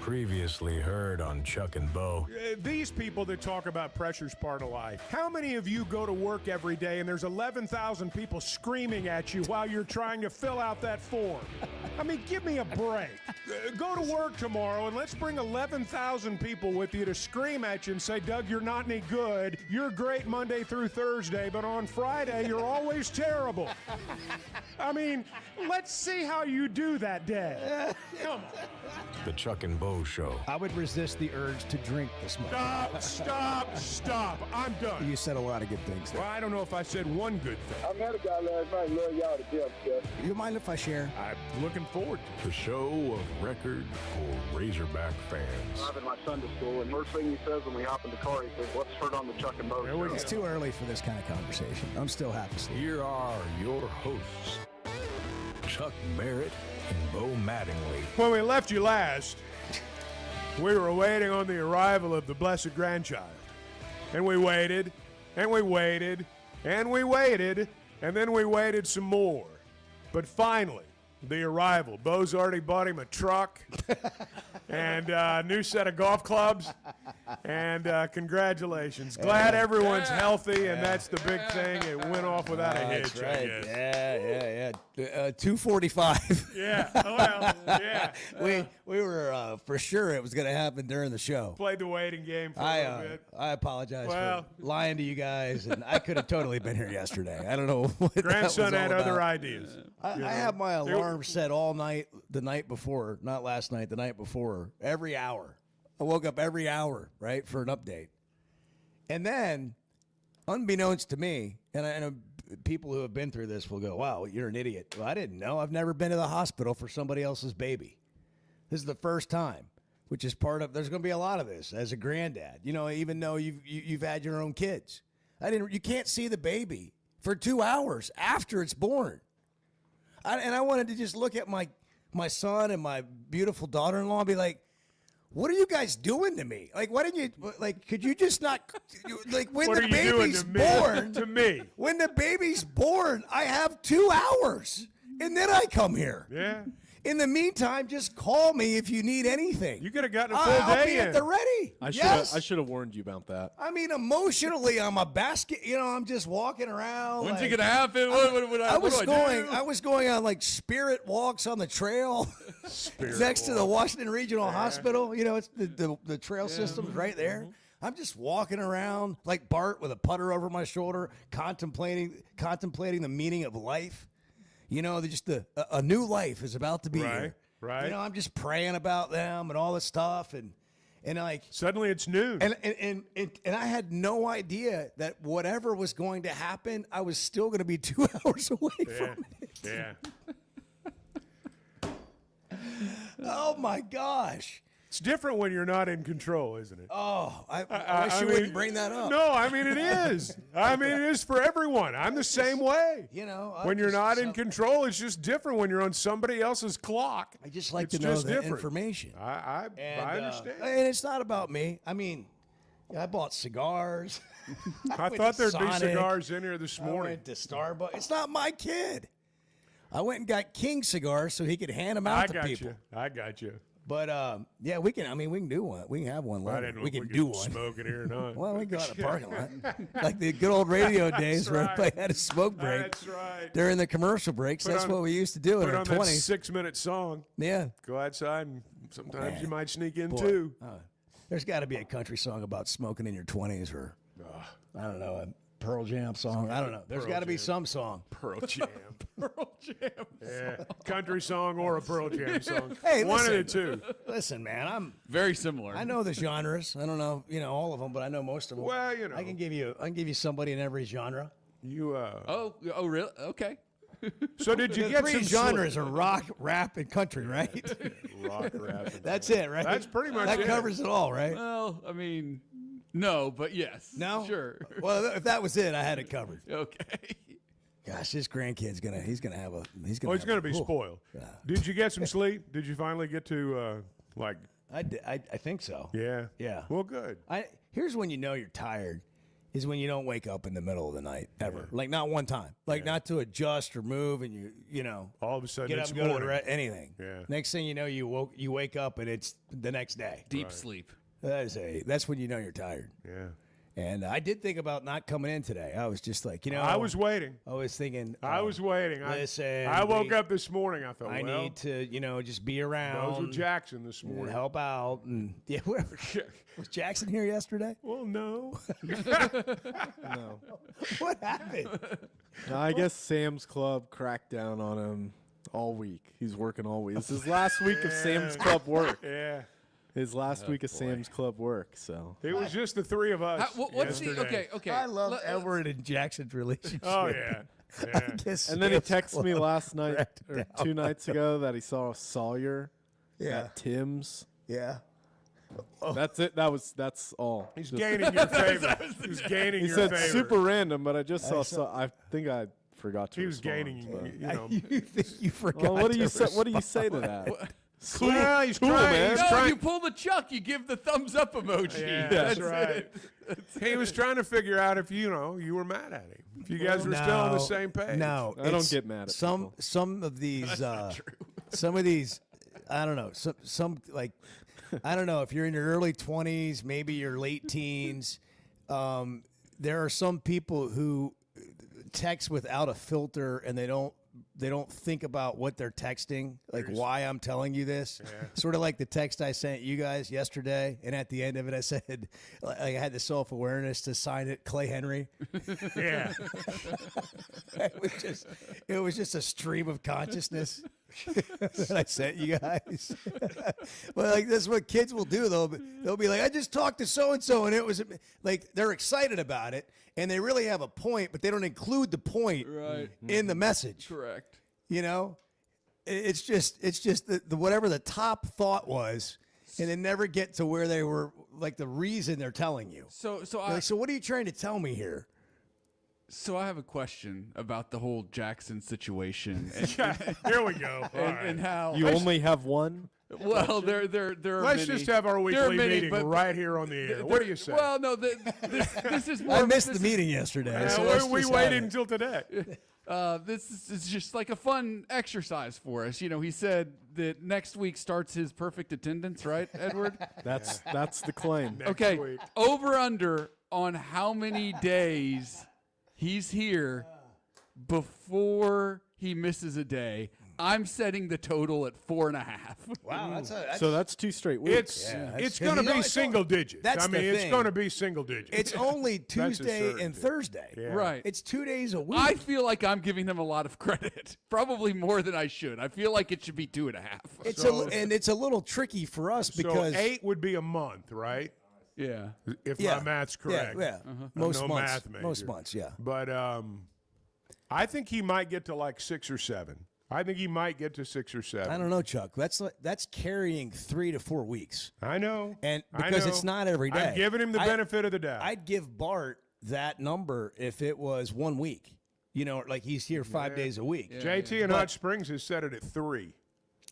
Previously heard on Chuck and Bo. These people that talk about pressure's part of life, how many of you go to work every day and there's 11,000 people screaming at you while you're trying to fill out that form? I mean, give me a break. Go to work tomorrow and let's bring 11,000 people with you to scream at you and say, Doug, you're not any good. You're great Monday through Thursday, but on Friday, you're always terrible. I mean, let's see how you do that day. Come on. The Chuck and Bo Show. I would resist the urge to drink this morning. Stop. I'm done. You said a lot of good things there. Well, I don't know if I said one good thing. I met a guy last night, love y'all to death, Jeff. You mind if I share? I'm looking forward to it. The show of record for Razorback fans. Driving my son to school, and first thing he says when we hop in the car, he says, "What's heard on the Chuck and Bo There we show?" It's too early for this kind of conversation. I'm still half asleep. Here are your hosts, Chuck Barrett and Bo Mattingly. When we left you last, we were waiting on the arrival of the blessed grandchild. And we waited, and we waited, and we waited, and then we waited some more. But finally, the arrival. Bo's already bought him a truck and a new set of golf clubs. And congratulations. Glad everyone's healthy, and that's the big thing. It went off without a hitch, That's right. I guess. Yeah. 2:45. Yeah, well, yeah. We were for sure it was going to happen during the show. Played the waiting game for a little bit. I apologize Well- for lying to you guys, and I could have totally been here yesterday. I don't know what that Grandson was all had about. other ideas. I have my alarm set all night the night before, not last night, the night before, every hour. I woke up every hour, right, for an update. And then, unbeknownst to me, and I know people who have been through this will go, wow, you're an idiot. Well, I didn't know. I've never been to the hospital for somebody else's baby. This is the first time, which is part of, there's going to be a lot of this as a granddad, you know, even though you've had your own kids. You can't see the baby for 2 hours after it's born. And I wanted to just look at my son and my beautiful daughter-in-law and be like, what are you guys doing to me? Like, why didn't you, like, could you just not, like, when What the are you doing baby's to me? born, To me. when the baby's born, I have 2 hours, and then I come here. Yeah. In the meantime, just call me if you need anything. You could have gotten a full I'll day be in. at the ready. I Yes. should have warned you about that. I mean, emotionally, I'm a basket. You know, I'm just walking around. When's like, it gonna happen? I was what do I do? I was going on like spirit walks on the trail next to the Washington Regional Hospital. You know, it's the trail system's right there. I'm just walking around like Bart with a putter over my shoulder, contemplating the meaning of life. You know, a new life is about to be here. Right. You know, I'm just praying about them and all this stuff, and like Suddenly it's noon. and I had no idea that whatever was going to happen, I was still going to be 2 hours away from it. Yeah. Oh my gosh! It's different when you're not in control, isn't it? Oh, I wish you mean, wouldn't bring that up. No, I mean, it is. I mean, it is for everyone. I'm the same way. You know, When you're not in control, it's just different when you're on somebody else's clock. I just like It's to know just the different. information. I understand. And it's not about me. I mean, I bought cigars. I went thought to there'd be Sonic. cigars in here this I morning. went to Starbucks. It's not my kid. I went and got King cigars so he could hand them out I to got people. you. I got you. But yeah, we can do one. We can have one I later. didn't know We if can we do could one. smoke it here or not. Well, we go out in the parking lot. Like the good old radio days where right. everybody had a smoke break That's right. during the commercial breaks. Put That's on- what we used to do in Put our on that 20s. 6-minute song. Yeah. Go outside, and sometimes Man. you might sneak in Boy. too. There's got to be a country song about smoking in your 20s or, I don't know, a Pearl Jam song. I don't know. There's got to be some song. Pearl Jam. Pearl Jam. Yeah. Country song or a Pearl Jam song. Hey, one listen. of the two. Listen, man, Very similar. I know the genres. I don't know, all of them, but I know most of them. Well, you know. I can give you somebody in every genre. You Oh, really? Okay. So did you The get three some genres are rock, rap, and country, right? rock rap? That's it, right? That's pretty much that it. covers it all, right? Well, I mean, no, but yes. No, Sure. Well, if that was it, I had it covered. Okay. Gosh, this grandkid's gonna he's gonna Oh, he's going to be spoiled. Did you get some sleep? Did you finally get to I think so. Yeah. Yeah. Well, good. Here's when you know you're tired. is when you don't wake up in the middle of the night ever. Like not one time. Like not to adjust or move, and you know All of a sudden get it's up, go to morning. anything. Yeah. Next thing you know, you wake up and it's the next day. Deep sleep. That's when you know you're tired. Yeah. And I did think about not coming in today. I was just like, I was waiting. I was thinking. I was waiting. Listen, I woke up this morning. I thought, I well, need to, just be around. those were Jackson this and morning. help out. And yeah, was Jackson here yesterday? Well, no. No. What happened? No, I guess Sam's Club cracked down on him all week. He's working all week. This is last week of Sam's Club work. Yeah. His last week of Sam's Club work. So It was just the three of us. What's the yesterday. okay? I love Let- Edward and Jackson's relationship. Oh, yeah. Yeah. and then he texted me last night or 2 nights ago that he saw Sawyer at Tim's. Yeah. That's it. That's all. He's Just- gaining your favor. He's gaining He your said favor. super random, but I just saw. I think I forgot to. He was respond, gaining, but- you know. You think you forgot? Well, what do to you say? What do you respond? say to that? Well, he's Cool, trying. man. He's No, trying. you pull the Chuck, you give the thumbs up emoji. Yeah, That's that's right. it. He was trying to figure out if you were mad at him. If you guys were still on the No, same page. No, I don't it's get mad at some. people. Some of these. Some of these. I don't know. Some like. I don't know if you're in your early 20s, maybe your late teens. There are some people who text without a filter, and they don't think about what they're texting, like why I'm telling you this. Sort of like the text I sent you guys yesterday, and at the end of it, I said, like, I had the self-awareness to sign it, Clay Henry. Yeah. It was just a stream of consciousness that I sent you guys. But like that's what kids will do. They'll be like, I just talked to so and so, and it was like they're excited about it, and they really have a point, but they don't include the point in the message. Correct. You know, it's just the whatever the top thought was, and they never get to where they were, like the reason they're telling you. So Like, so what are you trying to tell me here? So I have a question about the whole Jackson situation Here we go. All right. and how You only have one. well there are Let's many. just have our There are weekly many, meeting but right here on the air. What do you say? Well, no, this is more. I missed this the meeting yesterday. Yeah, so let's we just have waited it. until today. This is just like a fun exercise for us. You know, he said that next week starts his perfect attendance, right, Edward? That's the claim. Okay, week. over under on how many days he's here before he misses a day. I'm setting the total at 4.5. Wow, So that's 2 straight weeks. It's going to be single digits. that's I mean, the it's thing. going to be single digits. It's only a Tuesday and certainty. Thursday. Yeah. Right. It's 2 days a week. I feel like I'm giving him a lot of credit, probably more than I should. I feel like it should be 2.5. It's a little tricky for us because so 8 would be a month, right? Yeah. If yeah, my math's correct. Yeah, I'm most no months. math major. Most months, yeah. But I think he might get to like 6 or 7. I think he might get to 6 or 7. I don't know, Chuck. That's carrying 3 to 4 weeks, I know. and I because know. it's not every day. I'm giving him the benefit of the doubt. I'd give Bart that number if it was 1 week. You know, like he's here 5 days a week. JT in Hot Springs has set it at 3.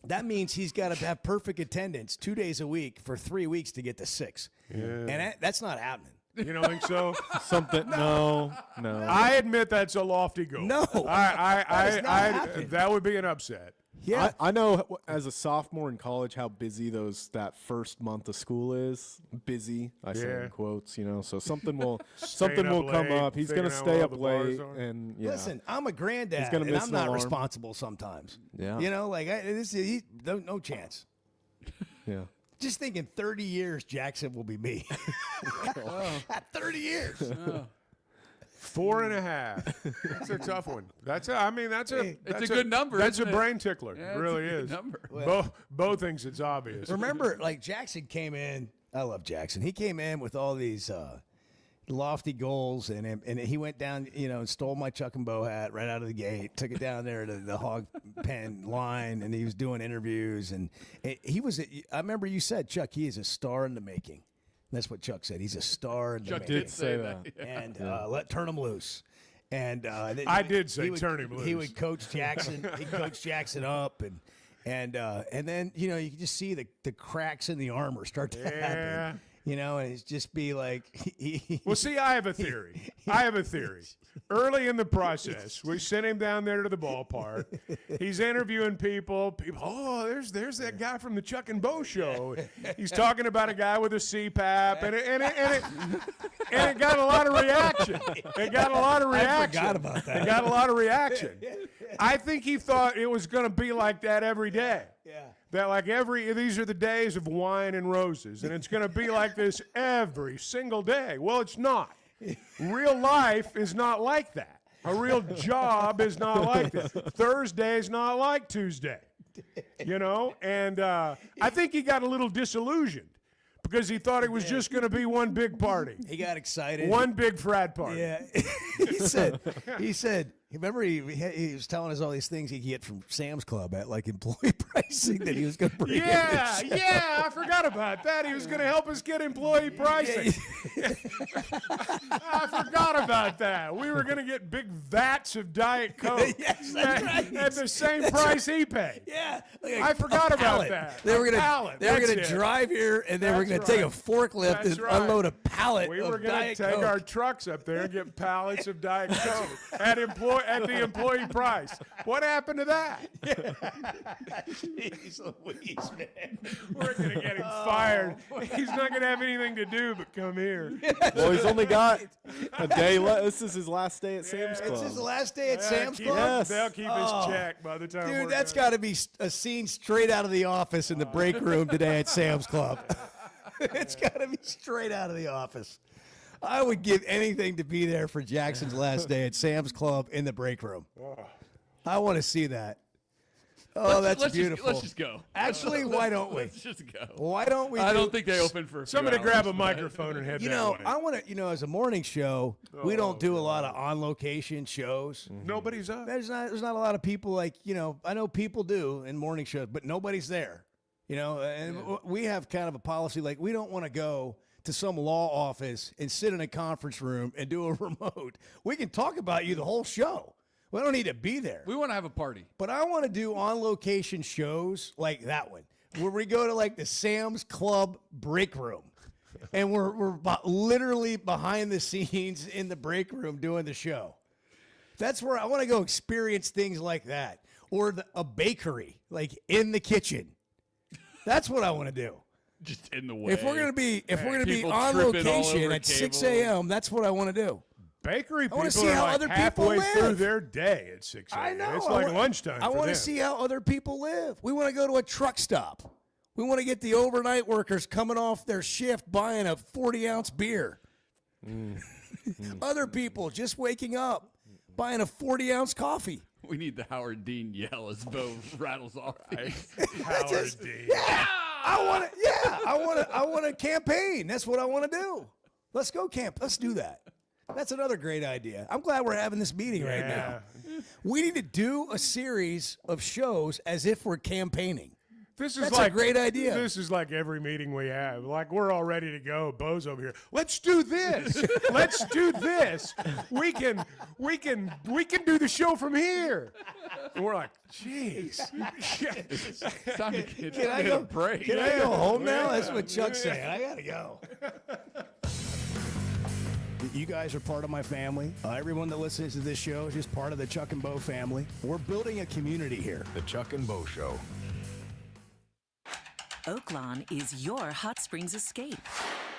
That means he's got to have perfect attendance 2 days a week for 3 weeks to get to 6. And that's not happening. You don't think so? Something. No. I admit that's a lofty goal. No. That is not happening. That would be an upset. Yeah. I know as a sophomore in college how busy that first month of school is. Busy, I say Yeah. in quotes, so something will Staying will up come late, up. He's going to figuring stay out up where all the late, bars are. and yeah. Listen, I'm a granddad, gonna and miss I'm an not alarm. responsible sometimes. Yeah. You know, like no chance. yeah. Just thinking 30 years, Jackson will be me. 30 years. 4.5. That's a tough one. That's a good number, That's a isn't it? brain tickler. Yeah, it really it's a good is. number. Both things. It's obvious. Remember, like Jackson came in. I love Jackson. He came in with all these lofty goals, and he went down, and stole my Chuck and Bo hat right out of the gate. Took it down there to the hog pen line, and he was doing interviews. And he was. I remember you said, Chuck, he is a star in the making. That's what Chuck said. He's a star in the Chuck making. did say that. And turn him loose. And I did say turn him loose. He would coach Jackson. He'd coach Jackson up, and then you could just see the cracks in the armor start to happen. You know, and it's just be like, Well, see, I have a theory. Early in the process, we sent him down there to the ballpark. He's interviewing people. Oh, there's that guy from the Chuck and Bo show. He's talking about a guy with a CPAP, and it got a lot of reaction. It got a lot of reaction. I forgot about that. It got a lot of reaction. I think he thought it was going to be like that every day. Yeah. That like these are the days of wine and roses, and it's going to be like this every single day. Well, it's not. Real life is not like that. A real job is not like that. Thursday is not like Tuesday, you know? And I think he got a little disillusioned because he thought it was just going to be one big party. He got excited. One big frat party. Yeah. he said, remember he was telling us all these things he could get from Sam's Club at like employee pricing that he was going to bring in. Yeah, I forgot about that. He was going to help us get employee pricing. I forgot about that. We were going to get big vats of Diet Coke Yes, that's right. at the same price he paid. Yeah. I forgot about that. They were A going pallet, to that's it. drive here and they were That's going to take a right. forklift That's and right. unload a pallet We of were going Diet to take Coke. our trucks up there and get pallets of Diet Coke at the employee price. What happened to that? Jeez Louise, man. We're going to get him fired. He's not going to have anything to do but come here. Well, he's only got a day left. This is his last day at Sam's Club. It's his last day at Sam's keep- Club? Yes. They'll keep his check by the time we're Dude, that's done. got to be a scene straight out of The Office in the break room today at Sam's Club. It's got to be straight out of The Office. I would give anything to be there for Jackson's last day at Sam's Club in the break room. I want to see that. Oh, that's beautiful. Let's just go. Actually, why don't we? Let's just go. Why don't we? I don't think they open for a few Somebody hours. grab a microphone and head You that know, way. I want to. As a morning show, we don't do a lot of on-location shows. Nobody's up. There's not a lot of people like, I know people do in morning shows, but nobody's there. And we have kind of a policy like we don't want to go to some law office and sit in a conference room and do a remote. We can talk about you the whole show. We don't need to be there. We want to have a party. But I want to do on-location shows like that one, where we go to like the Sam's Club break room. And we're literally behind the scenes in the break room doing the show. That's where I want to go experience things like that. Or a bakery, like in the kitchen. That's what I want to do. Just in the way. If we're gonna be People on tripping all location over at 6 cable. a.m., that's what I want to do. Bakery people wanna see are how like other people halfway live. through their day at 6 a.m. I know. It's I like want- lunchtime I for want them. to see how other people live. We want to go to a truck stop. We want to get the overnight workers coming off their shift buying a 40-ounce beer. Other people just waking up buying a 40-ounce coffee. We need the Howard Dean yell as Bo rattles off. Howard Dean. I want to campaign. That's what I want to do. Let's go camp. Let's do that. That's another great idea. I'm glad we're having this meeting right now. We need to do a series of shows as if we're campaigning. This is That's like a great idea. This is like every meeting we have. Like we're all ready to go. Bo's over here. Let's do this. Let's do this. We can do the show from here. And we're like, jeez. It's time to get Can I a go? break. Can I go home now? That's what Chuck's saying. I gotta go. You guys are part of my family. Everyone that listens to this show is just part of the Chuck and Bo family. We're building a community here. The Chuck and Bo Show. Oaklawn is your hot springs escape.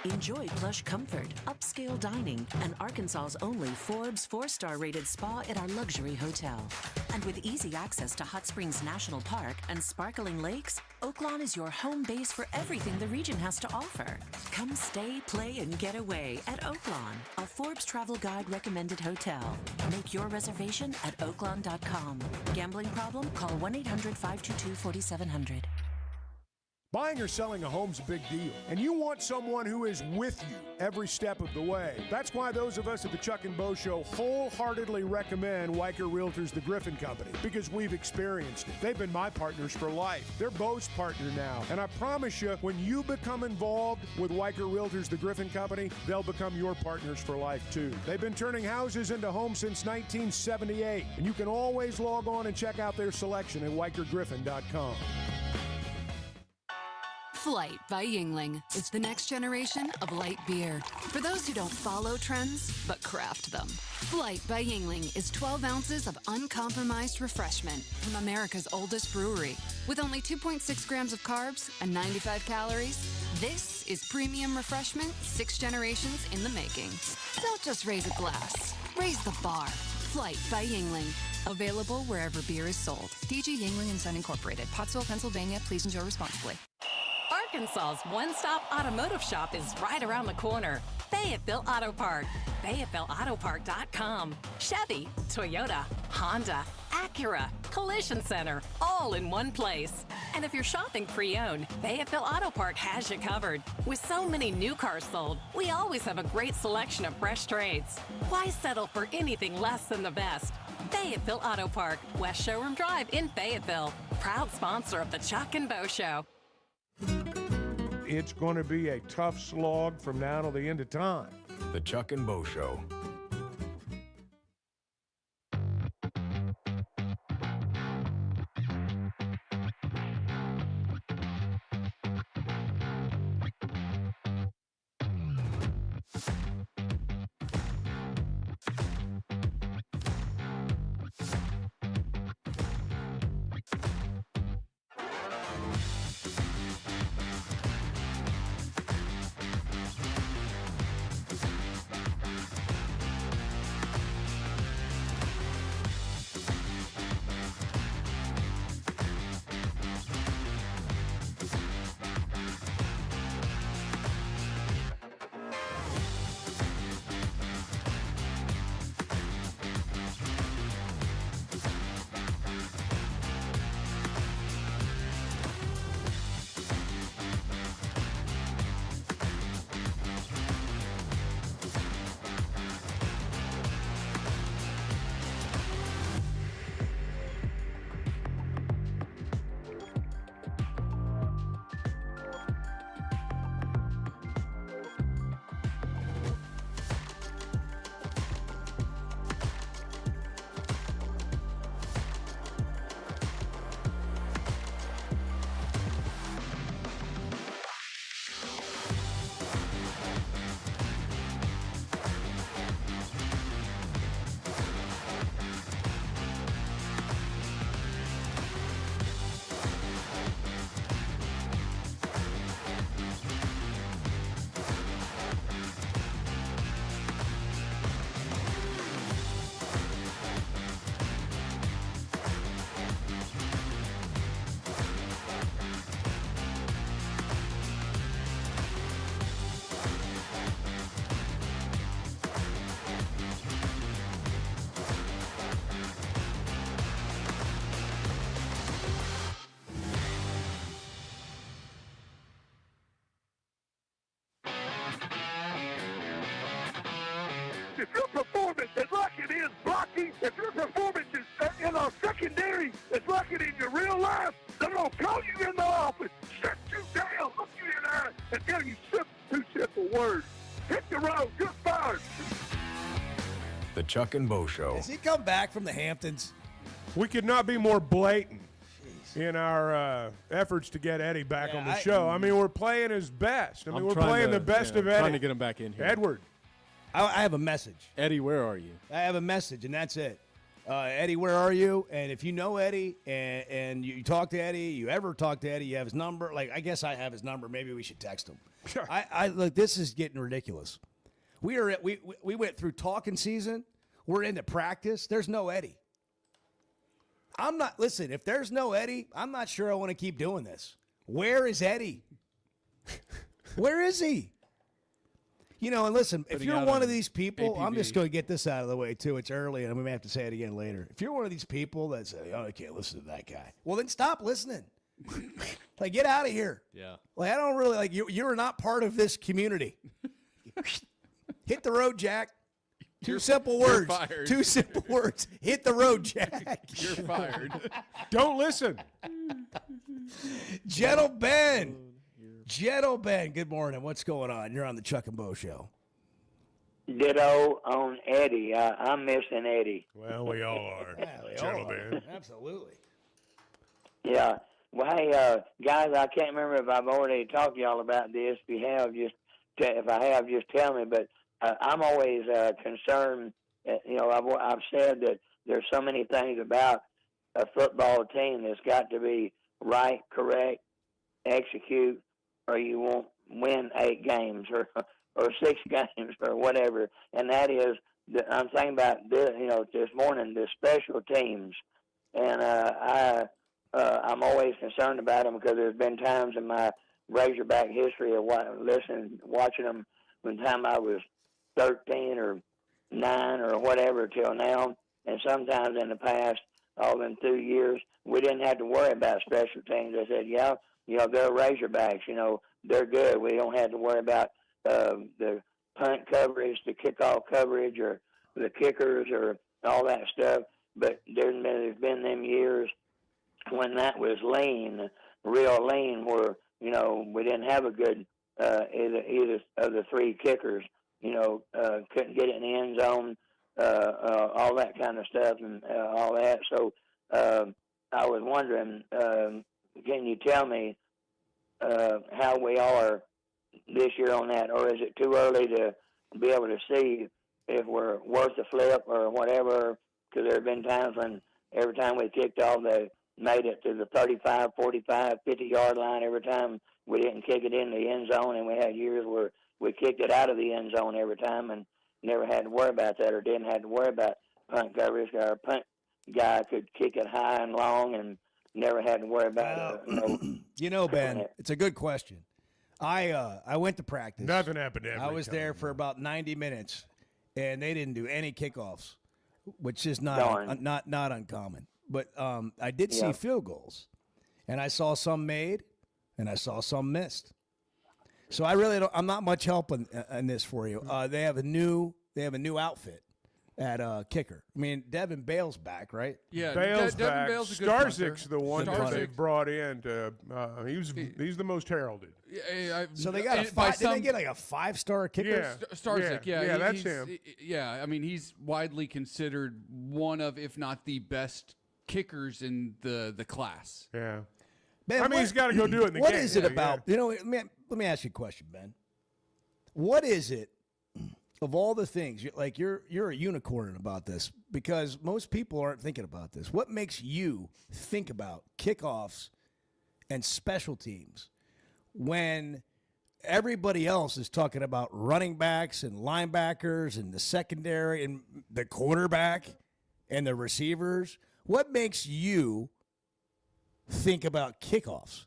Enjoy plush comfort, upscale dining, and Arkansas's only Forbes 4-star rated spa at our luxury hotel. And with easy access to Hot Springs National Park and sparkling lakes, Oaklawn is your home base for everything the region has to offer. Come stay, play, and get away at Oaklawn, a Forbes Travel Guide recommended hotel. Make your reservation at oaklawn.com. Gambling problem? Call 1-800-522-4700. Buying or selling a home's a big deal, and you want someone who is with you every step of the way. That's why those of us at the Chuck and Bo Show wholeheartedly recommend Weicker Realtors The Griffin Company, because we've experienced it. They've been my partners for life. They're Bo's partner now, and I promise you, when you become involved with Weicker Realtors The Griffin Company, they'll become your partners for life too. They've been turning houses into homes since 1978, and you can always log on and check out their selection at WeicherGriffin.com. Flight by Yingling is the next generation of light beer. For those who don't follow trends, but craft them. Flight by Yingling is 12 ounces of uncompromised refreshment from America's oldest brewery. With only 2.6 grams of carbs and 95 calories, this is premium refreshment 6 generations in the making. Don't just raise a glass, raise the bar. Flight by Yingling. Available wherever beer is sold. DG Yingling and Son Incorporated, Pottsville, Pennsylvania. Please enjoy responsibly. Arkansas's one-stop automotive shop is right around the corner. Fayetteville Auto Park. FayettevilleAutoPark.com. Chevy, Toyota, Honda, Acura, Collision Center, all in one place. And if you're shopping pre-owned, Fayetteville Auto Park has you covered. With so many new cars sold, we always have a great selection of fresh trades. Why settle for anything less than the best? Fayetteville Auto Park, West Showroom Drive in Fayetteville. Proud sponsor of the Chuck and Bo Show. It's going to be a tough slog from now till the end of time. The Chuck and Bo Show. If your performance is like it is blocking, if your performance is in our secondary is like it in your real life, they're going to call you in the office, shut you down, look you in the eye, and tell you two simple words. Hit the road, you're fired. The Chuck and Bo Show. Has he come back from the Hamptons? We could not be more blatant in our efforts to get Eddie back on the show. I mean, we're playing his best. I mean, we're playing the best of Eddie. Trying to get him back in here. Edward. I have a message. Eddie, where are you? I have a message, and that's it. Eddie, where are you? And if you know Eddie and you talk to Eddie, you ever talk to Eddie, you have his number. Like, I guess I have his number. Maybe we should text him. I look, this is getting ridiculous. We went through talking season. We're into practice. There's no Eddie. Listen, if there's no Eddie, I'm not sure I want to keep doing this. Where is Eddie? Where is he? You know, and listen, if you're one of these people, I'm just going to get this out of the way, too. It's early, and we may have to say it again later. If you're one of these people that say, oh, I can't listen to that guy, well, then stop listening. Like, get out of here. Yeah. Like, I don't really, like, you're not part of this community. Hit the road, Jack. Two simple words. Fired. Two simple words. Hit the road, Jack. You're fired. Don't listen. Gentle Ben. Gentle Ben, good morning. What's going on? You're on the Chuck and Bo Show. Ditto on Eddie. I'm missing Eddie. Well, we all are. Yeah, we Gentle all are. Ben. Absolutely. Yeah. Well, hey, guys, I can't remember if I've already talked to y'all about this. If you have, if I have, just tell me. But I'm always concerned. I've said that there's so many things about a football team that's got to be right, correct, execute, or you won't win 8 games or 6 games or whatever. And that is, I'm thinking about this, this morning, the special teams. And I'm always concerned about them because there's been times in my Razorback history of watching them from the time I was 13 or 9 or whatever till now. And sometimes in the past, all them 2 years, we didn't have to worry about special teams. I said, they're Razorbacks. They're good. We don't have to worry about the punt coverage, the kickoff coverage, or the kickers, or all that stuff. But there's been them years when that was lean, real lean, where we didn't have a good either of the 3 kickers. Couldn't get it in the end zone, all that kind of stuff, and all that. So I was wondering, can you tell me how we are this year on that, or is it too early to be able to see if we're worth the flip or whatever? Because there have been times when every time we kicked off, they made it to the 35, 45, 50-yard line every time we didn't kick it in the end zone, and we had years where we kicked it out of the end zone every time and never had to worry about that, or didn't have to worry about punt coverage. Our punt guy could kick it high and long and never had to worry about Ben, it's a good question. I went to practice. Nothing happened. I was there for about 90 minutes, and they didn't do any kickoffs, which is not uncommon. But I did see field goals, and I saw some made, and I saw some missed. So I really don't. I'm not much help in this for you. They have a new outfit at kicker. I mean, Devin Bale's back, right? Yeah, Bale's Devin back. Bale's a good Starzik's punter. the one that they brought in. He's the most heralded. So they got did they get like a 5-star kicker? Yeah, Starzik. Yeah, that's him. Yeah, I mean, he's widely considered one of, if not the best kickers in the class. Yeah. Ben, he's got to go do it in the game. What is it about? Let me ask you a question, Ben. What is it of all the things? You're a unicorn about this because most people aren't thinking about this. What makes you think about kickoffs and special teams when everybody else is talking about running backs and linebackers and the secondary and the quarterback and the receivers? What makes you think about kickoffs?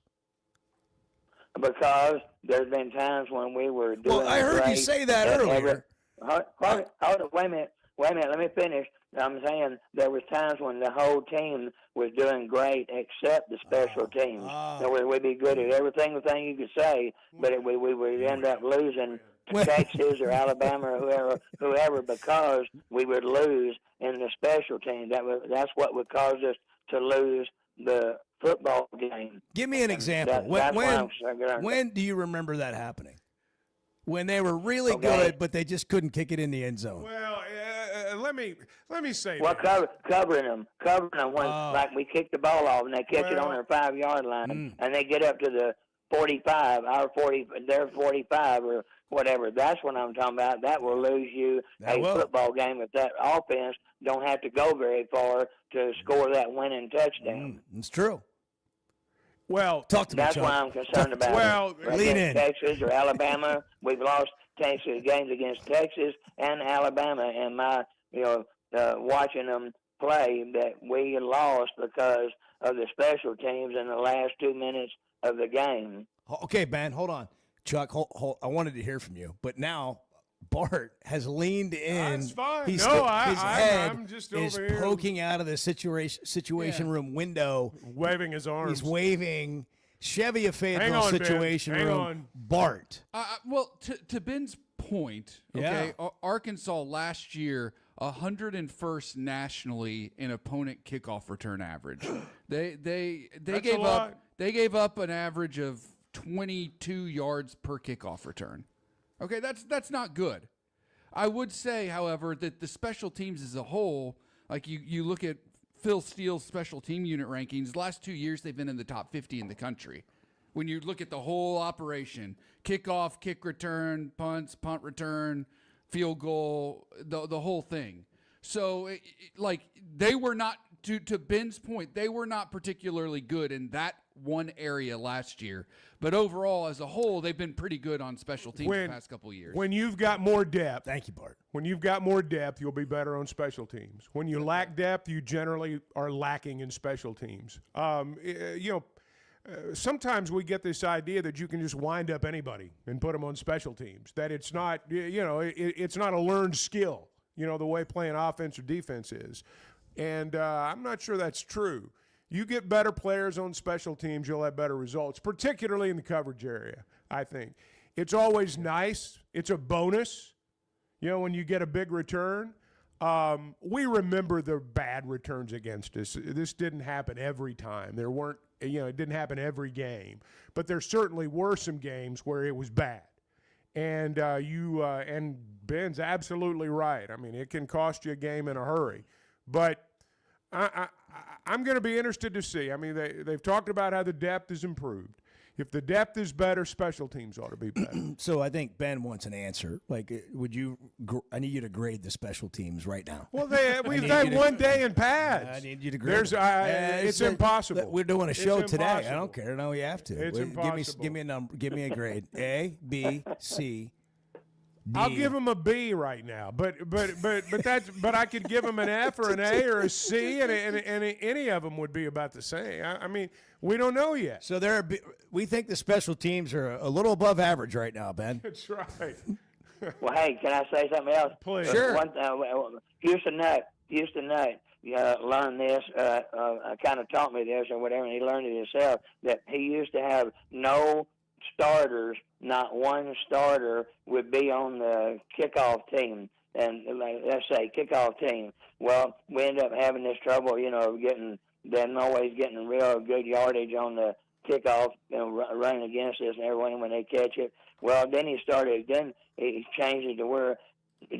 Because there's been times when we were doing. Well, I heard you say that earlier. Hold on, wait a minute. Let me finish. I'm saying there was times when the whole team was doing great except the special teams. So we'd be good at every single thing you could say, but we would end up losing to Texas or Alabama or whoever because we would lose in the special team. That's what would cause us to lose the football game. Give me an example. When do you remember that happening? When they were really good, but they just couldn't kick it in the end zone. Well, let me say. Well, covering them when like we kick the ball off and they catch it on their 5-yard line and they get up to the 45, their 45 or whatever. That's what I'm talking about. That will lose you football game if that offense don't have to go very far to score that winning touchdown. It's true. Well, talk to me, That's Chuck. why I'm concerned about it. Lean in. Texas or Alabama. We've lost Texas games against Texas and Alabama, and watching them play that we lost because of the special teams in the last 2 minutes of the game. Okay, Ben, hold on. Chuck, hold, I wanted to hear from you, but now Bart has leaned in. That's fine. His head I'm just is over here poking out of the situation room window, waving his arms. He's waving. Chevy of Fayetteville Hang on, situation Ben. Hang room. on. Bart. Well, to Ben's point, okay, Arkansas last year 101st nationally in opponent kickoff return average. They gave up an average of 22 yards per kickoff return. Okay, that's not good. I would say, however, that the special teams as a whole, like you look at Phil Steele's special team unit rankings, the last 2 years they've been in the top 50 in the country. When you look at the whole operation, kickoff, kick return, punts, punt return, field goal, the whole thing. So, they were not, to Ben's point, they were not particularly good in that one area last year. But overall, as a whole, they've been pretty good on special teams the past couple of years. When you've got more depth. Thank you, Bart. When you've got more depth, you'll be better on special teams. When you lack depth, you generally are lacking in special teams. Sometimes we get this idea that you can just wind up anybody and put them on special teams, that it's not, it's not a learned skill, the way playing offense or defense is. And I'm not sure that's true. You get better players on special teams, you'll have better results, particularly in the coverage area, I think. It's always nice. It's a bonus, when you get a big return. We remember the bad returns against us. This didn't happen every time. There weren't, it didn't happen every game. But there certainly were some games where it was bad. And and Ben's absolutely right. I mean, it can cost you a game in a hurry. But I'm going to be interested to see. I mean, they've talked about how the depth is improved. If the depth is better, special teams ought to be better. So I think Ben wants an answer. Like, I need you to grade the special teams right now. Well, we've had 1 day in pads. I need you to grade. It's impossible. We're doing a show today. I don't care. No, you have to. It's impossible. Give me a number. Give me a grade. A, B, C, D. I'll give him a B right now, but I could give him an F or an A or a C, and any of them would be about the same. I mean, we don't know yet. So we think the special teams are a little above average right now, Ben. That's right. Well, hey, can I say something else? Please. Sure. Houston Nutt learned this. Kind of taught me this or whatever, and he learned it himself. That he used to have no starters. Not one starter would be on the kickoff team, and let's say kickoff team. Well, we end up having this trouble, them always getting real good yardage on the kickoff, running against us and everyone when they catch it. Well, then he changed it to where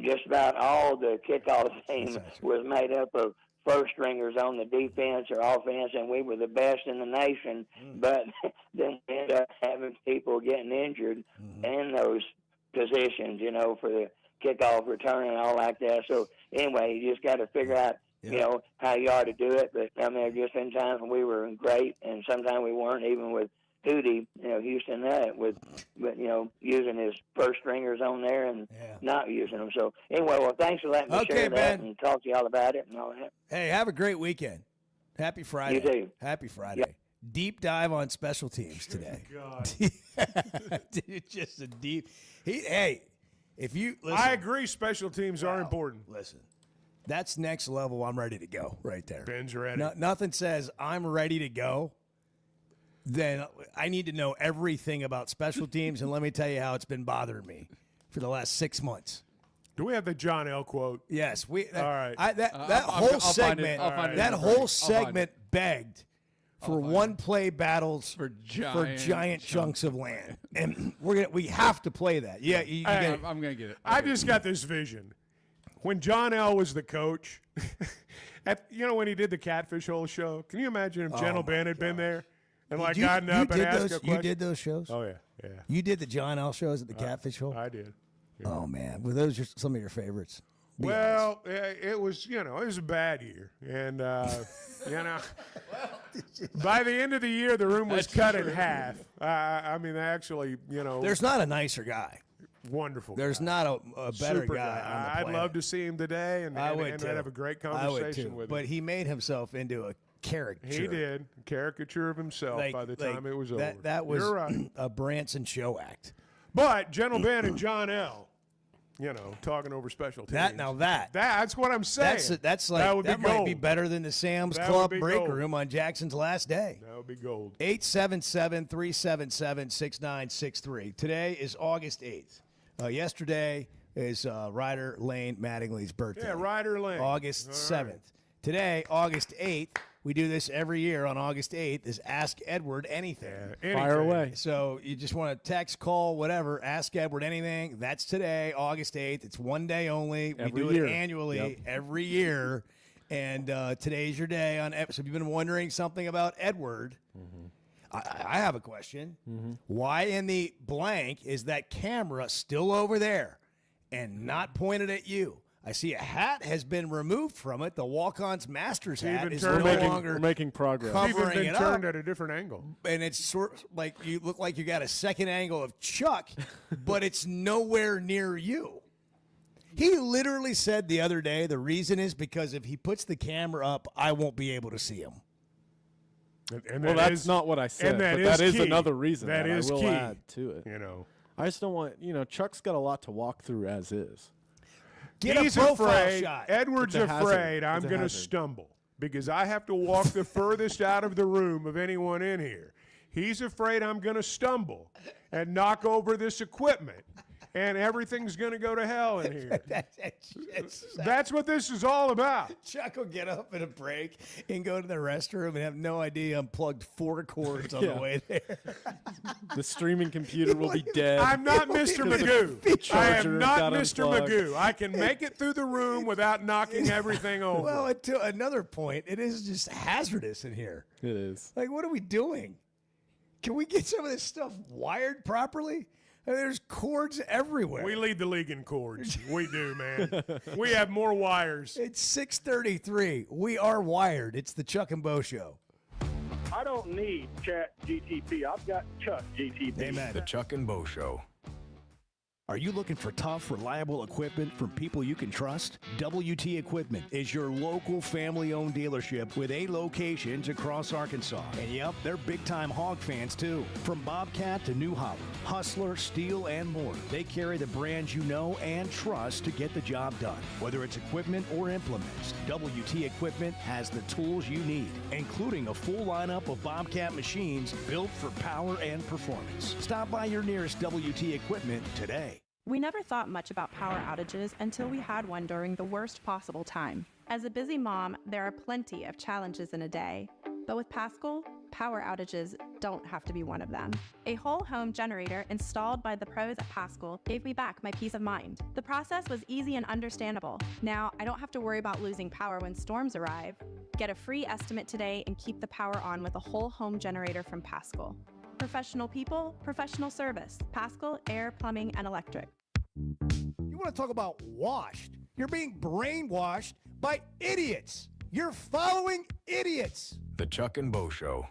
just about all the kickoff team was made up of first stringers on the defense or offense, and we were the best in the nation. But then we ended up having people getting injured in those positions, for the kickoff return and all like that. So anyway, you just got to figure out, how you ought to do it. But I mean, there just been times when we were great, and sometimes we weren't, even with Hootie, Houston Nutt, using his first stringers on there and not using them. So anyway, well, thanks for letting me share that and talk to y'all about it and all that. Hey, have a great weekend. Happy Friday. You too. Happy Friday. Yep. Deep dive on special teams today. God. Dude, just a deep. If you listen, I agree, special teams are important. Listen, that's next level. I'm ready to go right there. Ben's ready. Nothing says I'm ready to go. Then I need to know everything about special teams, and let me tell you how it's been bothering me for the last 6 months. Do we have the John L. quote? Yes, we. All right. That whole segment begged for one-play battles for giant chunks of land, and we have to play that. Yeah, I'm gonna get it. I just got this vision. When John L. was the coach, when he did the Catfish Hole show, can you imagine if Gentle Ben had been there? And gotten up and asked a question. You did those shows? Oh, yeah. You did the John L. shows at the Catfish Hole? I did. Yeah. Oh, man. Were those some of your favorites? Well, it was, it was a bad year. And, by the end of the year, the room was cut in half. I mean, actually, There's not a nicer guy. Wonderful. There's not a better Super guy on the planet. I'd love to see him today, and I'd have a great conversation with him. But he made himself into a caricature. He did. Caricature of himself by the time it was over. That was You're right. a Branson show act. But Gentle Ben and John L., talking over special teams. That's what I'm saying. That might be better than the Sam's Club break room on Jackson's last day. That would be gold. 877-377-6963. Today is August 8th. Yesterday is Ryder Lane Mattingly's birthday. Yeah, Ryder Lane. August 7th. Today, August 8th, we do this every year on August 8th, is Ask Edward Anything. Yeah, fire away. So you just want to text, call, whatever, Ask Edward Anything. That's today, August 8th. It's 1 day only. We do it annually every year. And today's your day on episode. If you've been wondering something about Edward, I have a question. Why in the blank is that camera still over there and not pointed at you? I see a hat has been removed from it. The Walk-On's Masters hat is no longer we're making progress. covering Even been it turned up. at a different angle. And it's sort of like you look like you got a second angle of Chuck, but it's nowhere near you. He literally said the other day the reason is because if he puts the camera up, I won't be able to see him. And Well, that's not what I said, but that is key. another reason That that is I will key. add to it. You know, I just don't want, Chuck's got a lot to walk through as is. Get he's a profile afraid. shot. Edward's It's a hazard. afraid I'm It's a going to hazard. stumble because I have to walk the furthest out of the room of anyone in here. He's afraid I'm going to stumble and knock over this equipment, and everything's going to go to hell in here. That's what this is all about. Chuck will get up in a break and go to the restroom and have no idea he unplugged 4 cords on the Yeah. way there. The streaming computer will be dead. I'm not Mr. Magoo. I charger am not got Mr. unplugged. Magoo. I can make it through the room without knocking everything over. Well, to another point, it is just hazardous in here. It is. Like, what are we doing? Can we get some of this stuff wired properly? I mean, there's cords everywhere. We lead the league in cords. We do, man. We have more wires. It's 6:33. We are wired. It's the Chuck and Bo Show. I don't need Chat GTP. I've got Chuck GTP. Amen. The Chuck and Bo Show. Are you looking for tough, reliable equipment from people you can trust? WT Equipment is your local family-owned dealership with 8 locations across Arkansas. And yep, they're big-time hog fans too. From Bobcat to New Holland, Hustler, Steel, and more. They carry the brands you know and trust to get the job done. Whether it's equipment or implements, WT Equipment has the tools you need, including a full lineup of Bobcat machines built for power and performance. Stop by your nearest WT Equipment today. We never thought much about power outages until we had one during the worst possible time. As a busy mom, there are plenty of challenges in a day. But with Paschal, power outages don't have to be one of them. A whole home generator installed by the pros at Paschal gave me back my peace of mind. The process was easy and understandable. Now, I don't have to worry about losing power when storms arrive. Get a free estimate today and keep the power on with a whole home generator from Paschal. Professional people, professional service. Paschal Air, Plumbing, and Electric. You want to talk about washed? You're being brainwashed by idiots. You're following idiots. The Chuck and Bo Show.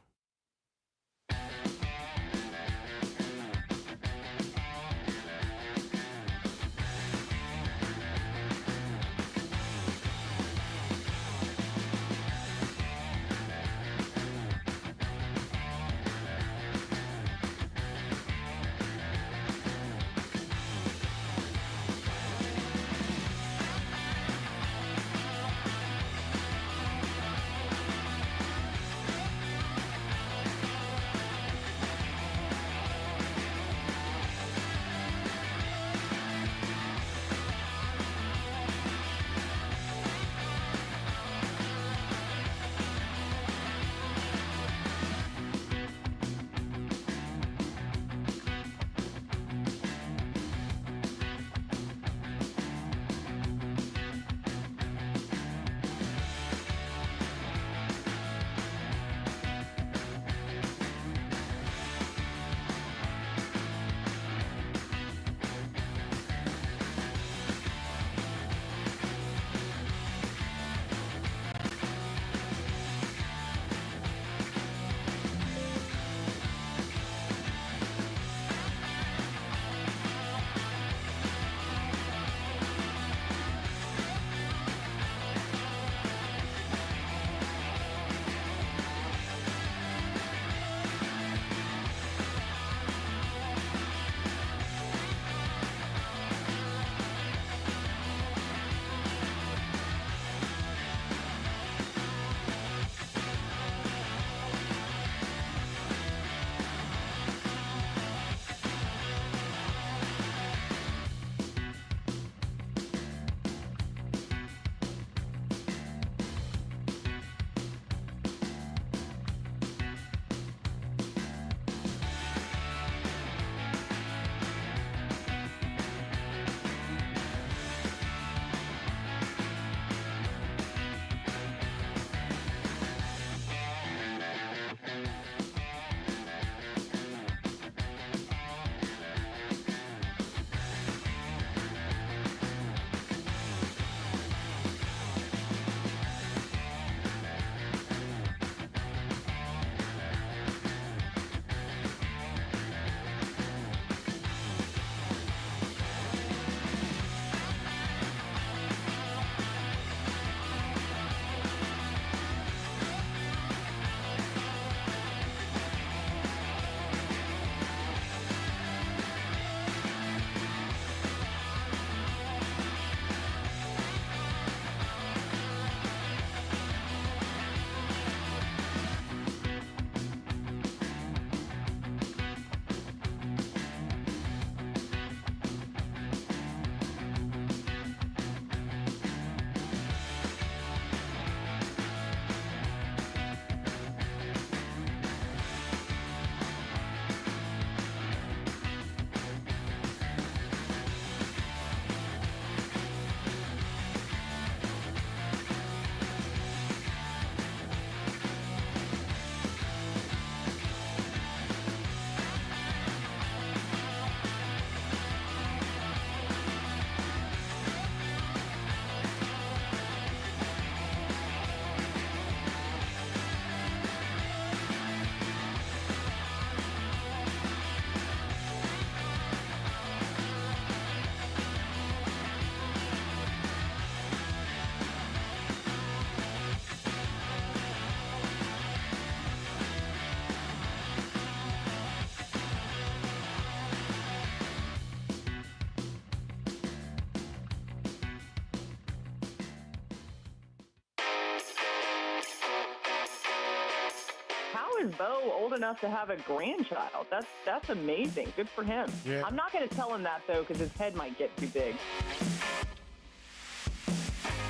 is Bo old enough to have a grandchild? That's amazing. Good for him. Yeah. I'm not going to tell him that, though, because his head might get too big.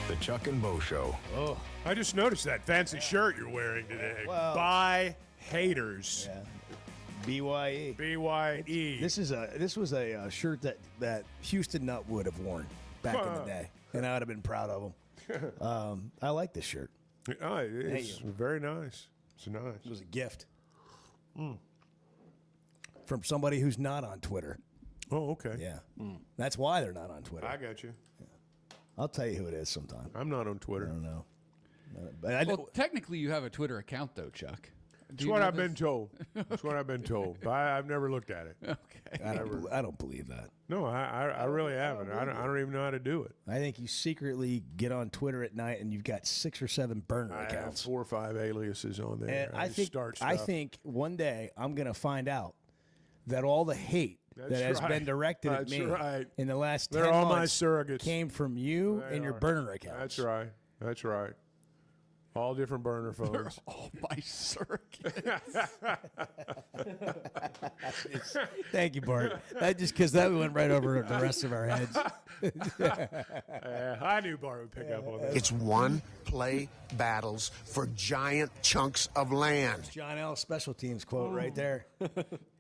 The Chuck and Bo Show. Oh, I just noticed that fancy shirt you're wearing today. Well- By haters. Yeah. BYE. BYE. This was a shirt that Houston Nutt would have worn back in the day, and I would have been proud of him. I like this shirt. Oh, it's Thank you. very nice. It's nice. It was a gift from somebody who's not on Twitter. Oh, okay. Yeah, that's why they're not on Twitter. I got you. I'll tell you who it is sometime. I'm not on Twitter. I don't know. But Well, technically, you have a Twitter account, though, Chuck. That's what I've been told. That's what I've been told. But I've never looked at it. Okay. I don't believe that. No, I really haven't. I don't even know how to do it. I think you secretly get on Twitter at night and you've got 6 or 7 burner I have accounts. 4 or 5 aliases on there. And I just think start I stuff. think one day I'm going to find out that all the hate That's that has right. been directed That's at me right. in the last They're 10 all my months surrogates. came from you They and your are. burner accounts. That's right. That's right. All different burner phones. Oh, my circuit. Thank you, Bart. Just because that went right over the rest of our heads. I knew Bart would pick up on that. It's one-play battles for giant chunks of land. John L. Special Teams quote right there.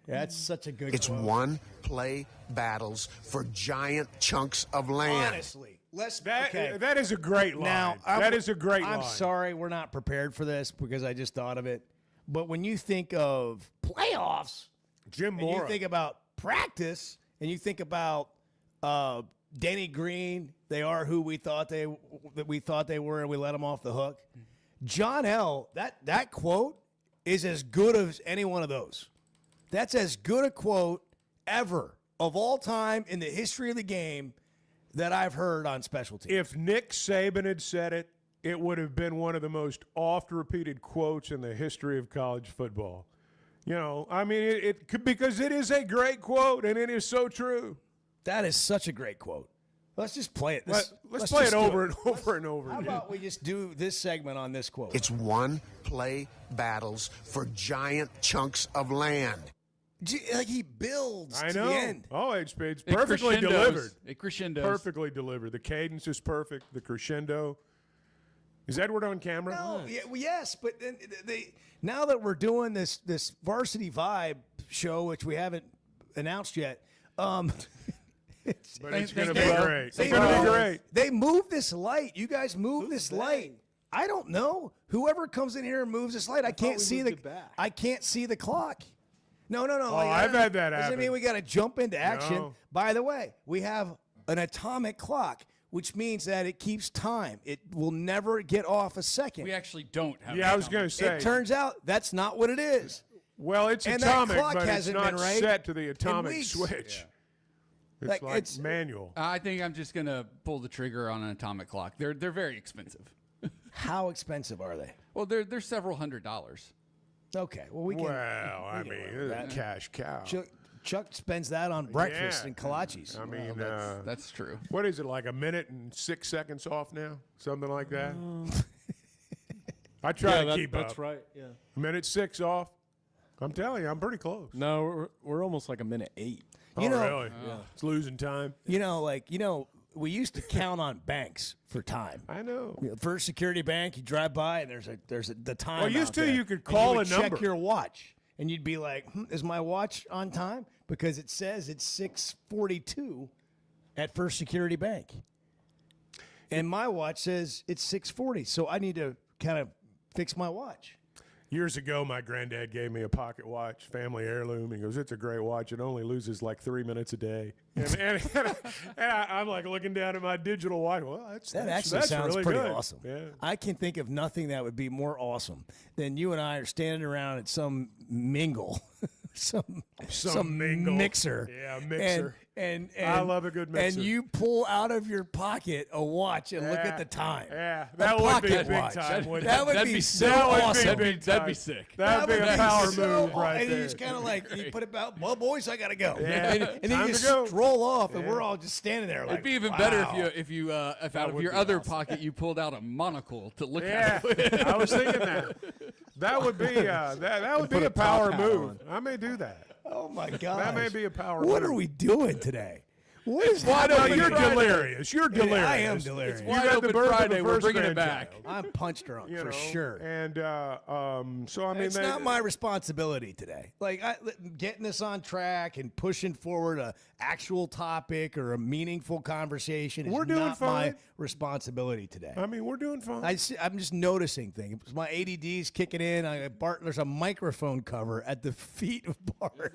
That's such a good It's quote. one-play battles for giant chunks of land. Honestly, That is a great line. Now, that is a great I'm line. sorry we're not prepared for this because I just thought of it. But when you think of playoffs, Jim and you Mora. think about practice, and you think about Danny Green, they are who we thought they were, and we let them off the hook. John L. That quote is as good as any one of those. That's as good a quote ever of all time in the history of the game that I've heard on special teams. If Nick Saban had said it, it would have been one of the most oft-repeated quotes in the history of college football. You know, I mean, it could, because it is a great quote, and it is so true. That is such a great quote. Let's just play it. Let's play it just do over and over and over How again. about we just do this segment on this quote? It's one-play battles for giant chunks of land. Like he builds I to know. the end. Oh, it's It perfectly crescendos. delivered. It crescendos. Perfectly delivered. The cadence is perfect. The crescendo. Is Edward on camera? No, yes, but then now that we're doing this Varsity Vibe show, which we haven't announced yet, But it's going to be they- great. It's they going to be moved- great. They move this light. You guys move this light. I don't know. Whoever comes in here and moves this light, I can't see the clock. No. Oh, I've had that Doesn't happen. mean we got to jump into action. No. By the way, we have an atomic clock, which means that it keeps time. It will never get off a second. We actually don't have Yeah, I was going to say. It turns out that's not what it is. Well, it's And atomic, that clock but it's hasn't not been right set to the in atomic weeks. switch. It's Like, like it's- manual. I think I'm just going to pull the trigger on an atomic clock. They're very expensive. How expensive are they? Well, they're several $100s. Okay, well we can. Well, I we mean, can work with it's a that. cash cow. Chuck spends that on breakfast Yeah. and kolaches. I mean, That's true. what is it, like a minute and 6 seconds off now? Something like that? I try to keep that's up. right. Yeah. Minute 6 off. I'm telling you, I'm pretty close. No, we're almost like a minute 8. You oh, know- really? Yeah. It's losing time. We used to count on banks for time. I know. First Security Bank, you drive by and there's the time. Well, used out to, there. you could And call you would a number. check your watch, and you'd be like, "Is my watch on time?" Because it says it's 6:42 at First Security Bank, and my watch says it's 6:40. So I need to kind of fix my watch. Years ago, my granddad gave me a pocket watch, family heirloom. He goes, "It's a great watch. It only loses like 3 minutes a day." And I'm like looking down at my digital watch. Well, That actually that's sounds really pretty good. awesome. Yeah. I can think of nothing that would be more awesome than you and I are standing around at some mingle, some mingle. mixer. Yeah, mixer. And I love a good mixer. And you pull out of your pocket a watch and look at the time. Yeah, A that would be pocket big watch. time. wouldn't That it? would That'd be be so That would be awesome. big That'd time. be sick. That'd be would a power so move right and there. you just kind of like, you put it about, well, boys, I got to go. Yeah. And then Time you to just go. stroll off, and we're all just standing there like, It'd be even better wow. if out of would your be other awesome. pocket you pulled out a monocle to look Yeah, at. I was thinking that. That would be that would be a power move. I may do that. Oh my God! That may be a power move. What are we doing today? What is Why no, happening? you're delirious. You're delirious. I am delirious. It's wide open Friday. We're bringing it back. I'm punch drunk for sure. And so I mean, it's not my responsibility today. Like getting this on track and pushing forward a actual topic or a meaningful conversation is We're doing not fine. my responsibility today. I mean, we're doing fine. I'm just noticing things. My ADD's kicking in. There's a microphone cover at the feet of Bart.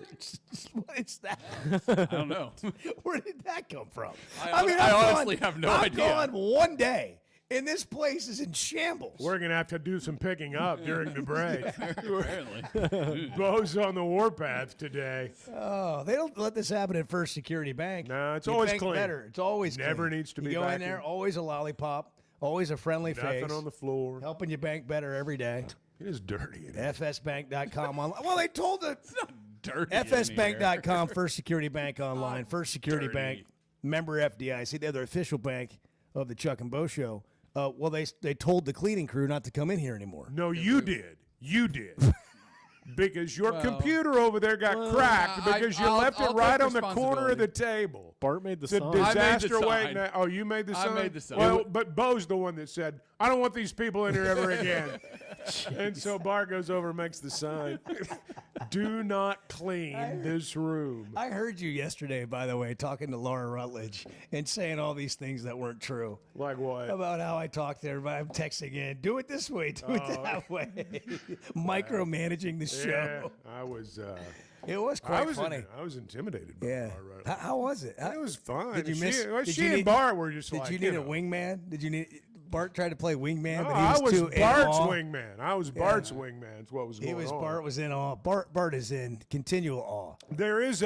What is that? I don't know. Where did that come from? I honestly have no idea. I'm gone one day, and this place is in shambles. We're gonna have to do some picking up during the break. Apparently. Bo's on the warpath today. Oh, they don't let this happen at First Security Bank. No, it's You always bank clean. better. It's always Never clean. needs to be You go in vacuumed. there, always a lollipop, always a friendly face. Nothing on the floor. Helping you bank better every day. It is dirty. FSBank.com online. Well, they told the Dirty. FSBank.com, First Security Bank online, First Security dirty. Bank, member FDIC. They're the official bank of the Chuck and Bo Show. Well, they told the cleaning crew not to come in here anymore. No, you did. You did. Because your computer over there got cracked because you left it right on the corner of the table. Bart made the It's a sign. disaster sign. waiting. Oh, you made the sign? I made the sign. Well, but Bo's the one that said, I don't want these people in here ever again. And so Bart goes over and makes the sign. Do not clean this room. I heard you yesterday, by the way, talking to Laura Rutledge and saying all these things that weren't true. Like what? About how I talk to everybody. I'm texting in. Do it this way. Do it that way. Micromanaging the show. Yeah, I was. It was quite I was funny. I was intimidated by Yeah. Laura Rutledge. How was it? It was fun. Did you She- miss? well, did she you and need- Bart were just Did like, you you need a know. wingman? Did you need? Bart tried to play wingman, No, but he was I was too in Bart's awe. wingman. I was Bart's wingman. Is what was going on. Bart was in awe. Bart is in continual awe. There is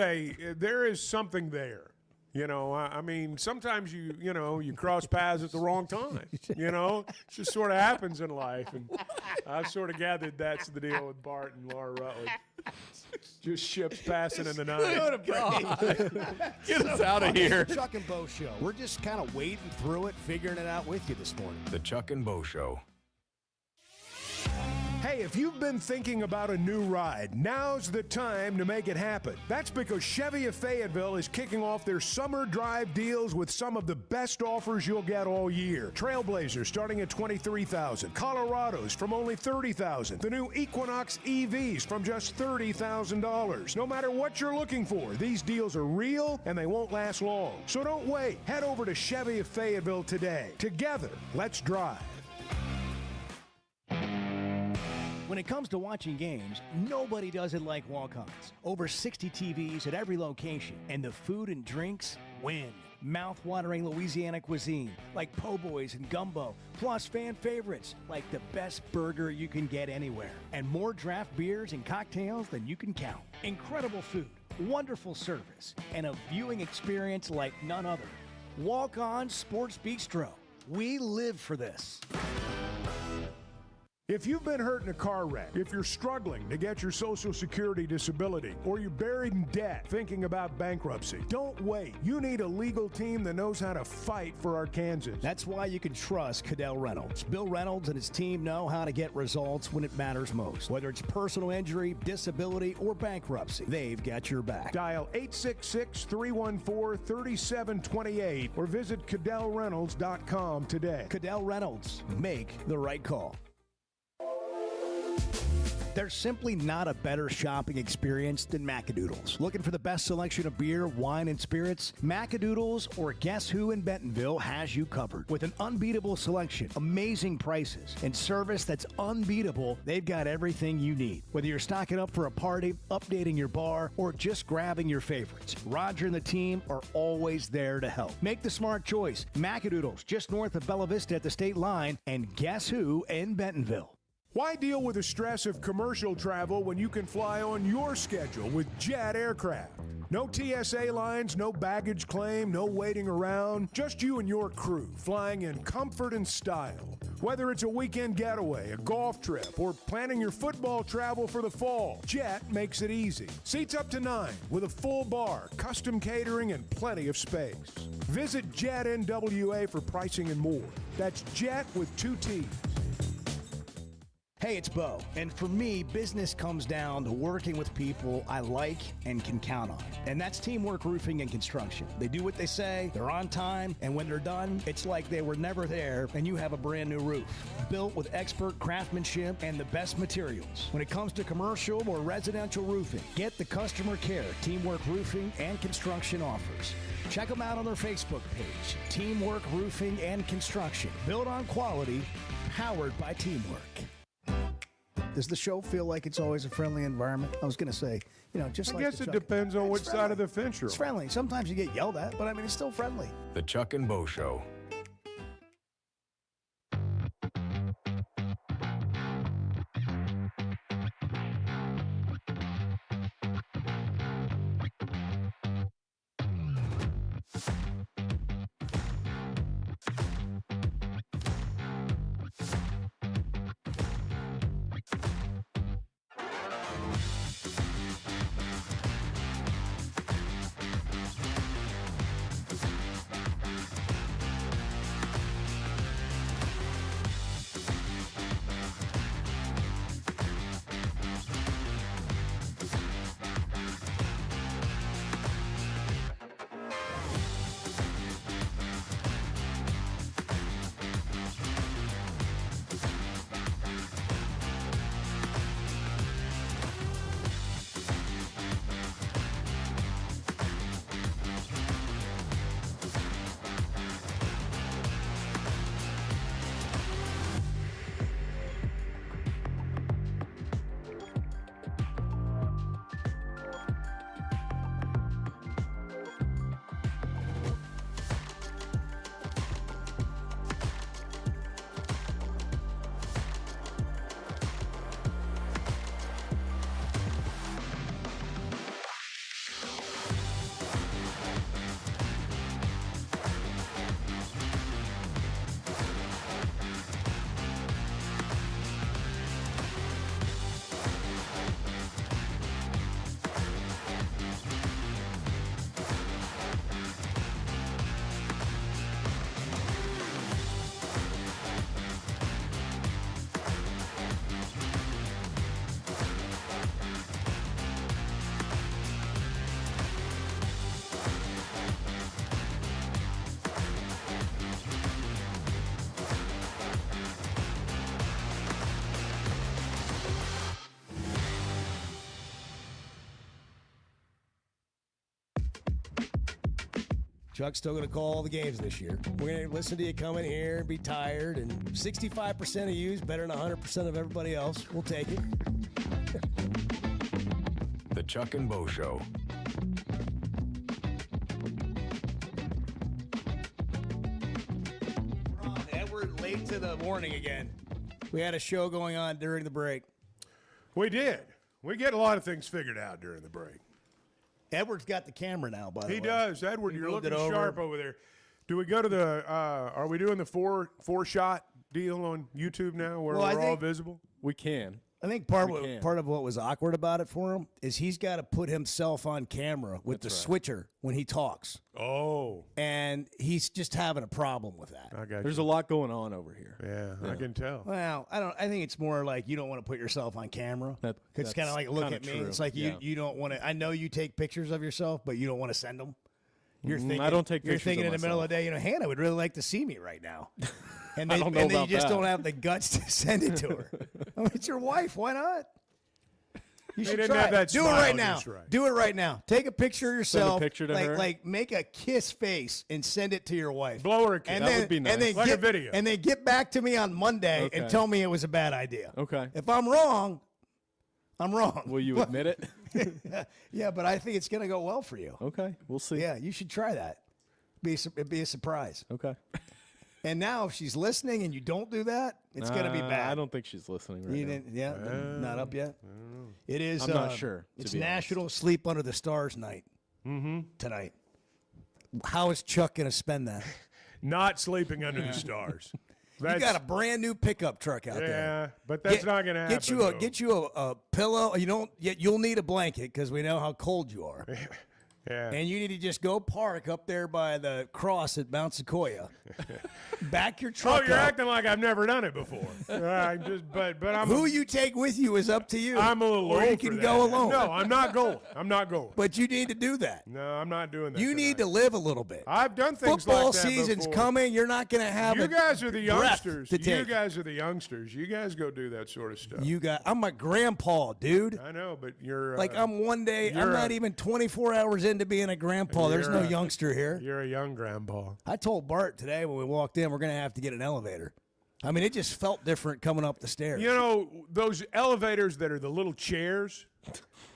something there. You know, I mean, sometimes you cross paths at the wrong time. You know, it just sort of happens in life, and I've sort of gathered that's the deal with Bart and Laura Rutledge. Just ships passing in the night. Get us out of here. The Chuck and Bo Show. We're just kind of wading through it, figuring it out with you this morning. The Chuck and Bo Show. Hey, if you've been thinking about a new ride, now's the time to make it happen. That's because Chevy of Fayetteville is kicking off their summer drive deals with some of the best offers you'll get all year. Trailblazers starting at $23,000, Colorados from only $30,000, the new Equinox EVs from just $30,000. No matter what you're looking for, these deals are real and they won't last long. So don't wait. Head over to Chevy of Fayetteville today. Together, let's drive. When it comes to watching games, nobody does it like Walk-Ons. Over 60 TVs at every location, and the food and drinks win. Mouth-watering Louisiana cuisine like po' boys and gumbo, plus fan favorites like the best burger you can get anywhere, and more draft beers and cocktails than you can count. Incredible food, wonderful service, and a viewing experience like none other. Walk-On Sports Bistro. We live for this. If you've been hurt in a car wreck, if you're struggling to get your Social Security disability, or you're buried in debt thinking about bankruptcy, don't wait. You need a legal team that knows how to fight for Arkansans. That's why you can trust Cadell Reynolds. Bill Reynolds and his team know how to get results when it matters most. Whether it's personal injury, disability, or bankruptcy, they've got your back. Dial 866-314-3728 or visit CadellReynolds.com today. Cadell Reynolds. Make the right call. There's simply not a better shopping experience than Macadoodles. Looking for the best selection of beer, wine, and spirits? Macadoodles or Guess Who in Bentonville has you covered. With an unbeatable selection, amazing prices, and service that's unbeatable, they've got everything you need. Whether you're stocking up for a party, updating your bar, or just grabbing your favorites, Roger and the team are always there to help. Make the smart choice. Macadoodles, just north of Bella Vista at the state line, and Guess Who in Bentonville. Why deal with the stress of commercial travel when you can fly on your schedule with Jet Aircraft? No TSA lines, no baggage claim, no waiting around. Just you and your crew flying in comfort and style. Whether it's a weekend getaway, a golf trip, or planning your football travel for the fall, Jet makes it easy. Seats up to 9 with a full bar, custom catering, and plenty of space. Visit Jet NWA for pricing and more. That's Jet with 2 T's. Hey, it's Bo. And for me, business comes down to working with people I like and can count on. And that's Teamwork Roofing and Construction. They do what they say, they're on time, and when they're done, it's like they were never there and you have a brand new roof. Built with expert craftsmanship and the best materials. When it comes to commercial or residential roofing, get the customer care Teamwork Roofing and Construction offers. Check them out on their Facebook page, Teamwork Roofing and Construction. Built on quality, powered by teamwork. Does the show feel like it's always a friendly environment? I was going to say, just I like guess the it Chuck- depends on It's which side of the fence you're It's on. friendly. Sometimes you get yelled at, but I mean, it's still friendly. The Chuck and Bo Show. Chuck's still going to call all the games this year. We're going to listen to you come in here and be tired, and 65% of you is better than 100% of everybody else. We'll take it. The Chuck and Bo Show. Edward, late to the morning again. We had a show going on during the break. We did. We get a lot of things figured out during the break. Edward's got the camera now, by the way. He does. Edward, He you're moved looking it over. sharp over there. Do we go to the, are we doing the four shot deal on YouTube now where Well, I we're all think- visible? We can. I think We part can. of what was awkward about it for him is he's got to put himself on camera with the switcher when he talks. Oh. And he's just having a problem with that. I got There's a lot going on over here. Yeah, I can tell. Well, I think it's more like you don't want to put yourself on camera. It's kind of like, look kinda at me. true. It's like Yeah. you don't want to. I know you take pictures of yourself, but you don't want to send them. You're thinking, I don't take You're pictures thinking of in the middle of the myself. day, Hannah would really like to see me right now. And I they, don't know and then about you just that. don't have the guts to send it to her. I mean, it's your wife. Why not? You He should didn't try have it. that Do it smile right now. just right. Do it right now. Take a picture of yourself. picture to her? Like make a kiss face and send it to your wife. Blow her a kiss. And That then, would be nice. And then Like a get, video. And then get back to me on Monday and Okay. tell me it was a bad idea. Okay. If I'm wrong, I'm wrong. Will you admit it? Yeah, but I think it's going to go well for you. Okay. We'll see. Yeah, you should try that. It'd be a surprise. Okay. And now if she's listening and you don't do that, it's going to be bad. I don't think she's listening right You now. didn't, yeah, not up yet. It is. I'm not sure, to It's be honest. National Sleep Under the Stars night tonight. How is Chuck going to spend that? Not sleeping under the stars. You got a brand new pickup truck out there. Yeah, but that's not going to happen. Get you a pillow. You don't. You'll need a blanket because we know how cold you are. Yeah. And you need to just go park up there by the cross at Mount Sequoia. Back your truck you're up. acting like I've never done it before. But I'm Who you take with you is up to you. I'm a little or old you can for go that. alone. No, I'm not going. I'm not going. But you need to do that. No, I'm not doing that. You need to live a little bit. I've done things Football like that season's before. coming. You're not going to have You guys are the breath youngsters. to You take. guys are the youngsters. You guys go do that sort of stuff. I'm a grandpa, dude. I know, but you're Like I'm not even 24 hours into being a grandpa. There's no youngster here. You're a young grandpa. I told Bart today when we walked in, we're going to have to get an elevator. I mean, it just felt different coming up the stairs. You know, those elevators that are the little chairs,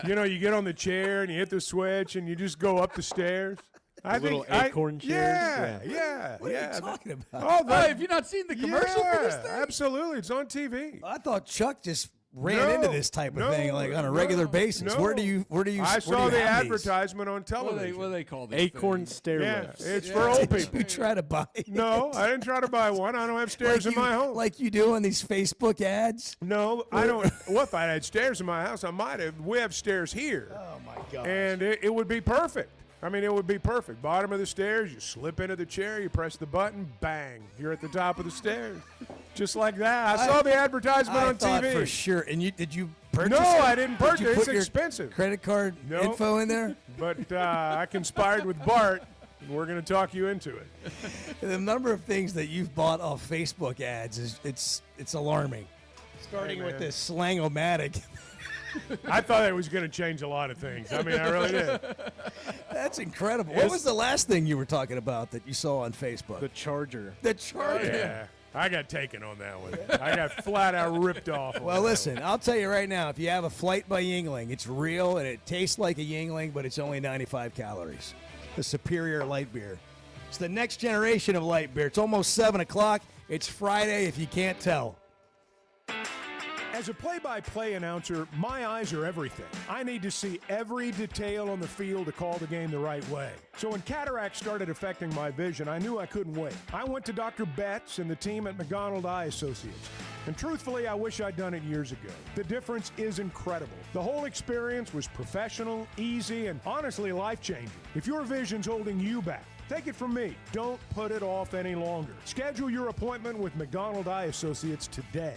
you know, you get on the chair and you hit the switch and you just go up the stairs. Little acorn chairs? Yeah. What are you talking about? Oh, have you not seen the commercial for this thing? Absolutely. It's on TV. I thought Chuck just ran into this type of thing like on a regular basis. No. Where do you I saw the have these? advertisement on television. What do they call these Acorn things? stair Yeah, lifts. it's for old Did people. you try to buy it? No, I didn't try to buy one. I don't have stairs in my home. Like you do on these Facebook ads? No, I don't. Well, if I had stairs in my house, I might have. We have stairs here. Oh, my God. And it would be perfect. I mean, it would be perfect. Bottom of the stairs, you slip into the chair, you press the button, bang, you're at the top of the stairs. Just like that. I saw the advertisement on thought TV. for sure. And did you purchase No, it? I didn't Did you purchase it. put It's your expensive. Credit card No. info in there? But I conspired with Bart. We're going to talk you into it. The number of things that you've bought off Facebook ads is it's alarming. Starting with man. this Slang-O-Matic. I thought it was going to change a lot of things. I mean, I really did. That's incredible. What was the last thing you were talking about that you saw on Facebook? The charger. The charger. Yeah. I got taken on that one. I got flat out ripped off. on Well, that listen, I'll tell you right now, if you have a Flight by Yingling, it's real and it tastes like a Yingling, but it's only 95 calories. The superior light beer. It's the next generation of light beer. It's almost 7 o'clock. It's Friday, if you can't tell. As a play-by-play announcer, my eyes are everything. I need to see every detail on the field to call the game the right way. So when cataracts started affecting my vision, I knew I couldn't wait. I went to Dr. Betts and the team at McDonald Eye Associates. And truthfully, I wish I'd done it years ago. The difference is incredible. The whole experience was professional, easy, and honestly life-changing. If your vision's holding you back, take it from me. Don't put it off any longer. Schedule your appointment with McDonald Eye Associates today.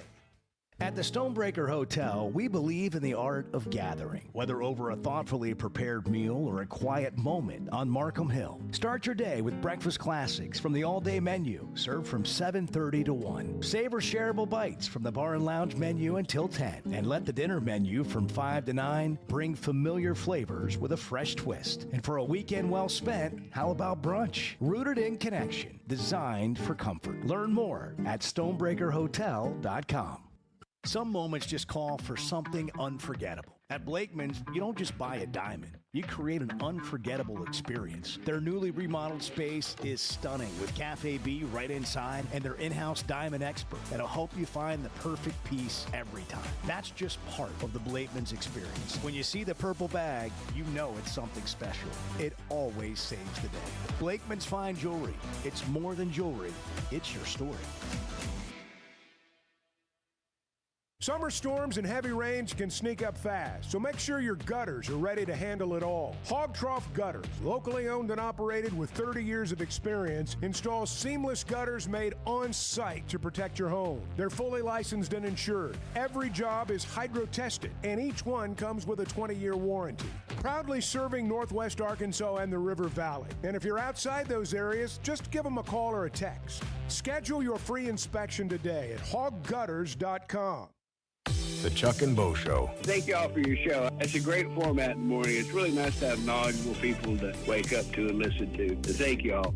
At the Stonebreaker Hotel, we believe in the art of gathering, whether over a thoughtfully prepared meal or a quiet moment on Markham Hill. Start your day with breakfast classics from the all-day menu, served from 7:30 to 1. Savor shareable bites from the bar and lounge menu until 10. And let the dinner menu from 5 to 9 bring familiar flavors with a fresh twist. And for a weekend well spent, how about brunch? Rooted in connection, designed for comfort. Learn more at StonebreakerHotel.com. Some moments just call for something unforgettable. At Blakeman's, you don't just buy a diamond. You create an unforgettable experience. Their newly remodeled space is stunning with Cafe B right inside and their in-house diamond expert that'll help you find the perfect piece every time. That's just part of the Blakeman's experience. When you see the purple bag, you know it's something special. It always saves the day. Blakeman's Fine Jewelry. It's more than jewelry. It's your story. Summer storms and heavy rains can sneak up fast, so make sure your gutters are ready to handle it all. Hog Trough Gutters, locally owned and operated with 30 years of experience, installs seamless gutters made on site to protect your home. They're fully licensed and insured. Every job is hydro tested, and each one comes with a 20-year warranty. Proudly serving Northwest Arkansas and the River Valley. And if you're outside those areas, just give them a call or a text. Schedule your free inspection today at hoggutters.com. The Chuck and Bo Show. Thank you all for your show. It's a great format in the morning. It's really nice to have knowledgeable people to wake up to and listen to. So thank you all.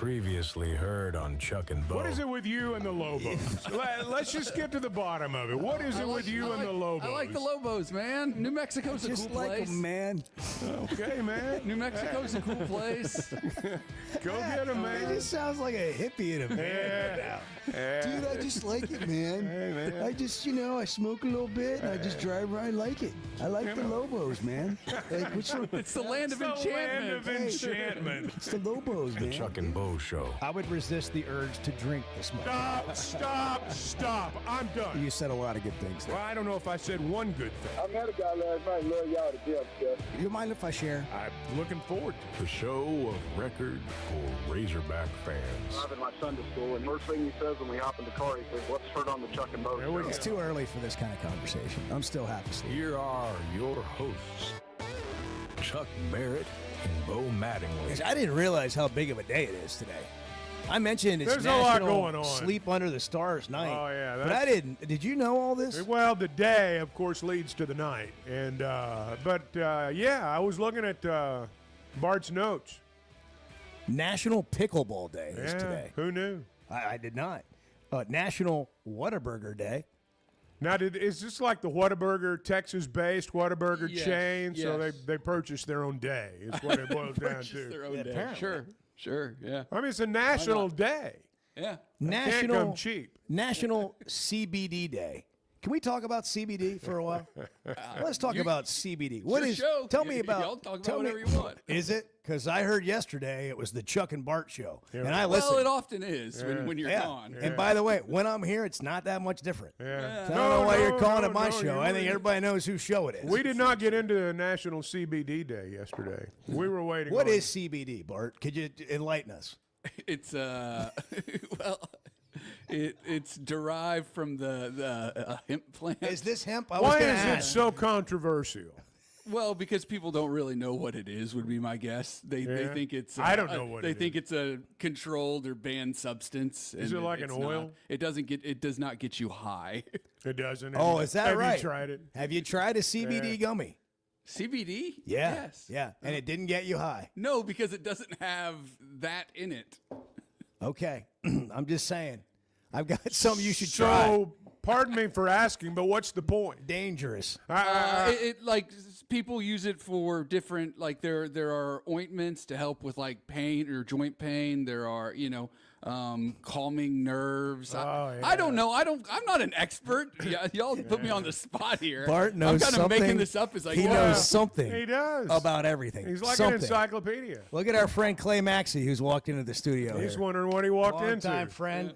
Previously heard on Chuck and Bo. What is it with you and the Lobos? Let's just get to the bottom of it. What is it with you and the Lobos? I like the Lobos, man. New Mexico's a cool place. Them, man. Okay, man. New Mexico's a cool place. Go get him, man. It just sounds like a hippie in a man. Yeah. Dude, I just like it, man. Hey, man. I just, I smoke a little bit and I just drive around. I like it. I like the Lobos, man. Like, It's the land of It's the land of enchantment. enchantment. It's the Lobos, The man. Chuck and Bo Show. I would resist the urge to drink the smoke. Stop. I'm done. You said a lot of good things there. Well, I don't know if I said one good thing. I met a guy last night. Love y'all to death, Chuck. You mind if I share? I'm looking forward to it. The show of record for Razorback fans. Driving my son to school, and first thing he says when we hop in the car, he says, "What's heard on the Chuck and Bo Show?" It's too early for this kind of conversation. I'm still half asleep. Here are your hosts, Chuck Barrett and Bo Mattingly. I didn't realize how big of a day it is today. I mentioned it's There's a lot National going on. Sleep Under the Stars night. Oh, yeah, But I didn't. Did you know all this? Well, the day, of course, leads to the night. And yeah, I was looking at Bart's notes. National Pickleball Day is Yeah, today. who knew? I did not. National Whataburger Day. Now, is this like the Whataburger, Texas-based Whataburger Yes, chain? So yes. they purchased their own day is what it boils down to. Their own day. apparently. Sure, yeah. I mean, it's a national day. Yeah. Can't come cheap. National CBD Day. Can we talk about CBD for a while? Let's talk about CBD. What your is? show. Tell me about. Y'all talk about tell me- whatever you want. Is it? Because I heard yesterday it was the Chuck and Bart show, Yeah. and I listened. Well, it often is when you're Yeah. gone. And by the way, when I'm here, it's not that much different. Yeah. So I don't know why you're calling it my no, show. I think you- everybody knows whose show it is. We did not get into National CBD Day yesterday. We were waiting. What on is CBD, Bart? Could you enlighten us? It's well, it's derived from the hemp plant. Is this hemp? I was Why gonna is it ask. so controversial? Well, because people don't really know what it is, would be my guess. They Yeah. think it's I don't know what they it think it's a controlled or banned substance. Is and it like it's an not. oil? It does not get you high. It doesn't. Oh, is that Have right? you tried it? Have you tried a CBD Yeah. gummy? CBD? Yeah. Yes. Yeah. And it didn't get you high. No, because it doesn't have that in it. Okay. I'm just saying. I've got some you should try. So, pardon me for asking, but what's the point? Dangerous. It like people use it for different like there are ointments to help with like pain or joint pain. There are calming nerves. I don't know. I'm not an expert. Yeah, y'all put me on the spot here. Bart knows I'm kind of something. making this up as I He go. knows something. He does. About everything. He's like something. an encyclopedia. Look at our friend Clay Maxey, who's walked into the studio. He's here. wondering what he walked Long into. time friend.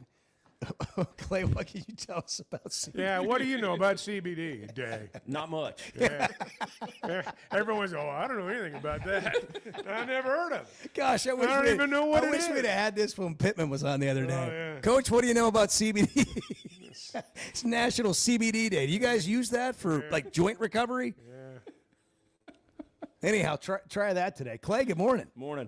Clay, what can you tell us about CBD? Yeah, what do you know about CBD, Day? Not much. Yeah. Everyone's, I don't know anything about that. I never heard of it. Gosh, I wish don't we'd- even know what I it wish is. we'd have had this when Pittman was on the other day. yeah. Coach, what do you know about CBD? It's National CBD Day. Do you guys use that for like joint recovery? Yeah. Anyhow, try that today. Clay, good morning. Morning.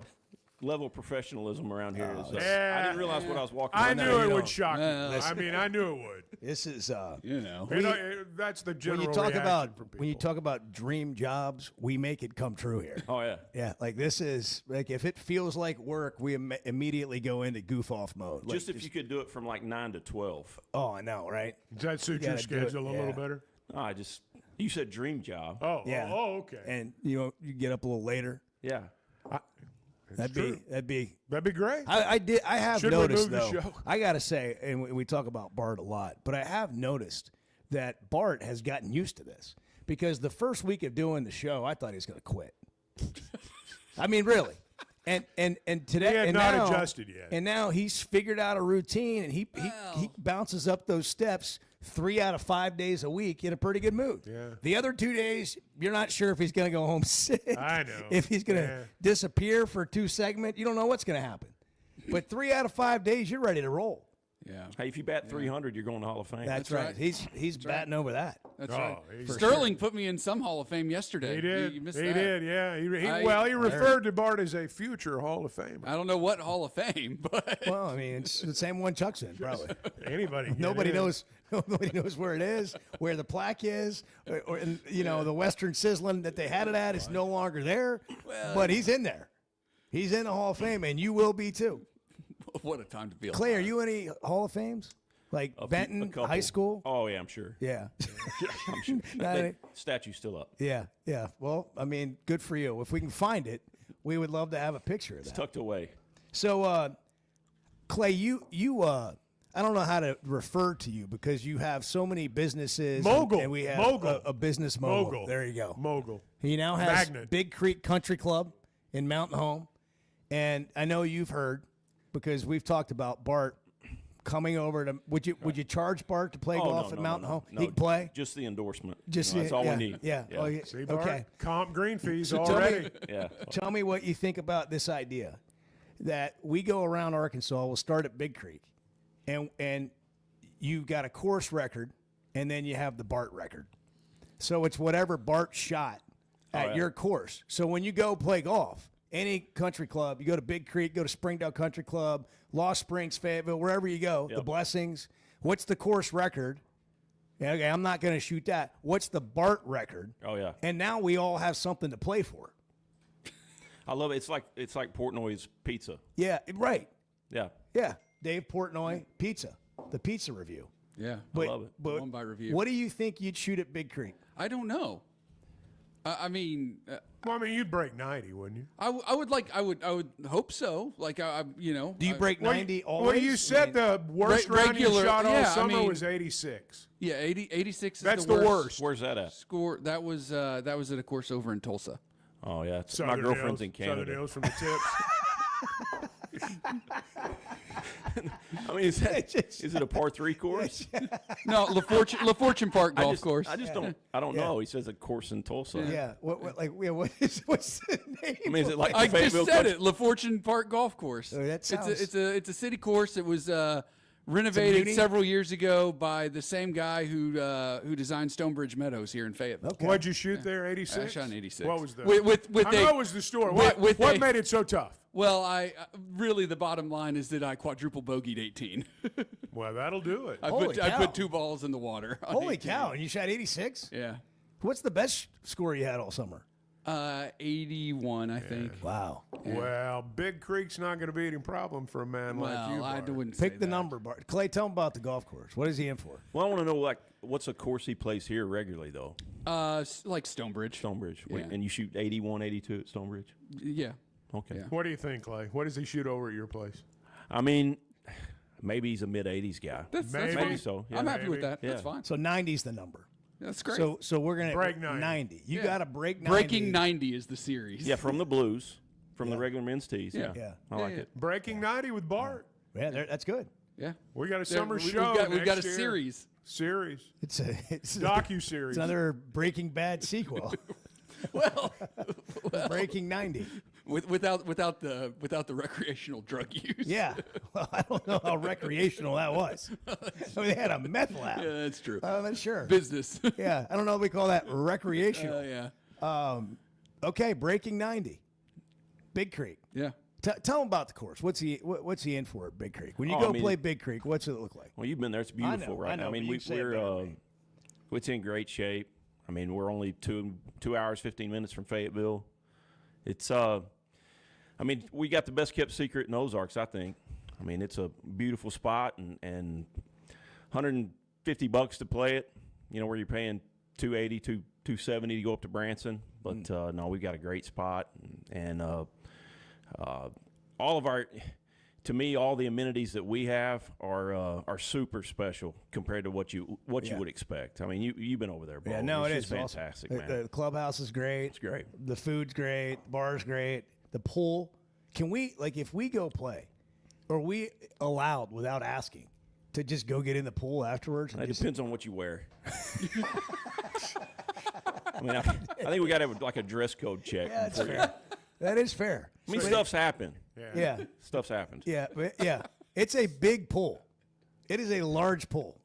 Level of professionalism around here is. Yeah. I didn't realize what I was walking. I on. knew it would shock you. Listen. I mean, I knew it would. This is That's the when general you talk reaction about from people. when you talk about dream jobs, we make it come true here. Oh yeah. Yeah, like this is like if it feels like work, we immediately go into goof off mode. Like, Just if you could do it from like 9 to 12. Oh, I know, right? Does that suit You your gotta do it, schedule a yeah. little better? Oh, you said dream job. Oh, Yeah. oh, okay. And you get up a little later. Yeah. That'd be great. I have Should noticed remove the though. show. I gotta say, and we talk about Bart a lot, but I have noticed that Bart has gotten used to this because the first week of doing the show, I thought he was gonna quit. I mean, really. And today, He had and not now, adjusted yet. And now he's figured out a routine, and he bounces up those steps 3 out of 5 days a week in a pretty good mood. Yeah. The other 2 days, you're not sure if he's going to go home sick. I know. If he's going to Yeah. disappear for 2 segments, you don't know what's going to happen. But 3 out of 5 days, you're ready to roll. Yeah. Hey, if you bat 300, you're going to Hall of Fame. That's right. He's batting over that. That's Oh, right. he's- Sterling put me in some Hall of Fame yesterday. He did. You missed He that. did. Yeah. He I- referred to Bart as a future Hall of Famer. I don't know what Hall of Fame, but Well, I mean, it's the same one Chuck's in, probably. Anybody? can Nobody get in. knows. Nobody knows where it is, where the plaque is, or and, the Western Sizzling that they had it at is no longer there. But he's in there. He's in the Hall of Fame, and you will be too. What a time to be alive. Clay, are you any Hall of Fames? Like A Benton couple. High School? Oh yeah, I'm sure. Yeah. I'm sure. That statue's still up. Yeah. Well, I mean, good for you. If we can find it, we would love to have a picture of that. It's tucked away. So, Clay, you I don't know how to refer to you because you have so many businesses. Mogul. And we have Mogul. a business mogul. Mogul. There you go. Mogul. He now has Magnet. Big Creek Country Club in Mountain Home. And I know you've heard because we've talked about Bart coming over to. Would you charge Bart to play golf at Mountain Home? No, He can play. Just the endorsement. That's all we need. Yeah. Oh, yeah. See, Bart? Okay. Comp green fees So already. Tell me what you think about this idea that we go around Arkansas. We'll start at Big Creek, and you've got a course record, and then you have the Bart record. So it's whatever Bart shot at your course. So when you go play golf, any country club, you go to Big Creek, go to Springdale Country Club, Lost Springs, Fayetteville, wherever you go, the Blessings. What's the course record? Okay, I'm not going to shoot that. What's the Bart record? Oh yeah. And now we all have something to play for. I love it. It's like Portnoy's pizza. Yeah, right. Yeah. Yeah, Dave Portnoy Pizza, the pizza review. Yeah, But, I love it. But One by review. What do you think you'd shoot at Big Creek? I don't know. I mean, well, I mean, you'd break 90, wouldn't you? I would hope so. Like you know. Do you break 90 always? Well, you said the worst round you shot all summer was 86. Yeah, 86 is That's the worst. Where's that at? Score. That was at a course over in Tulsa. Oh yeah, it's Southern my girlfriend's Hills, in Canada. Southern Hills from the tips. I mean, is it a par 3 course? No, LaFortune Park golf course. I just don't know. He says a course in Tulsa. Yeah. What's the name? I mean, is it like I the just Fayetteville said Country- it. LaFortune Park golf course. Oh, that sounds- It's a city course. It was renovated muni? several years ago by the same guy who designed Stonebridge Meadows here in Fayetteville. Okay. What'd you shoot there, 86? I shot an 86. What was the? With I know it was the story. What made it so tough? Well, I really the bottom line is that I quadruple bogeyed 18. Well, that'll do it. I put 2 balls in the water. on Holy 18. cow! And you shot 86? Yeah. What's the best score you had all summer? 81, I think. Wow. Well, Big Creek's not going to be any problem for a man like you. Well, I Bart. wouldn't say Pick the that. number, Bart. Clay, tell him about the golf course. What is he in for? Well, I want to know what's a course he plays here regularly though. Like Stonebridge. Stonebridge. Yeah. And you shoot 81, 82 at Stonebridge. Yeah. Okay. Yeah. What do you think, Clay? What does he shoot over at your place? I mean, maybe he's a mid-80s guy. That's Maybe. fine. so. Yeah. I'm happy with that. Yeah. That's fine. So 90's the number. That's great. So we're gonna Break 90. You Yeah. got to break 90. Breaking 90 is the series. Yeah, from the blues, from the regular men's tees. Yeah. Yeah. Yeah. I like Yeah, it. Breaking 90 with Bart. Yeah, that's good. Yeah. We got a There- summer we- show. We've got a next year. series. Series. It's a Docu-series. It's another Breaking Bad sequel. well, Breaking 90. without the recreational drug use. Yeah. Well, I don't know how recreational that was. I mean, they had a meth lab. Yeah, that's true. Sure. Business. Yeah. I don't know if we call that recreational. Yeah. Okay, Breaking 90. Big Creek. Yeah. Tell him about the course. What's he in for at Big Creek? When you Oh, go I mean- play Big Creek, what's it look like? Well, you've been there. It's beautiful I right know, now. I mean, but you say it we're better than me. it's in great shape. I mean, we're only 2 hours 15 minutes from Fayetteville. It's I mean, we got the best kept secret in Ozarks, I think. I mean, it's a beautiful spot and $150 to play it. You know, where you're paying $280, $270 to go up to Branson. But no, we've got a great spot and all of our. To me, all the amenities that we have are super special compared to what you would expect. I mean, you've been over there, Bo. Yeah, no, it's it just is awesome. fantastic, man. The clubhouse is great. It's great. The food's great. The bar's great. The pool. Can we, like, if we go play, are we allowed without asking to just go get in the pool afterwards? And It just, depends on what you wear. I mean, I think we got to have like a dress code check. yeah, that's fair. That is fair. I mean, So- stuff's happened. Yeah. Stuff's happened. Yeah, yeah. It's a big pool. It is a large pool.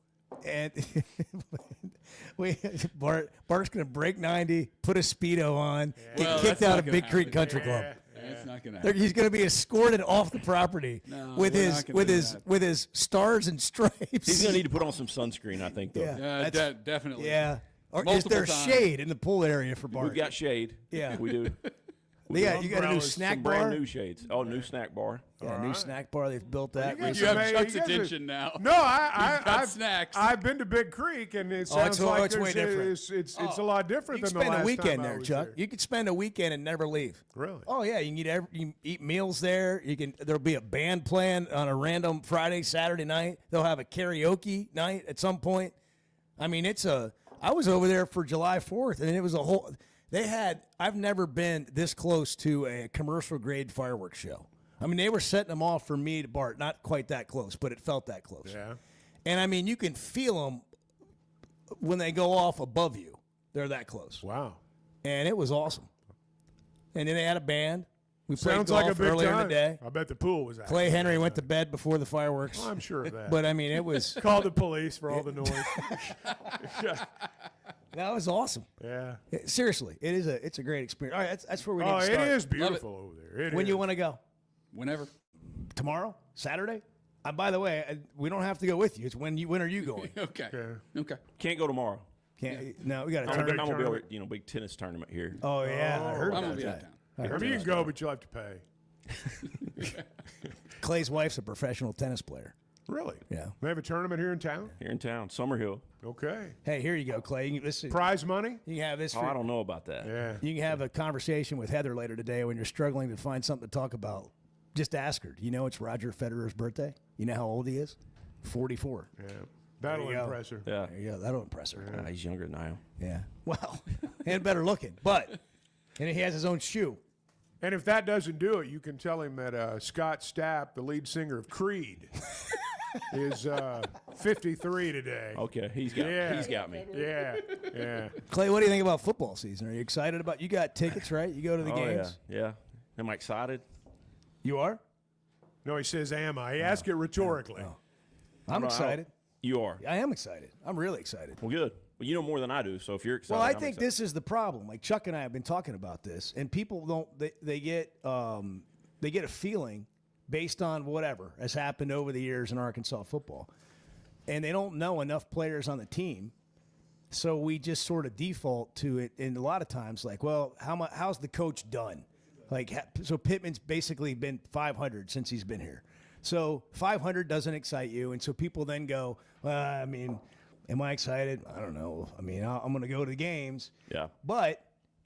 And Bart's going to break 90, put a Speedo on, get Well, kicked that's out not of gonna Big Creek happen. Country Club. It's not gonna He's happen. going to be escorted off the property No, with we're his not gonna with do his that. with his stars and stripes. He's going to need to put on some sunscreen, I think, though. Yeah. Definitely. Yeah. Or is Multiple there times. shade in the pool area for Bart? We've got shade. Yeah. We do. Yeah, you got a new snack Some bar. brand new shades. Oh, new snack bar. Yeah, new snack bar. They've built that. You You have Hey, Chuck's you guys are- attention now. No, I've snacks. I've been to Big Creek, and it Oh, sounds like it's way different. It's a lot different You can than the spend last a weekend time I there, was Chuck. there. You could spend a weekend and never leave. Really? Oh yeah, you can eat meals there. There'll be a band playing on a random Friday, Saturday night. They'll have a karaoke night at some point. I mean, I was over there for July 4th, and it was a whole. I've never been this close to a commercial grade fireworks show. I mean, they were setting them off from me to Bart, not quite that close, but it felt that close. Yeah. And I mean, you can feel them when they go off above you. They're that close. Wow. And it was awesome. And then they had a band. We played Sounds golf like a big earlier time. in the day. I bet the pool was out. Clay Henry went to bed before the fireworks. Well, I'm sure of that. But I mean, it was Call the police for all the noise. that was awesome. Yeah. Seriously, it's a great experience. All right, that's where we need Oh, to it start. is beautiful over there. When you want to go? Whenever. Tomorrow? Saturday? By the way, we don't have to go with you. It's when are you going? Okay. Okay. Can't go tomorrow. No, we got a I'm tournament. gonna be over at, big tennis tournament here. Oh yeah, I heard I'm about gonna be out that. of town. I heard I mean, you about can go, but you'll have to pay. Clay's wife's a professional tennis player. Really? Yeah. They have a tournament here in town? Here in town, Summerhill. Okay. Hey, here you go, Clay. You can, listen, Prize money? you can have this. Oh, I don't know about that. Yeah. You can have a conversation with Heather later today when you're struggling to find something to talk about. Just ask her. Do you know it's Roger Federer's birthday? You know how old he is? 44. Yeah. That'll There you go. impress her. Yeah. There you go. That'll impress her. He's younger than I am. Yeah. Well, and better looking. But, and he has his own shoe. And if that doesn't do it, you can tell him that Scott Stapp, the lead singer of Creed, is 53 today. Okay, he's got me. Yeah, yeah. Clay, what do you think about football season? Are you excited about? You got tickets, right? You go to the games. Yeah. Am I excited? You are. No, he says, "Am I?" He asked it rhetorically. I'm excited. You are. I am excited. I'm really excited. Well, good. Well, you know more than I do, so if you're excited, Well, I I'm think excited. this is the problem. Like Chuck and I have been talking about this, and people don't. They get a feeling based on whatever has happened over the years in Arkansas football, and they don't know enough players on the team. So we just sort of default to it, and a lot of times, like, well, how's the coach done? Like, so Pittman's basically been 500 since he's been here. So 500 doesn't excite you, and so people then go, well, I mean, am I excited? I don't know. I mean, I'm going to go to the games. Yeah. But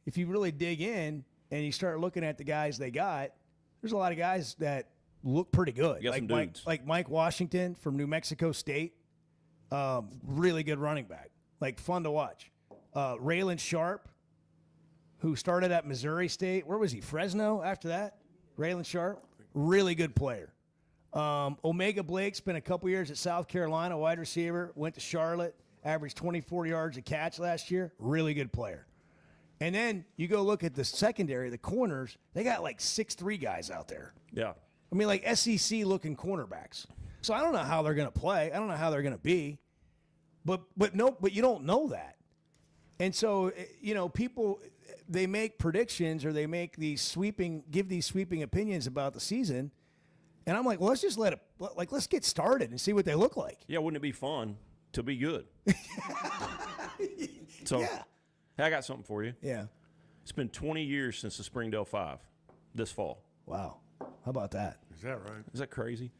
if you really dig in and you start looking at the guys they got, there's a lot of guys that look pretty good. You got some dudes. Like Mike Washington from New Mexico State, really good running back, like fun to watch. Raylan Sharp, who started at Missouri State. Where was he? Fresno after that? Raylan Sharp, really good player. Omega Blake spent a couple years at South Carolina, wide receiver, went to Charlotte, averaged 24 yards a catch last year. Really good player. And then you go look at the secondary, the corners, they got like 6'3" guys out there. Yeah. I mean, like SEC-looking cornerbacks. So I don't know how they're going to play. I don't know how they're going to be. But you don't know that. And so, people, they make predictions or they make give these sweeping opinions about the season. And I'm like, well, let's just let's get started and see what they look like. Yeah, wouldn't it be fun to be good? So, yeah. Hey, I got something for you. Yeah. It's been 20 years since the Springdale 5 this fall. Wow. How about that? Is that right? Is that crazy?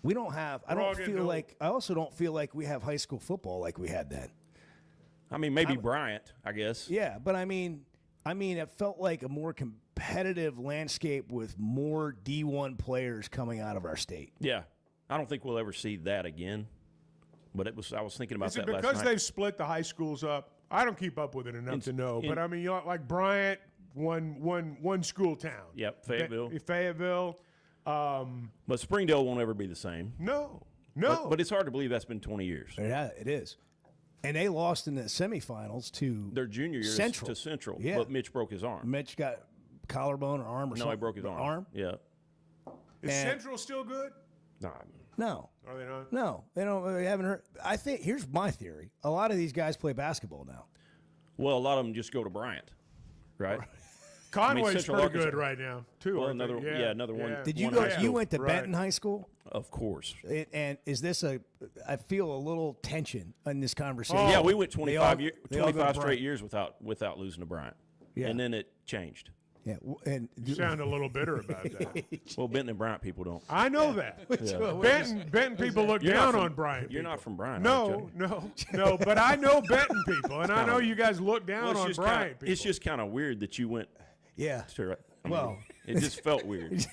We don't have, I also don't feel like we have high school football like we had then. I mean, maybe Bryant, I guess. Yeah, but I mean, it felt like a more competitive landscape with more D1 players coming out of our state. Yeah. I don't think we'll ever see that again. But I was thinking about Is it that last because night. they've split the high schools up? I don't keep up with it enough to know. But I mean, like Bryant, one school town. Yep, Fayetteville. Fayetteville. But Springdale won't ever be the same. No. But it's hard to believe that's been 20 years. Yeah, it is. And they lost in the semifinals to their junior year Central. to Central. Yeah. But Mitch broke his arm. Mitch got collarbone or arm or something. No, he broke his arm. Yeah. Is Central still good? No. Are they not? No, they don't. They haven't heard. I think here's my theory: a lot of these guys play basketball now. Well, a lot of them just go to Bryant, right? Conway's Central pretty Arkansas. good right now, too. Well, aren't they? another one. Did you one go? high school. You went to Benton High School? Of course. And is this I feel a little tension in this conversation. Yeah, we went 25 they all go to straight Bryant. years without losing to Bryant. Yeah. And then it changed. Yeah, and You sound a little bitter about that. Well, Benton and Bryant people don't. I know that. Benton people look You're not down from- on Bryant. You're people. not from Bryant. No, no. But I know Benton people, and I know you guys look down on Bryant people. It's just kind of weird that you went. Yeah. To, Well, it just felt weird.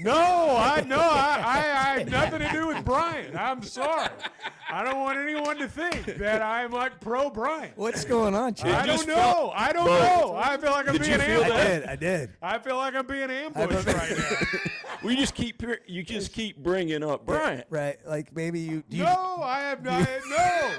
I have nothing to do with Bryant. I'm sorry. I don't want anyone to think that I'm like pro Bryant. What's going on, Chip? I don't know. I feel like I'm being ambushed. I did. I feel like I'm being ambushed right now. We just keep bringing up Bryant. Right. Like maybe you. No, I have not. No.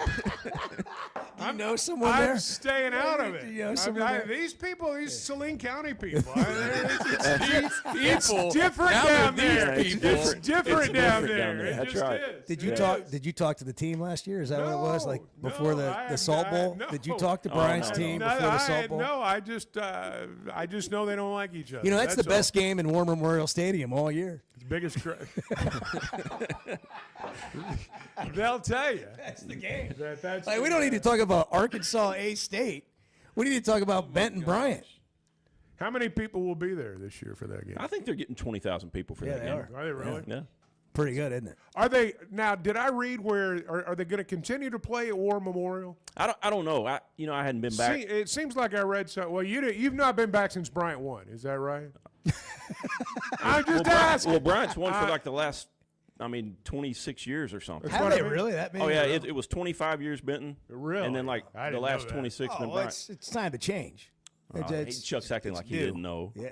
Do you know someone there? I'm staying out of it. Do you know someone there? These people, these Saline County people, It's different now down they're there. these people. It's different down there. down there. It That's just right. is. Did you It talk? is. Did you talk to the team last year? Is that what it was? Like before I the Salt Bowl? no. Did you talk to Brian's team before the Salt Bowl? No, I just know they don't like each other. You know, that's the all. best game in War Memorial Stadium all year. It's the biggest. They'll tell you. That's the game. That's Like, we don't need to talk about Arkansas A-State. We need to talk about Benton Bryant. How many people will be there this year for that game? I think they're getting 20,000 people for Yeah, that they game. Are they really? Yeah. Pretty good, isn't it? Are they now? Did I read where are they going to continue to play at War Memorial? I don't know. I hadn't been back. It seems like I read so. Well, you've not been back since Bryant won. Is that right? I'm just asking. Well, Bryant's won for like the last, 26 years or something. Have they really? That many? Oh yeah, it was 25 years Benton. Really? And then like I the didn't last know that. 26 been Oh, Bryant. it's time to change. Chuck's acting like he due. didn't know. Yeah.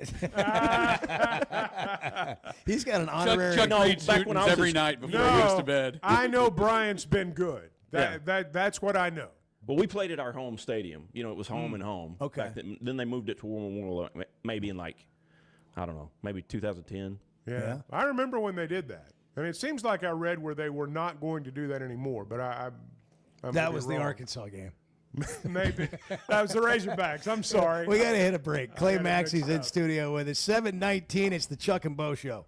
He's got an honorary. Chuck No, reads back when I was every a- night before he goes to bed. I know Bryant's been good. That's what I know. But we played at our home stadium. You know, it was home and home. Okay. Back then they moved it to War Memorial maybe in like, I don't know, maybe 2010. Yeah. I remember when they did that. I mean, it seems like I read where they were not going to do that anymore. But I'm That was the wrong. Arkansas game. Maybe that was the Razorbacks. I'm sorry. We got to hit a break. Clay got it Maxey's mixed in up. studio with us. 7:19. It's the Chuck and Bo Show.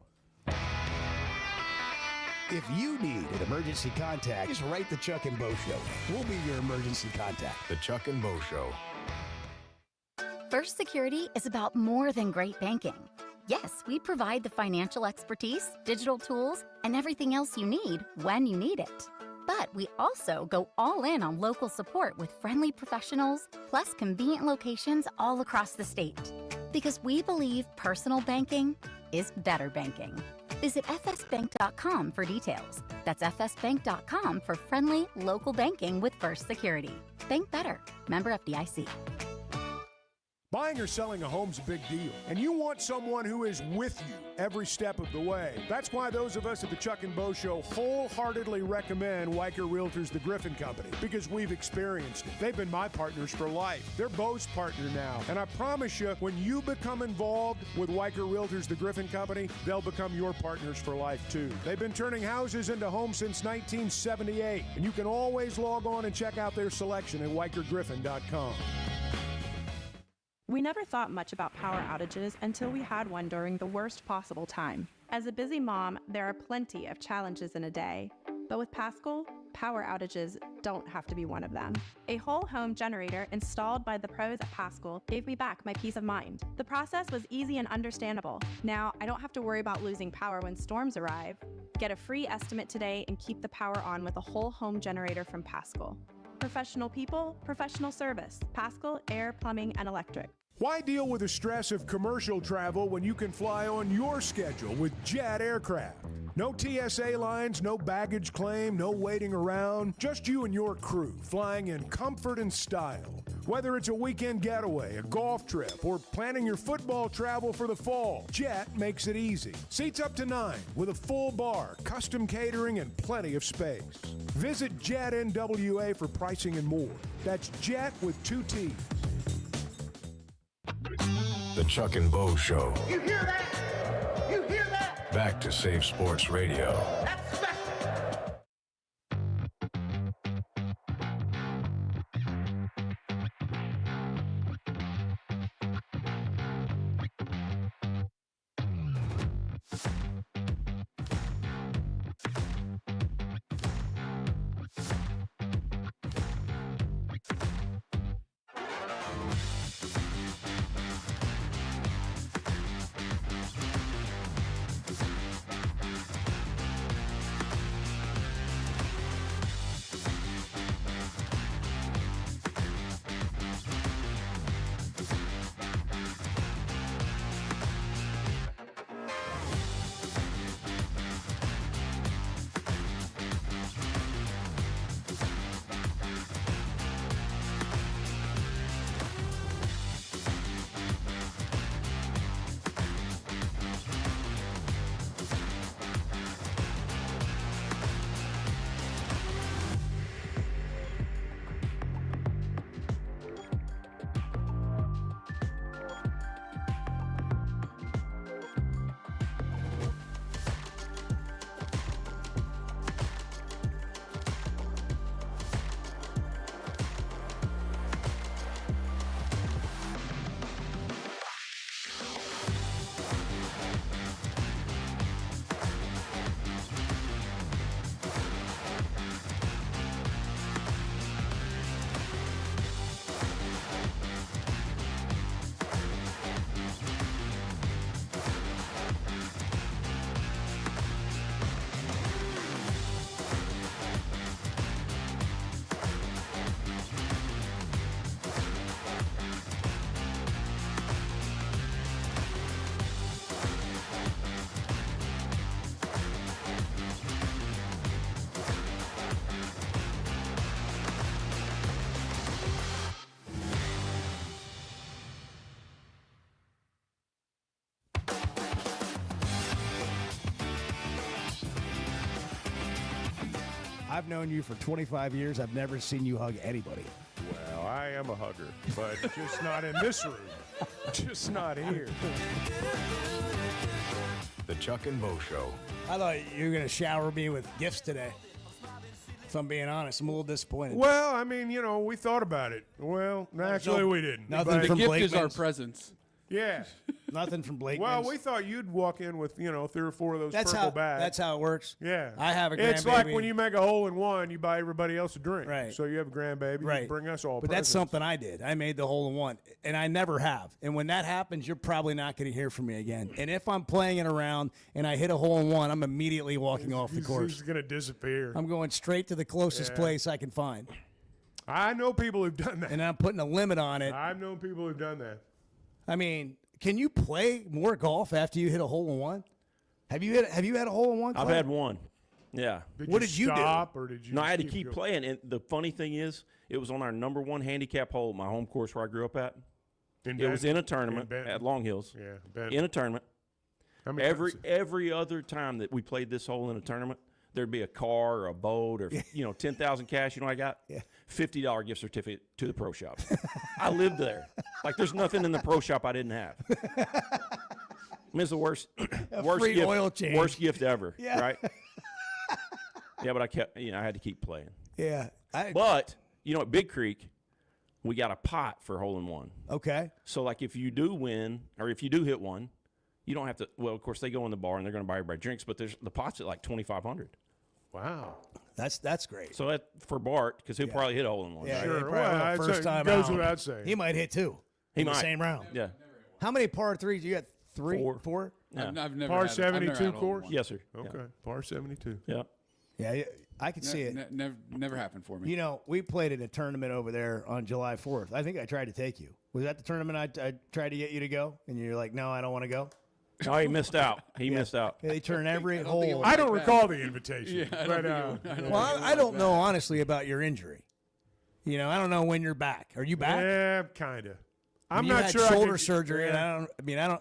If you need an emergency contact, just write the Chuck and Bo Show. We'll be your emergency contact. The Chuck and Bo Show. First Security is about more than great banking. Yes, we provide the financial expertise, digital tools, and everything else you need when you need it. But we also go all in on local support with friendly professionals, plus convenient locations all across the state. Because we believe personal banking is better banking. Visit fsbank.com for details. That's fsbank.com for friendly, local banking with First Security. Bank better. Member FDIC. Buying or selling a home's a big deal, and you want someone who is with you every step of the way. That's why those of us at the Chuck and Bo Show wholeheartedly recommend Weicker Realtors, the Griffin Company, because we've experienced it. They've been my partners for life. They're Bo's partner now, and I promise you, when you become involved with Weicker Realtors, the Griffin Company, they'll become your partners for life too. They've been turning houses into homes since 1978, and you can always log on and check out their selection at WeicherGriffin.com. We never thought much about power outages until we had one during the worst possible time. As a busy mom, there are plenty of challenges in a day. But with Paschal, power outages don't have to be one of them. A whole home generator installed by the pros at Paschal gave me back my peace of mind. The process was easy and understandable. Now, I don't have to worry about losing power when storms arrive. Get a free estimate today and keep the power on with a whole home generator from Paschal. Professional people, professional service. Paschal Air, Plumbing, and Electric. Why deal with the stress of commercial travel when you can fly on your schedule with Jet Aircraft? No TSA lines, no baggage claim, no waiting around. Just you and your crew flying in comfort and style. Whether it's a weekend getaway, a golf trip, or planning your football travel for the fall, Jet makes it easy. Seats up to 9 with a full bar, custom catering, and plenty of space. Visit Jet NWA for pricing and more. That's Jet with 2 T's. The Chuck and Bo Show. You hear that? You hear that? Back to Safe Sports Radio. That's special. I've known you for 25 years. I've never seen you hug anybody. Well, I am a hugger, but just not in this room. Just not here. The Chuck and Bo Show. I thought you were going to shower me with gifts today. If I'm being honest, I'm a little disappointed. Well, I mean, we thought about it. Well, actually, we didn't. Nothing But- from The gift Blakeman's. is our presence. Yeah. Nothing from Blakeman's. Well, we thought you'd walk in with, 3 or 4 of those that's purple how bags. that's how it works. Yeah. I have a It's like grandbaby. when you make a hole in one, you buy everybody else a drink. Right. So you have a grandbaby, you Right. bring us all But that's presents. something I did. I made the hole in one, and I never have. And when that happens, you're probably not going to hear from me again. And if I'm playing it around and I hit a hole in one, I'm immediately walking off the He's course. going to disappear. I'm going straight to the closest Yeah. place I can find, I know people who've done that. and I'm putting a limit on it. I've known people who've done that. I mean, can you play more golf after you hit a hole in one? Have you had a hole in one? I've Clay? had one. Yeah. What did you do? stop, or did you No, I had to just keep going? playing. And the funny thing is, it was on our number 1 handicap hole at my home course where I grew up at. It was in a tournament at Long Hills. Yeah, Benton. In a tournament. How many times? Every other time that we played this hole in a tournament, there'd be a car or a boat or 10,000 cash. You know what I got? Yeah. $50 gift certificate to the pro shop. I lived there. Like there's nothing in the pro shop I didn't have. I mean, it's the worst free gift, oil change. worst gift ever. Yeah. Right? Yeah, but I kept. I had to keep playing. Yeah. But at Big Creek, we got a pot for hole in one. Okay. So like if you do win or if you do hit one, you don't have to. Well, of course they go in the bar and they're going to buy everybody drinks, but the pot's at like $2,500. Wow. That's great. So that for Bart because he'll probably hit a hole in one. Yeah, right? he Sure. probably Well, will I'd first say- time goes out. without saying. He might hit two. He in might. the same round. Yeah. How many par threes? You got three? Four? Yeah. I've never Par had a- I've never 72 had a hole in course? one. Yes, sir. Okay. Yeah. Par 72. Yeah. Yeah, I could see it. Never happened for me. You know, we played in a tournament over there on July 4th. I think I tried to take you. Was that the tournament I tried to get you to go? And you're like, no, I don't want to go? No, he missed out. He missed out. Yeah, they turn every hole. I don't recall the invitation. Yeah, I don't but, think it would- Well, I don't know, honestly, about your injury. You know, I don't know when you're back. Are you back? Yeah, kind of. I'm you not had sure. shoulder I can, surgery, and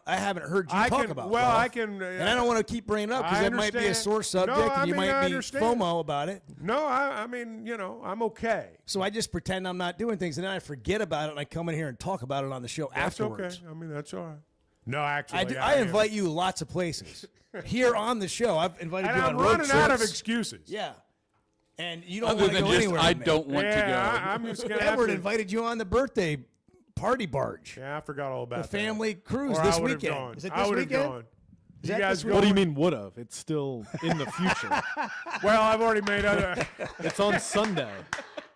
I haven't heard you I talk can, about. well, golf. I can, and I don't want to keep bringing it up because I it might be a understand. sore subject, No, and I you mean, might I be understand. FOMO about it. No, I mean, I'm okay. So I just pretend I'm not doing things, and then I forget about it, and I come in here and talk about it on the show That's afterwards. okay. I mean, that's all right. No, actually, I, do, I I am. invite you lots of places. Here on the show, I've invited And you I'm on road running out of trips. excuses. Yeah. And you don't Other want to than go just, anywhere. I with me. don't want to go. I'm just gonna have Edward to. invited you on the birthday party barge. Yeah, I forgot all about The family that. cruise Or this I would've weekend. Gone. Is it I this would have weekend? gone. Is You that guys this go? What do you mean would have? It's still in the future. Well, I've already made other. It's on Sunday.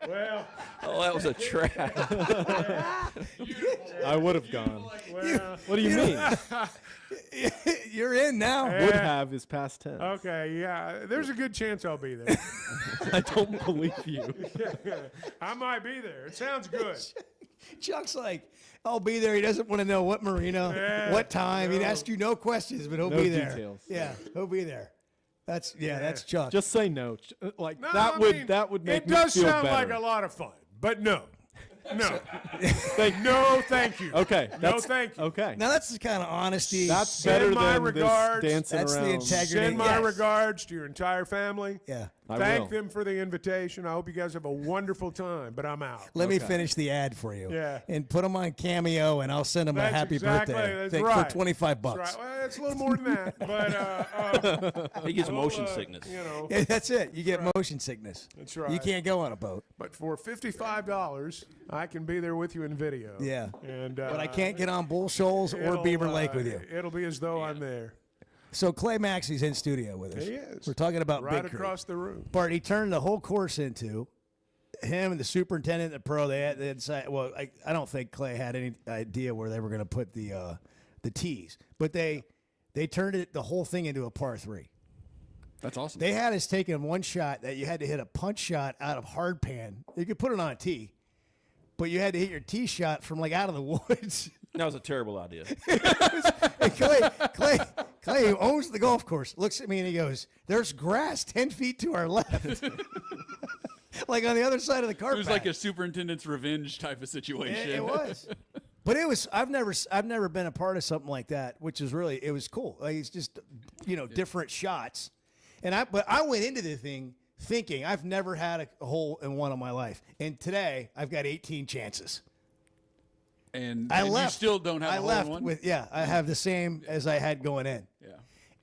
Well, Oh, that was a trap. I would have gone. well. What do you mean? You're in now. Would have is past tense. Okay, yeah. There's a good chance I'll be there. I don't believe you. I might be there. It sounds good. Chuck's like, I'll be there. He doesn't want to know what marina, Yeah, what time. He'd no. ask you no questions, but he'll No be there. details. Yeah, he'll be there. That's Chuck. Just say no. Like No, that I would mean, that would make it me does feel sound better. like a lot of fun, but no. No. No, thank you. Okay. No, That's, thank you. Okay. Now that's the kind of honesty. That's Send better my than regards. this dancing That's the around. integrity. Send my Yes. regards to your entire family. Yeah. I Thank will. them for the invitation. I hope you guys have a wonderful time, but I'm out. Let me finish the ad for you. Yeah. And put them on Cameo, and I'll send them a That's happy exactly, birthday that's thing right. for $25. That's right. Well, it's a little more than that, but He gets we'll, motion sickness. You know, Yeah, that's it. You get motion sickness. That's right. You can't go on a boat. but for $55, I can be there with you in video. Yeah. And But I can't get on Bull Shoals or it'll, Beaver Lake with you. It'll be as though I'm there. So Clay Maxey's in studio with us. He is. We're talking about Right Big Creek. across the room. Bart, he turned the whole course into him and the superintendent and the pro. They had decided, well, I don't think Clay had any idea where they were going to put the tees, but they turned the whole thing into a par 3. That's awesome. They had us taking one shot that you had to hit a punch shot out of hard pan. You could put it on a tee, but you had to hit your tee shot from like out of the woods. That was a terrible idea. And Clay, who owns the golf course, looks at me and he goes, "There's grass 10 feet to our left." Like on the other side of the It cart was path. like a superintendent's revenge type of situation. It was. But it was. I've never been a part of something like that, which is it was cool. Like it's just different shots. But I went into the thing thinking I've never had a hole in one in my life, and today I've got 18 chances. And I and left. You still don't have I a hole left in one? with I have the same as I had going in. Yeah.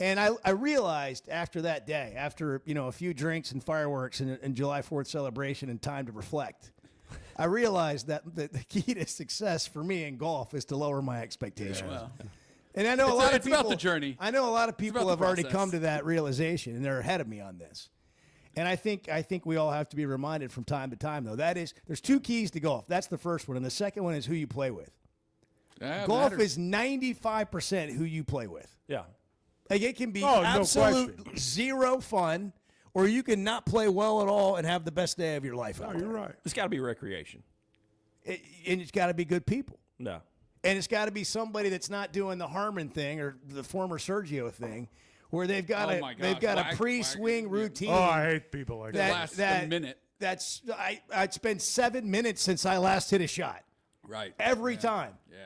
And I realized after that day, after a few drinks and fireworks and July 4th celebration and time to reflect, I realized that the key to success for me in golf is to lower my expectations. Yeah, well. And I know a lot of it's people. about the journey. I know a lot of people about the have already process. come to that realization, and they're ahead of me on this. And I think we all have to be reminded from time to time, though. There's two keys to golf. That's the first one, and the second one is who you play with. Yeah, Golf matters. is 95% who you play with. Yeah. Like it can be Oh, no absolute question. zero fun, or you can not play well at all and have the best day of your life. No, out you're there. right. It's got to be recreation. And it's got to be good people. No. And it's got to be somebody that's not doing the Harmon thing or the former Sergio thing, where they've got Oh my they've gosh, got a pre-swing routine. Oh, I hate people like that. lasts a minute. That's I'd spend 7 minutes since I last hit a shot. Right. Every time. Yeah.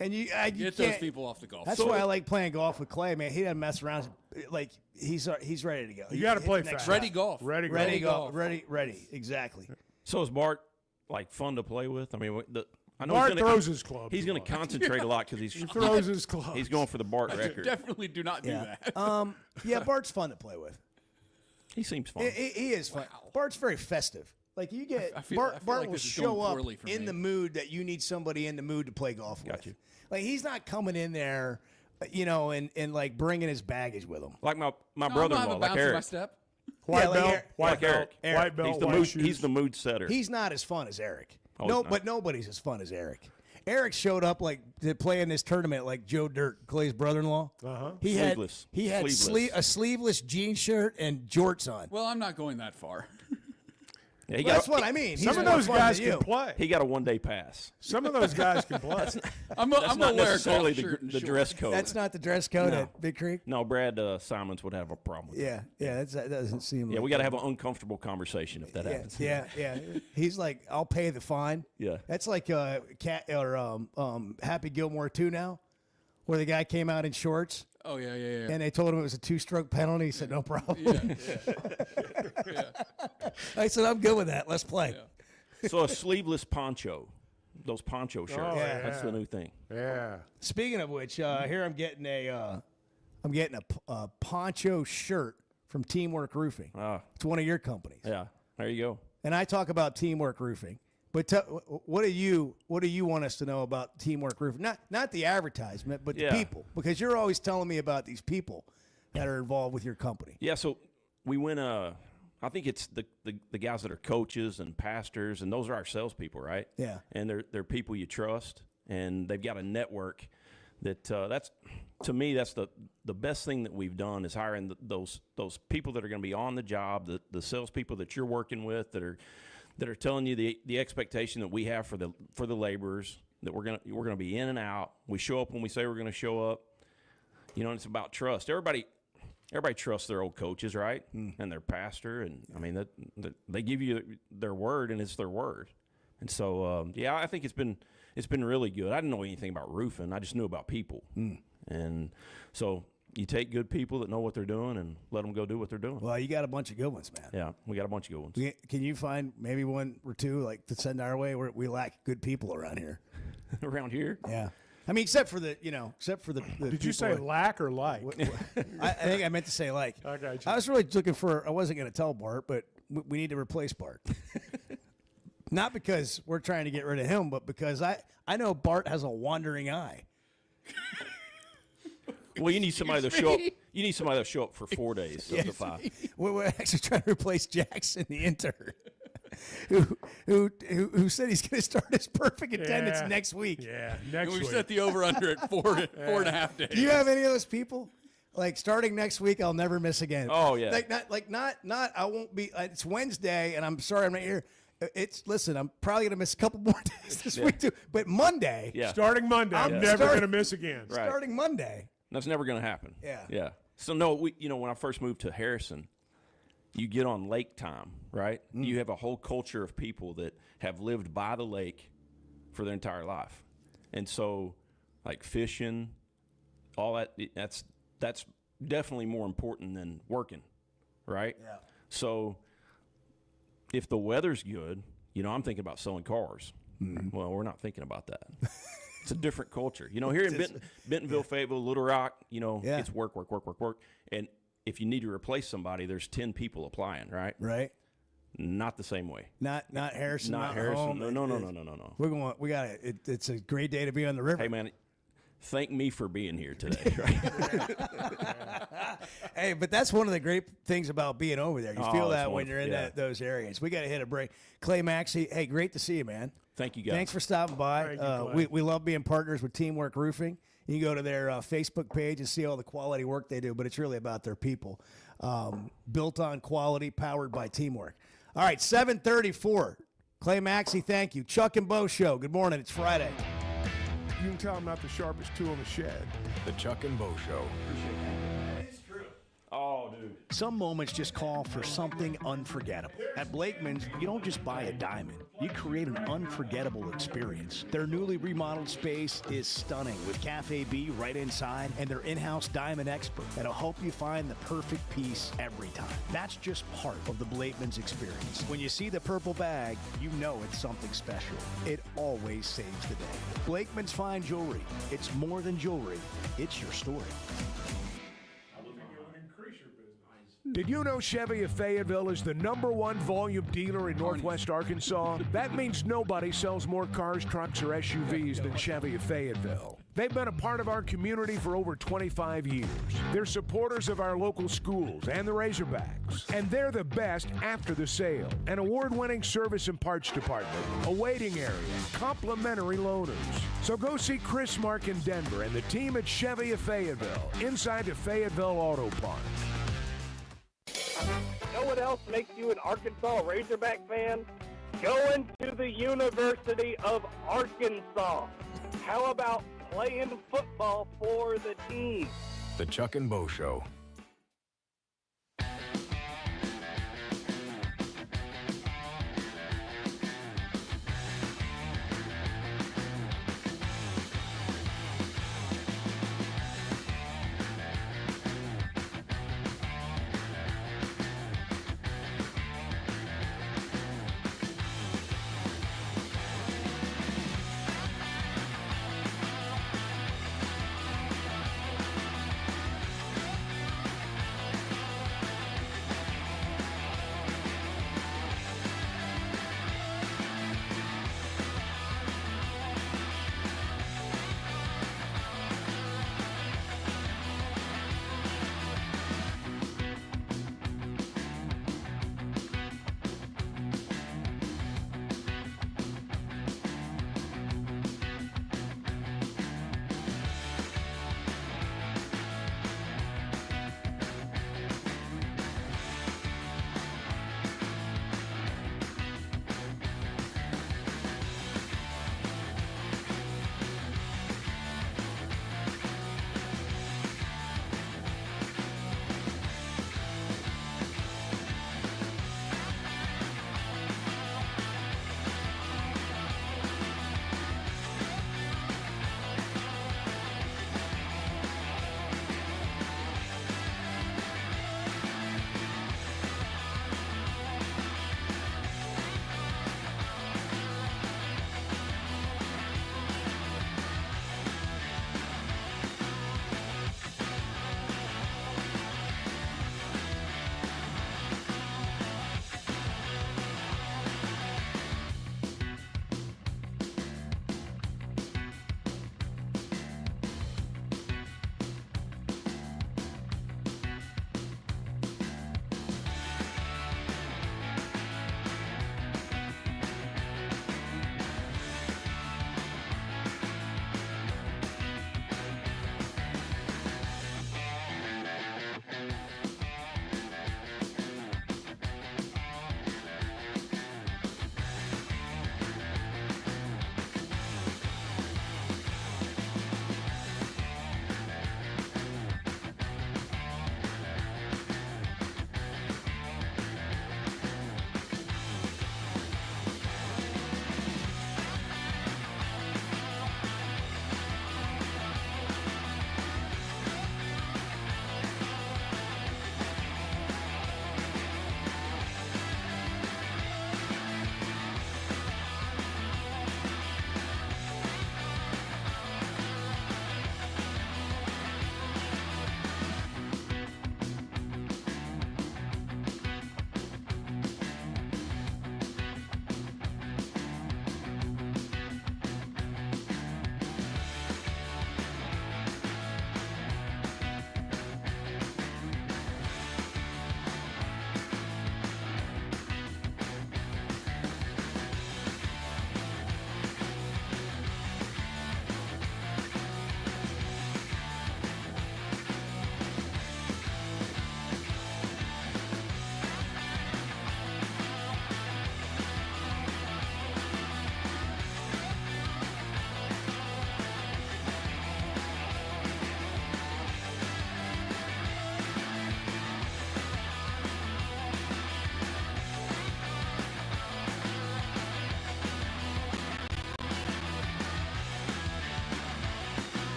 And you Get can't, those people off the golf. That's why I like playing golf with Clay, man. He doesn't mess around. Like he's ready to go. You got to play fast. Ready golf. Ready golf. Ready golf. Ready. Exactly. So is Bart like fun to play with? I mean, I know Bart he's gonna, throws his club. He's going to concentrate a lot because He throws his clubs. He's going for the Bart record. Definitely do not do that. Yeah, Bart's fun to play with. He seems fun. He is fun. Bart's very festive. Like you get I feel Bart like will this is show going up poorly for in me. the mood that you need somebody in the mood to play golf with. Got you. Like he's not coming in there, and like bringing his baggage with him. Like my No, brother-in-law, I'm not like bounce in my Eric. step. White Yeah, like belt. Eric. White Like belt. Eric. White belt. He's the white mood. shoes. He's the mood setter. He's not as fun as Eric. Oh, No, he's not. but nobody's as fun as Eric. Eric showed up like to play in this tournament like Joe Dirt, Clay's brother-in-law. Uh-huh. He Sleeveless. had Sleeveless. a sleeveless jean shirt and jorts on. Well, I'm not going that far. Yeah, he Well, got that's what I mean. Some He's of more those fun guys than can you. play. He got a one-day pass. Some of those guys can play. I'm That's gonna not wear a necessarily golf shirt and the shorts. dress code. That's not the dress code No. at Big Creek. No, Brad Simons would have a problem with that. Yeah. That doesn't seem. Yeah, like we got to have an uncomfortable conversation if that happens. Yeah. He's like, I'll pay the fine. Yeah. That's like Cat or Happy Gilmore 2 now, where the guy came out in shorts Oh yeah. and they told him it was a 2-stroke penalty. He said, no problem. I said, I'm good with that. Let's play. So a sleeveless poncho, those poncho shirts. Oh, yeah. That's the new thing. Yeah. Speaking of which, here I'm getting a poncho shirt from Teamwork Roofing. Ah, It's one of your companies. yeah. There you go. And I talk about Teamwork Roofing. But what do you want us to know about Teamwork Roofing? Not the advertisement, but Yeah. the people, because you're always telling me about these people that are involved with your company. Yeah. So we went. I think it's the guys that are coaches and pastors, and those are our salespeople, right? Yeah. And they're people you trust, and they've got a network that's to me that's the best thing that we've done is hiring those people that are going to be on the job, the salespeople that you're working with that are telling you the expectation that we have for the laborers, that we're gonna be in and out. We show up when we say we're going to show up. And it's about trust. Everybody trusts their old coaches, right? And their pastor, and I mean that they give you their word, and it's their word. And so, I think it's been really good. I didn't know anything about roofing. I just knew about people. And so you take good people that know what they're doing and let them go do what they're doing. Well, you got a bunch of good ones, man. Yeah, we got a bunch of good ones. Can you find maybe one or two like to send our way? We lack good people around here. Around here? Yeah. I mean, except for the Did you say lack or like? I think I meant to say like. I got you. I was really looking for. I wasn't going to tell Bart, but we need to replace Bart. Not because we're trying to get rid of him, but because I know Bart has a wandering eye. Well, you need somebody to show up. You need somebody to show up for 4 days of the 5. We're actually trying to replace Jackson, the intern, who said he's going to start his perfect attendance next week. Yeah, next And week. we set the over under at 4.5 days. Do you have any of those people? Like starting next week, I'll never miss again. Oh, yeah. Not. I won't be. It's Wednesday, and I'm sorry I'm not here. Listen. I'm probably gonna miss a couple more days this week too. But Monday, Yeah. Starting Monday, I'm never going to miss again. Right. starting Monday. That's never going to happen. Yeah. Yeah. So no, when I first moved to Harrison, you get on lake time, right? You have a whole culture of people that have lived by the lake for their entire life. And so like fishing, all that's definitely more important than working, right? Yeah. So if the weather's good, I'm thinking about selling cars. Well, we're not thinking about that. It's a different culture. Here in Bentonville, Fayetteville, Little Rock, it's work. And if you need to replace somebody, there's 10 people applying, right? Right. Not the same way. Not Harrison. Not Harrison. Home. No. We're going. We got it. It's a great day to be on the river. Hey, man. Thank me for being here today. Right? Hey, but that's one of the great things about being over there. You feel that when you're in those areas. We got to hit a break. Clay Maxey, hey, great to see you, man. Thank you, guys. Thanks for stopping by. We love being partners with Teamwork Roofing. You can go to their Facebook page and see all the quality work they do, but it's really about their people. Built on quality, powered by teamwork. All right, 7:34. Clay Maxey, thank you. Chuck and Bo Show. Good morning. It's Friday. You can tell I'm not the sharpest tool in the shed. The Chuck and Bo Show. Oh, dude. Some moments just call for something unforgettable. At Blakeman's, you don't just buy a diamond. You create an unforgettable experience. Their newly remodeled space is stunning with Cafe B right inside and their in-house diamond expert that'll help you find the perfect piece every time. That's just part of the Blakeman's experience. When you see the purple bag, you know it's something special. It always saves the day. Blakeman's Fine Jewelry. It's more than jewelry. It's your story. Did you know Chevy of Fayetteville is the #1 volume dealer in Northwest Arkansas? That means nobody sells more cars, trucks, or SUVs than Chevy of Fayetteville. They've been a part of our community for over 25 years. They're supporters of our local schools and the Razorbacks. And they're the best after the sale. An award-winning service and parts department, a waiting area, complimentary loaners. So go see Chris Mark in Denver and the team at Chevy of Fayetteville, inside the Fayetteville Auto Park. Know what else makes you an Arkansas Razorback fan? Going to the University of Arkansas. How about playing football for the team? The Chuck and Bo Show.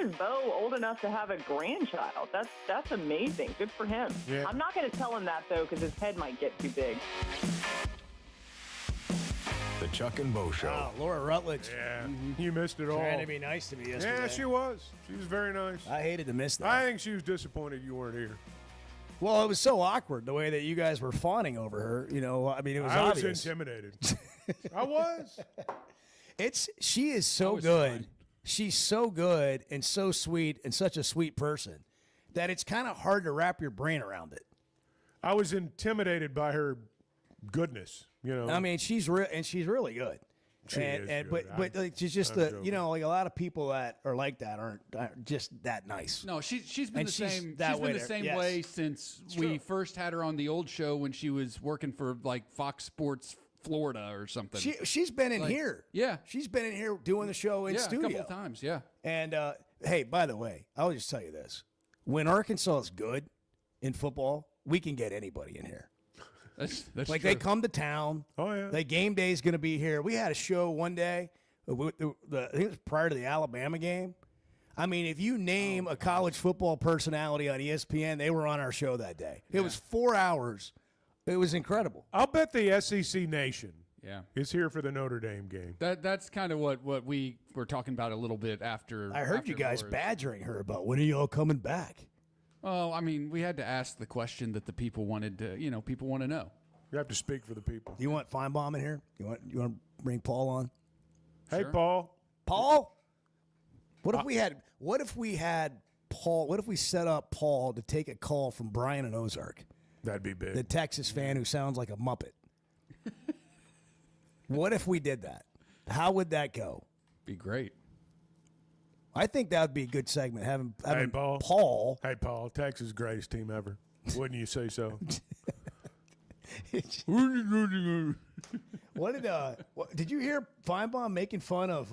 is Bo old enough to have a grandchild? That's amazing. Good for him. Yeah. I'm not going to tell him that, though, because his head might get too big. The Chuck and Bo Show. Wow, Laura Rutledge. Yeah, you missed it all. Trying to be nice to me yesterday. Yeah, she was. She was very nice. I hated to miss that. I think she was disappointed you weren't here. Well, it was so awkward the way that you guys were fawning over her. You know, I mean, it was obvious. I was intimidated. I was. She is so good. Fun. She's so good and so sweet and such a sweet person that it's kind of hard to wrap your brain around it. I was intimidated by her goodness. You know, I mean, she's really good. She is good. But like, she's just I'm you know, like a lot of people that are like that aren't just that nice. No, she's been And the she's same. that She's been way the there. same Yes. way since we first had her on the old show when she was working for like Fox Sports Florida or something. She's been in Like, here. Yeah, She's been in here doing the show in yeah, studio a couple of times. Yeah, And hey, by the way, I'll just tell you this: when Arkansas is good in football, we can get anybody in here. That's like true. they come to town. Oh yeah. The game day is going to be here. We had a show one day. I think it was prior to the Alabama game. I mean, if you name a college football personality on ESPN, they were on our show that day. It was 4 hours. It was incredible. I'll bet the SEC Nation Yeah. is here for the Notre Dame game. That's kind of what we were talking about a little bit after. I heard after you guys Laura's- badgering her about when are y'all coming back? Oh, I mean, we had to ask the question that the people wanted to. People want to know. You have to speak for the people. You want Feinbaum in here? You want to bring Paul on? Hey, Sure. Paul. Paul? What if we had Paul? What if we set up Paul to take a call from Brian in Ozark, That'd be big. the Texas fan who sounds like a Muppet? What if we did that? How would that go? Be great. I think that would be a good segment. Having Hey, Paul. Paul. Hey, Paul. Texas' greatest team ever. Wouldn't you say so? What did you hear Feinbaum making fun of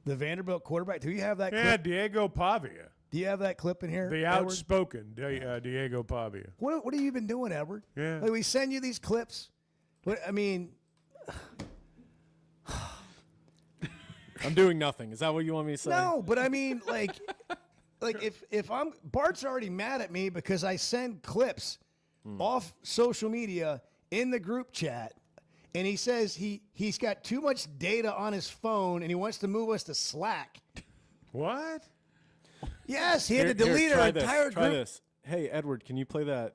the Vanderbilt quarterback? Do you have that Yeah, clip? Diego Pavia. Do you have that clip in here? The Edward? outspoken Diego Pavia. What have you been doing, Edward? Yeah. Like, we send you these clips. I mean, I'm doing nothing. Is that what you want me to say? no, but I mean, like if I'm Bart's already mad at me because I send clips off social media in the group chat, and he says he's got too much data on his phone and he wants to move us to Slack. What? Yes, he had to delete our entire Try group. this. Hey, Edward, can you play that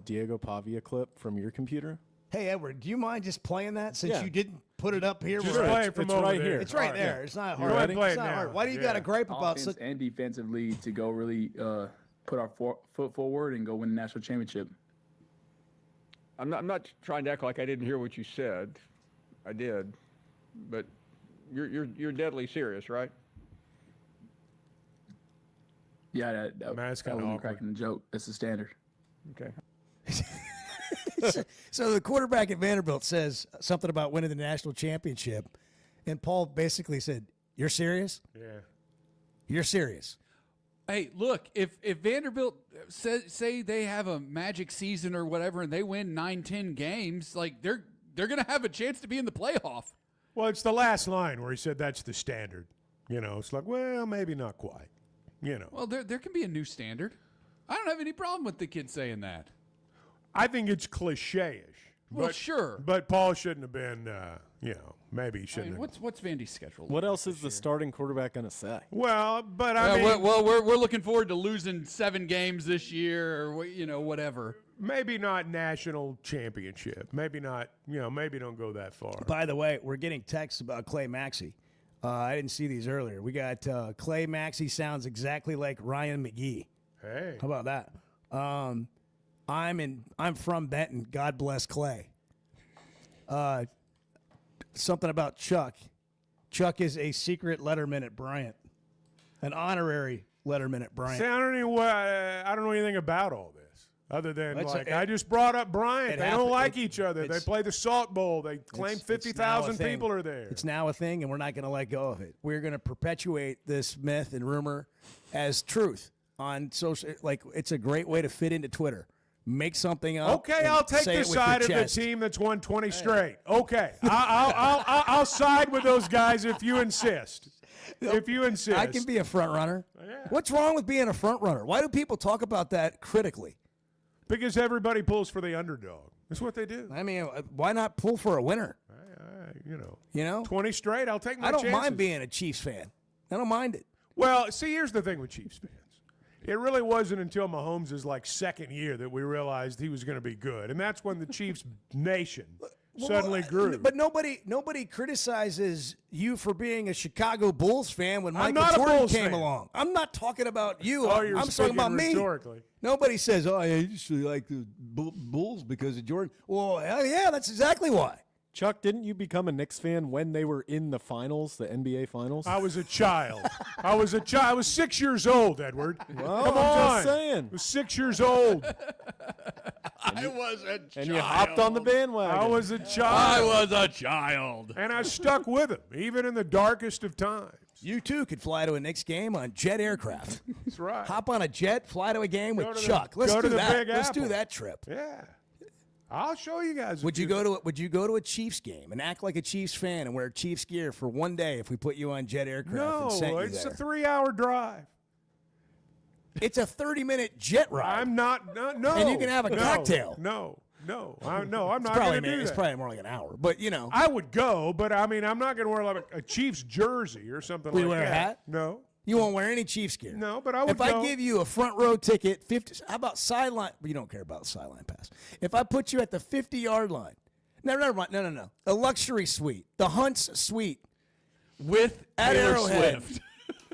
Diego Pavia clip from your computer? Hey, Edward, do you mind just playing that since Yeah. you didn't put it up here? Just where- play it from it's over right there. here. It's right All there. yeah. It's not You hard. ready? Play It's it not now. hard. Why do you Yeah. got a gripe about Offense and defensively to go really put our foot forward and go win the national championship. I'm not trying to act like I didn't hear what you said. I did, but you're deadly serious, right? Yeah, that Man, it's that kinda wasn't awkward. cracking the joke. That's the standard. Okay. So the quarterback at Vanderbilt says something about winning the national championship, and Paul basically said, "You're serious? Yeah. You're serious?" Hey, look, if Vanderbilt say they have a magic season or whatever and they win 9-10 games, like they're going to have a chance to be in the playoff. Well, it's the last line where he said that's the standard. It's like, well, maybe not quite. Well, there can be a new standard. I don't have any problem with the kid saying that. I think it's cliche-ish. Well, sure. But Paul shouldn't have been, maybe he I shouldn't mean, have. what's Vandy's schedule? What else is the starting quarterback going to say? Well, but I mean. We're looking forward to losing 7 games this year or, whatever. Maybe not national championship. Maybe not, maybe don't go that far. By the way, we're getting texts about Clay Maxey. I didn't see these earlier. We got Clay Maxey sounds exactly like Ryan McGee. Hey. How about that? I'm from Benton. God bless Clay. Something about Chuck. Chuck is a secret letterman at Bryant, an honorary letterman at Bryant. See, I don't know anything about all this other than I just brought up Bryant. They don't like each other. They play the Salt Bowl. They claim 50,000 people are there. It's now a thing, and we're not going to let go of it. We're going to perpetuate this myth and rumor as truth on social. Like, it's a great way to fit into Twitter. make something up. Okay, I'll take the side of the team that's won 20 straight. Okay, I'll side with those guys if you insist. If you insist. I can be a front runner. Yeah. What's wrong with being a front runner? Why do people talk about that critically? Because everybody pulls for the underdog. That's what they do. I mean, why not pull for a winner? You You know? 20 straight, I'll take my I don't chances. mind being a Chiefs fan. I don't mind it. Well, see, here's the thing with Chiefs fans. It really wasn't until Mahomes' second year that we realized he was going to be good. And that's when the Chiefs nation suddenly grew. But nobody criticizes you for being a Chicago Bulls fan when I'm Michael not a Jordan Bulls came fan. along. I'm not talking about you. Oh, you're I'm talking about me. rhetorically. Nobody says, "Oh, I used to like the Bulls because of Jordan." Well, hell yeah, that's exactly why. Chuck, didn't you become a Knicks fan when they were in the finals, the NBA finals? I was a child. I was 6 years old, Edward. Well, Come I'm on. just saying. I was 6 years old. I was a child. And you hopped on the bandwagon. I was a child. I was a child. And I stuck with him, even in the darkest of times. You too could fly to a Knicks game on jet aircraft. That's right. Hop on a jet, fly to a game Go with to the- Chuck. Let's go do to the that. Big Let's Apple. do that trip. Yeah. I'll show you guys. Would you go to a Chiefs game and act like a Chiefs fan and wear Chiefs gear for one day if we put you on jet aircraft and sent No, you it's there? a 3-hour drive. It's a 30-minute jet ride. I'm not. No. And you can have a no, cocktail. No. I'm not It's going to do it's that. probably more like an hour, but you know. I would go, but I mean, I'm not going to wear like a Chiefs jersey or something Will like you wear that. a hat? No. You won't wear any Chiefs gear. No, but I would If I go. give you a front row ticket, 50. How about sideline? You don't care about the sideline pass. If I put you at the 50-yard line, never mind. No. A luxury suite, the Hunt's suite, with at Taylor Arrowhead, Swift.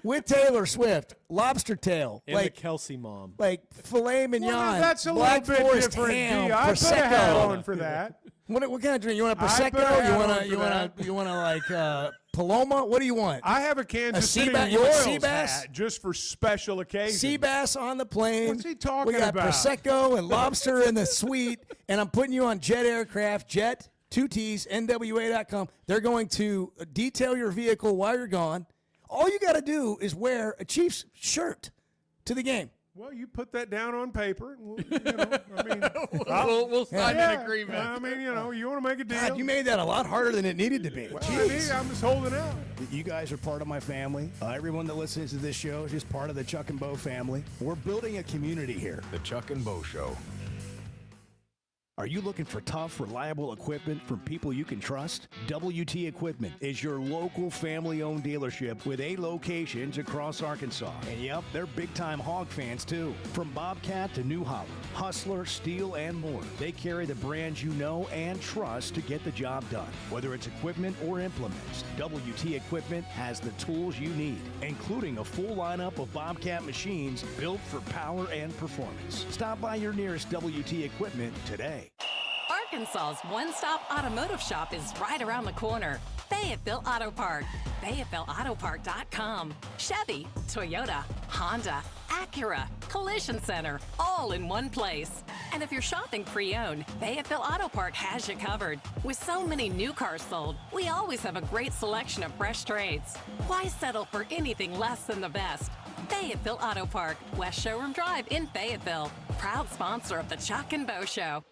with Taylor Swift, lobster tail, And like the Kelsey mom. like filet mignon, Well, that's a Black little bit Forest different. ham, I put a hat prosecco. on for that. What kind of drink? You want a I prosecco? put a hat on for You want like Paloma? What do you want? I have a Kansas sea City bass- you want sea Royals bass? hat just for special occasions. Sea bass on the plane. What's he talking We got about? prosecco and lobster in the suite, and I'm putting you on jet aircraft. Jet 2Ts NWA.com. They're going to detail your vehicle while you're gone. All you got to do is wear a Chiefs shirt to the game. Well, you put that down on paper. We'll We'll sign an agreement. I mean, you want to make a deal. God, you made that a lot harder than it needed to be. Well, Jeez. I'm just holding out. You guys are part of my family. Everyone that listens to this show is just part of the Chuck and Bo family. We're building a community here. The Chuck and Bo Show. Are you looking for tough, reliable equipment from people you can trust? WT Equipment is your local family-owned dealership with 8 locations across Arkansas. And yep, they're big-time hog fans too. From Bobcat to New Holland, Hustler, Steel, and more. They carry the brands you know and trust to get the job done. Whether it's equipment or implements, WT Equipment has the tools you need, including a full lineup of Bobcat machines built for power and performance. Stop by your nearest WT Equipment today. Arkansas's one-stop automotive shop is right around the corner. Fayetteville Auto Park. FayettevilleAutoPark.com. Chevy, Toyota, Honda, Acura, Collision Center, all in one place. And if you're shopping pre-owned, Fayetteville Auto Park has you covered. With so many new cars sold, we always have a great selection of fresh trades. Why settle for anything less than the best? Fayetteville Auto Park, West Showroom Drive in Fayetteville. Proud sponsor of the Chuck and Bo Show.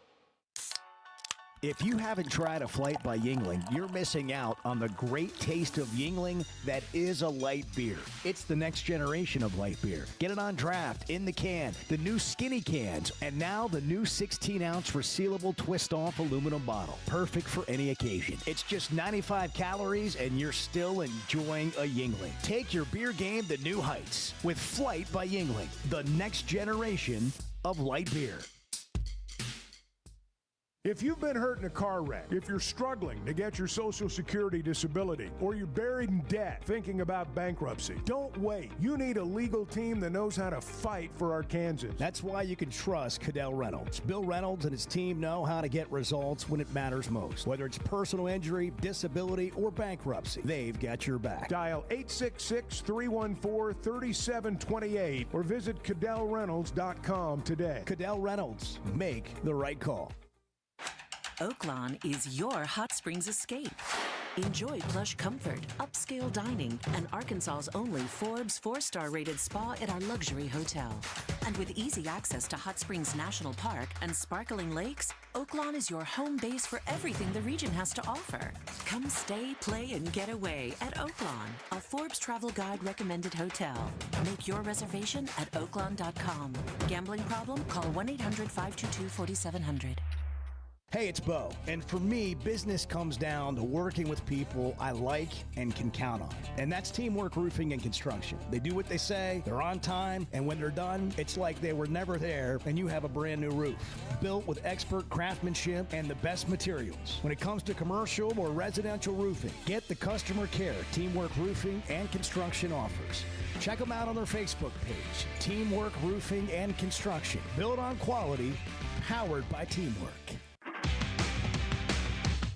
If you haven't tried a Flight by Yingling, you're missing out on the great taste of Yingling that is a light beer. It's the next generation of light beer. Get it on draft, in the can, the new skinny cans, and now the new 16-ounce resealable twist-off aluminum bottle. Perfect for any occasion. It's just 95 calories, and you're still enjoying a Yingling. Take your beer game to new heights with Flight by Yingling, the next generation of light beer. If you've been hurt in a car wreck, if you're struggling to get your Social Security disability, or you're buried in debt thinking about bankruptcy, don't wait. You need a legal team that knows how to fight for Arkansans. That's why you can trust Cadell Reynolds. Bill Reynolds and his team know how to get results when it matters most. Whether it's personal injury, disability, or bankruptcy, they've got your back. Dial 866-314-3728 or visit CadellReynolds.com today. Cadell Reynolds. Make the right call. Oaklawn is your hot springs escape. Enjoy plush comfort, upscale dining, and Arkansas's only Forbes 4-star rated spa at our luxury hotel. And with easy access to Hot Springs National Park and sparkling lakes, Oaklawn is your home base for everything the region has to offer. Come stay, play, and get away at Oaklawn, a Forbes Travel Guide recommended hotel. Make your reservation at oaklawn.com. Gambling problem? Call 1-800-522-4700. Hey, it's Bo. And for me, business comes down to working with people I like and can count on. And that's Teamwork Roofing and Construction. They do what they say, they're on time, and when they're done, it's like they were never there and you have a brand new roof. Built with expert craftsmanship and the best materials. When it comes to commercial or residential roofing, get the customer care Teamwork Roofing and Construction offers. Check them out on their Facebook page, Teamwork Roofing and Construction. Built on quality, powered by teamwork.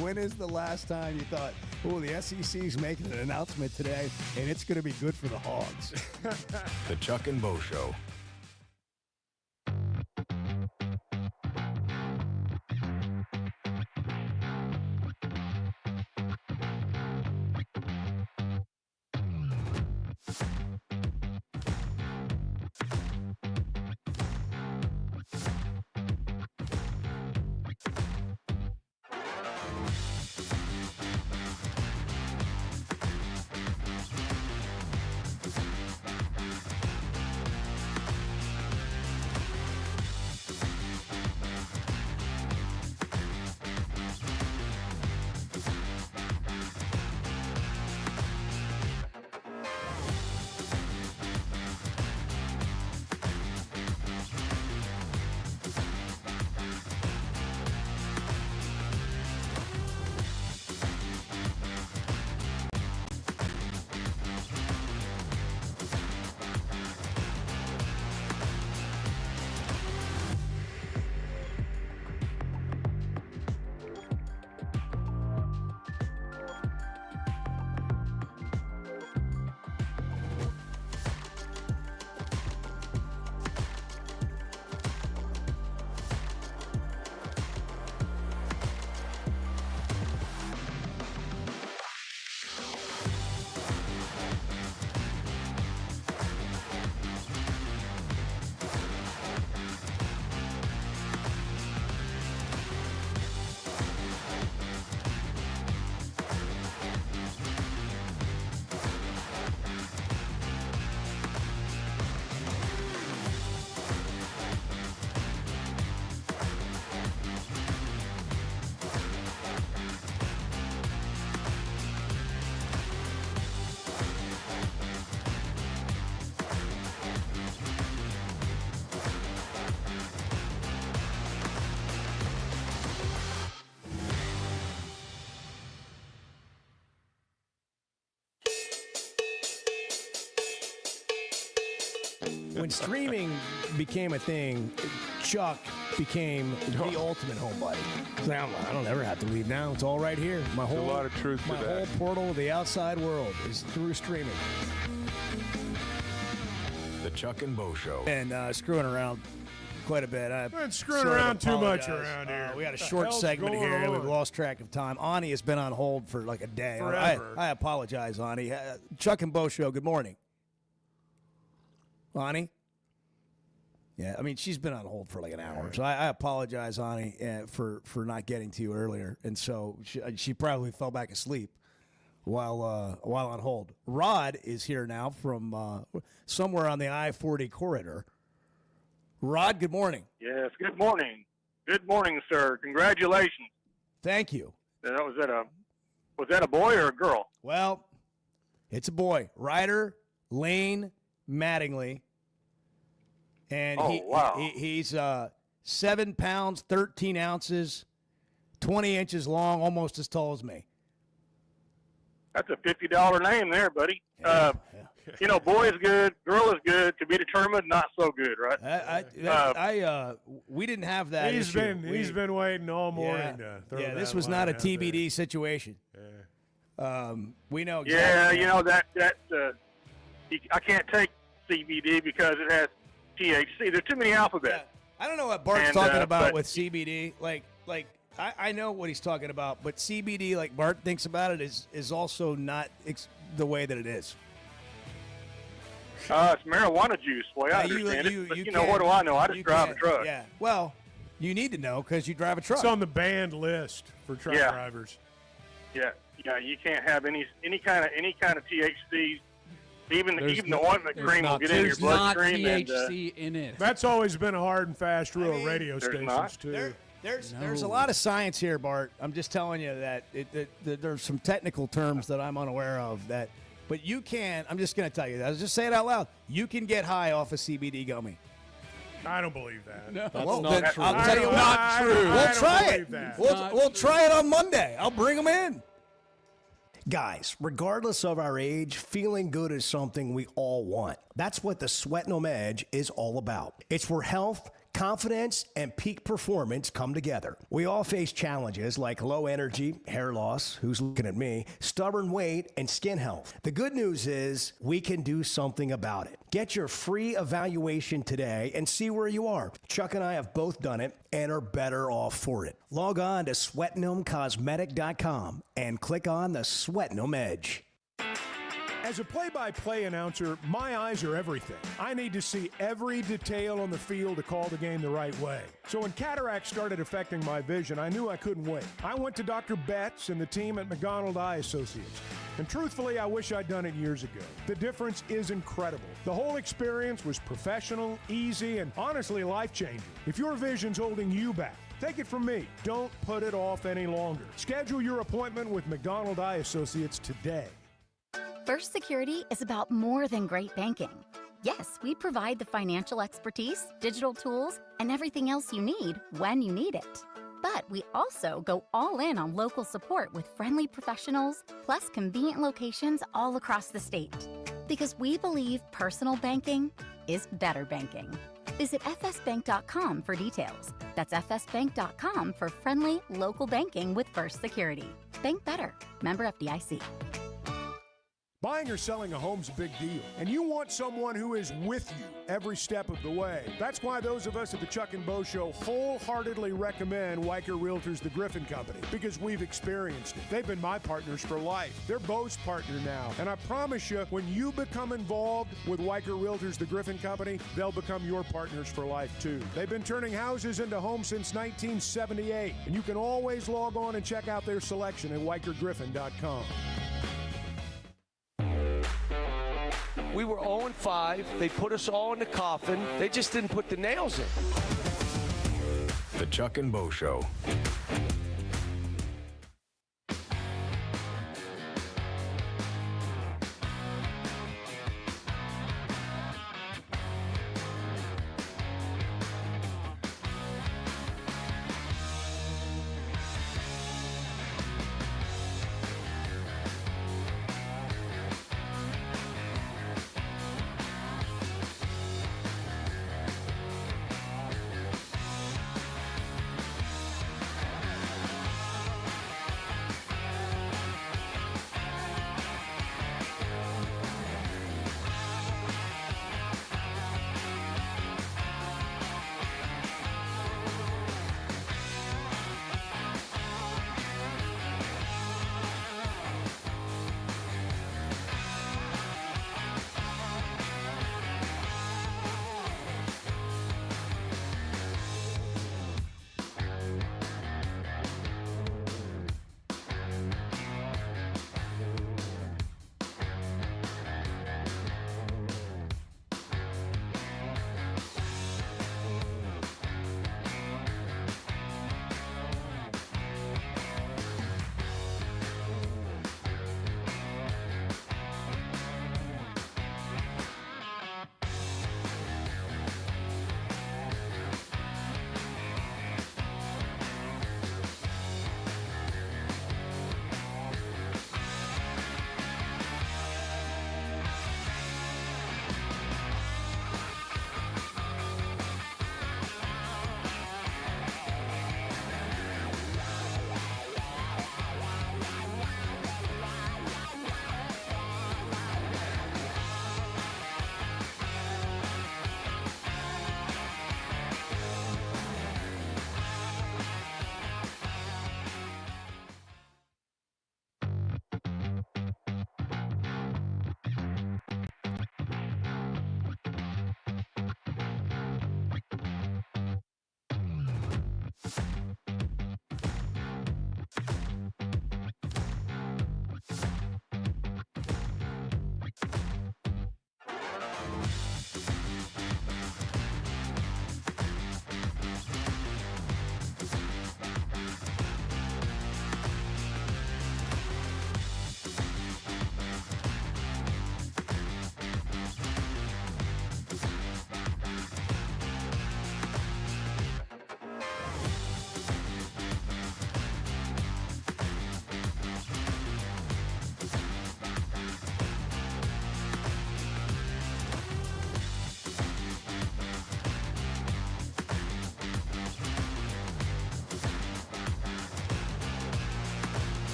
When is the last time you thought, oh, the SEC's making an announcement today, and it's going to be good for the Hogs? The Chuck and Bo Show. When streaming became a thing, Chuck became the ultimate homebody. So now I don't ever have to leave now. It's all right here. My whole, a lot of truth to my that. whole portal to the outside world is through streaming. The Chuck and Bo Show. And screwing around quite a bit. I've Been screwing sort of around too much apologized. around here. We had a What the short hell's segment going here. on? We've lost track of time. Ani has been on hold for like a day. Forever. I apologize, Ani. Chuck and Bo Show, good morning. Ani? Yeah, I mean, she's been on hold for like an hour. So I apologize, Ani, for not getting to you earlier. And so she probably fell back asleep while on hold. Rod is here now from somewhere on the I-40 corridor. Rod, good morning. Yes, good morning. Good morning, sir. Congratulations. Thank you. Was that a boy or a girl? Well, it's a boy. Ryder Lane Mattingly. And wow. he's 7 pounds, 13 ounces, 20 inches long, almost as tall as me. That's a $50 name there, buddy. You know, boy is good, girl is good. To be determined, not so good, right? We didn't have that. He's been waiting all morning to throw that this was line not a out TBD situation. We know exactly. Yeah, you know I can't take CBD because it has THC. There's too many alphabets. I don't know what Bart's talking about with CBD. Like I know what he's talking about, but CBD, like Bart thinks about it, is also not the way that it is. It's marijuana juice, the way I understand it. But, what do I know? I just drive a truck. Yeah. Well, you need to know because you drive a truck. It's on the banned list for truck drivers. Yeah. You can't have any kind of THC. Even the ointment cream will get in your bloodstream. There's not THC in it. That's always been a hard and fast rule of radio stations too. There's a lot of science here, Bart. I'm just telling you that there's some technical terms that I'm unaware of that. But you can. I'm just going to tell you that. I'll just say it out loud. You can get high off a CBD gummy. I don't believe that. No, That's not true. I'll tell you what. Not true. We'll try it. We'll try it on Monday. I'll bring them in. Guys, regardless of our age, feeling good is something we all want. That's what the Sweatnum Edge is all about. It's where health, confidence, and peak performance come together. We all face challenges like low energy, hair loss, who's looking at me, stubborn weight, and skin health. The good news is we can do something about it. Get your free evaluation today and see where you are. Chuck and I have both done it and are better off for it. Log on to SweatnumCosmetic.com and click on the Sweatnum Edge. As a play-by-play announcer, my eyes are everything. I need to see every detail on the field to call the game the right way. So when cataract started affecting my vision, I knew I couldn't wait. I went to Dr. Betts and the team at McDonald Eye Associates. And truthfully, I wish I'd done it years ago. The difference is incredible. The whole experience was professional, easy, and honestly life-changing. If your vision's holding you back, take it from me. Don't put it off any longer. Schedule your appointment with McDonald Eye Associates today. First Security is about more than great banking. Yes, we provide the financial expertise, digital tools, and everything else you need when you need it. But we also go all in on local support with friendly professionals, plus convenient locations all across the state. Because we believe personal banking is better banking. Visit fsbank.com for details. That's fsbank.com for friendly, local banking with First Security. Bank better. Member FDIC. Buying or selling a home's a big deal, and you want someone who is with you every step of the way. That's why those of us at the Chuck and Bo Show wholeheartedly recommend Weicker Realtors, the Griffin Company, because we've experienced it. They've been my partners for life. They're Bo's partner now, and I promise you, when you become involved with Weicker Realtors, the Griffin Company, they'll become your partners for life too. They've been turning houses into homes since 1978, and you can always log on and check out their selection at WeickerGriffin.com. We were 0-5. They put us all in the coffin. They just didn't put the nails in. The Chuck and Bo Show.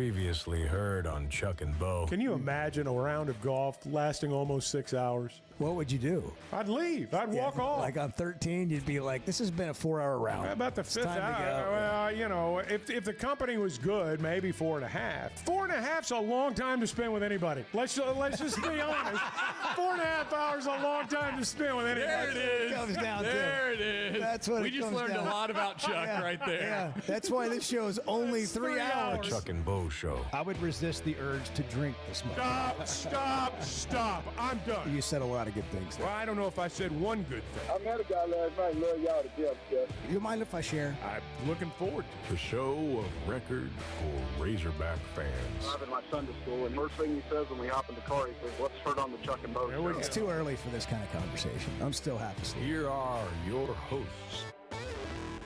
Previously heard on Chuck and Bo. Can you imagine a round of golf lasting almost 6 hours? What would you do? I'd leave. I'd walk off. Like on 13, you'd be like, this has been a 4-hour round. How about the It's fifth time to hour? go. Well, you know, if the company was good, maybe 4.5. 4.5's a long time to spend with anybody. Let's just be honest. 4.5 hours is a long time to spend with anybody. There it is. comes down to. There it is. That's what we it just comes learned down a to. lot about Chuck right there. Yeah, that's why this show is only 3 hours. Chuck and Bo Show. I would resist the urge to drink this much. Stop. I'm done. You said a lot of good things there. Well, I don't know if I said one good thing. I met a guy last night. Love y'all to death, Jeff. You mind if I share? I'm looking forward to The show of record for Razorback fans. I'm in my Sunday school, and first thing he says when we hop in the car, he says, "Let's turn on the Chuck and Bo show." It's too early for this kind of conversation. I'm still half asleep. Here are your hosts,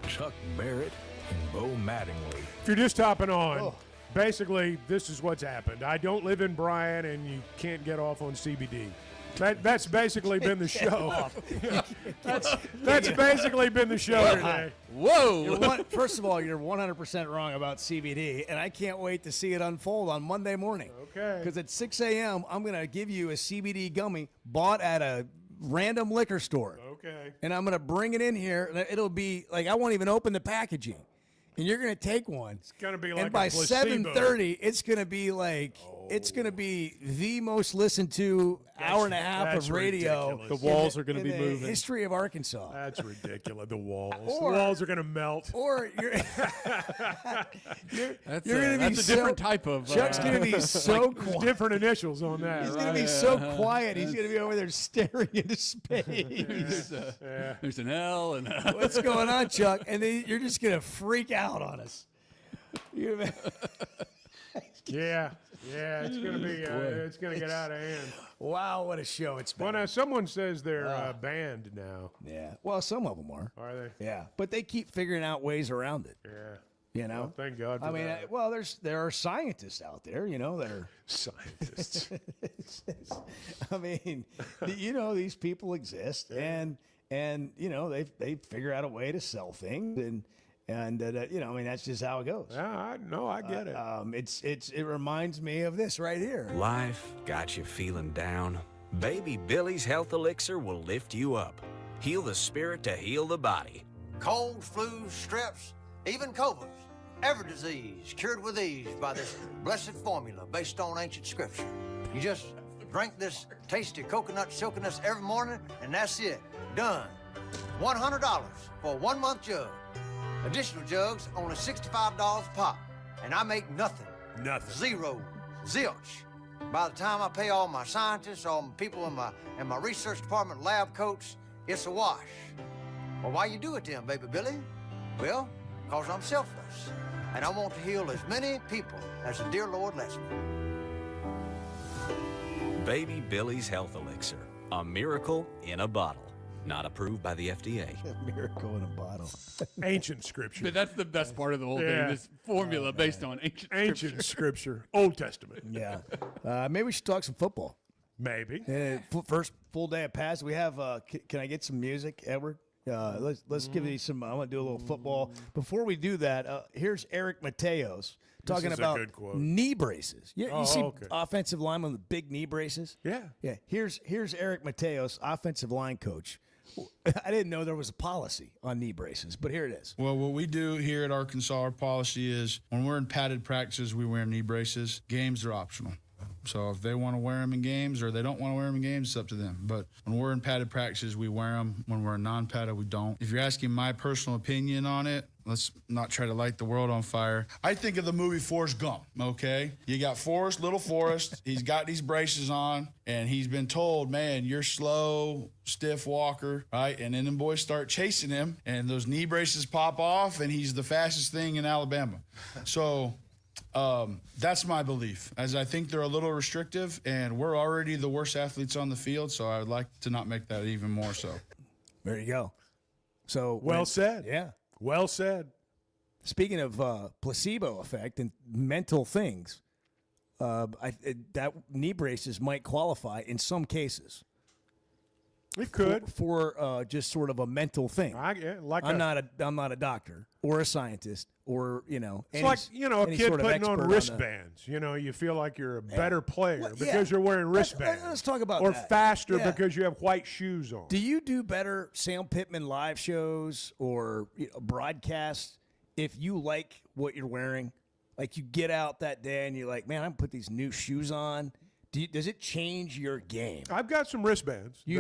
Chuck Barrett and Bo Mattingly. If you're just hopping on, basically, this is what's happened. I don't live in Bryan, and you can't get off on CBD. That's basically been the show. That's basically been the show today. Whoa! First of all, you're 100% wrong about CBD, and I can't wait to see it unfold on Monday morning. Okay. Because at 6 a.m., I'm going to give you a CBD gummy bought at a random liquor store. Okay. And I'm going to bring it in here. It'll be like I won't even open the packaging. And you're going to take one. It's going to be like and by a placebo. 7:30, it's going to be like it's going to be the most listened to hour and a half that's of radio. ridiculous. The walls are going to be moving. History of Arkansas. That's ridiculous. The walls. Or- the walls are going to melt. Or you're That's you're going to be a so, different type of. Chuck's going to be so There's quiet. different initials on that. He's right? going to be so quiet. He's going to be over there staring into space. There's an L and a What's going on, Chuck? And then you're just going to freak out on us. Yeah, it's going to be. It's going to get out of hand. Wow, what a show it's been. Well, now someone says they're banned now. Yeah. Well, some of them are. Are they? Yeah. But they keep figuring out ways around it. Yeah. You know? Well, thank God for I mean, that. there are scientists out there, you know, that are Scientists. I mean, you know, these people exist, and you know, they figure out a way to sell things, and you know, I mean, that's just how it goes. Yeah, I get it. It reminds me of this right here. Life got you feeling down? Baby Billy's Health Elixir will lift you up. Heal the spirit to heal the body. Cold, flu, streps, even cobras. Every disease cured with ease by this blessed formula based on ancient scripture. You just drink this tasty coconut silkiness every morning, and that's it. Done. $100 for a 1-month jug. Additional jugs only $65 a pop, and I make nothing. Zero. Zilch. By the time I pay all my scientists, all my people in my research department lab coats, it's a wash. Well, why you do it then, baby Billy? Well, because I'm selfless, and I want to heal as many people as the dear Lord lets me. Baby Billy's Health Elixir, a miracle in a bottle. Not approved by the FDA. A miracle in a bottle. Ancient scripture. But that's the best part of the whole thing. This formula based on ancient scripture. Old Testament. Yeah. Maybe we should talk some football. Maybe. First full day of pass. We have. Can I get some music, Edward? Let's give you some. I want to do a little football. Before we do that, here's Eric Mateos talking is a about good quote. knee braces. You see okay. offensive linemen with big knee braces? Yeah. Yeah. Here's Eric Mateos, offensive line coach. I didn't know there was a policy on knee braces, but here it is. Well, what we do here at Arkansas, our policy is when we're in padded practices, we wear knee braces. Games are optional. So if they want to wear them in games or they don't want to wear them in games, it's up to them. But when we're in padded practices, we wear them. When we're in non-padded, we don't. If you're asking my personal opinion on it, let's not try to light the world on fire. I think of the movie Forrest Gump, okay? You got Forrest, little Forrest. He's got these braces on, and he's been told, man, you're slow, stiff walker, right? And then the boys start chasing him, and those knee braces pop off, and he's the fastest thing in Alabama. So that's my belief, as I think they're a little restrictive, and we're already the worst athletes on the field, so I would like to not make that even more so. There you go. So Well said. Yeah. Well said. Speaking of placebo effect and mental things, that knee braces might qualify in some cases. It could for just sort of a mental thing. I'm not a doctor or a scientist or It's like a kid putting on wristbands. You feel like you're a better player because you're wearing wristbands. Let's talk about or that. faster because you have white shoes on. Do you do better Sam Pittman live shows or broadcasts if you like what you're wearing? Like you get out that day and you're like, man, I'm gonna put these new shoes on. Does it change your game? I've got some wristbands. I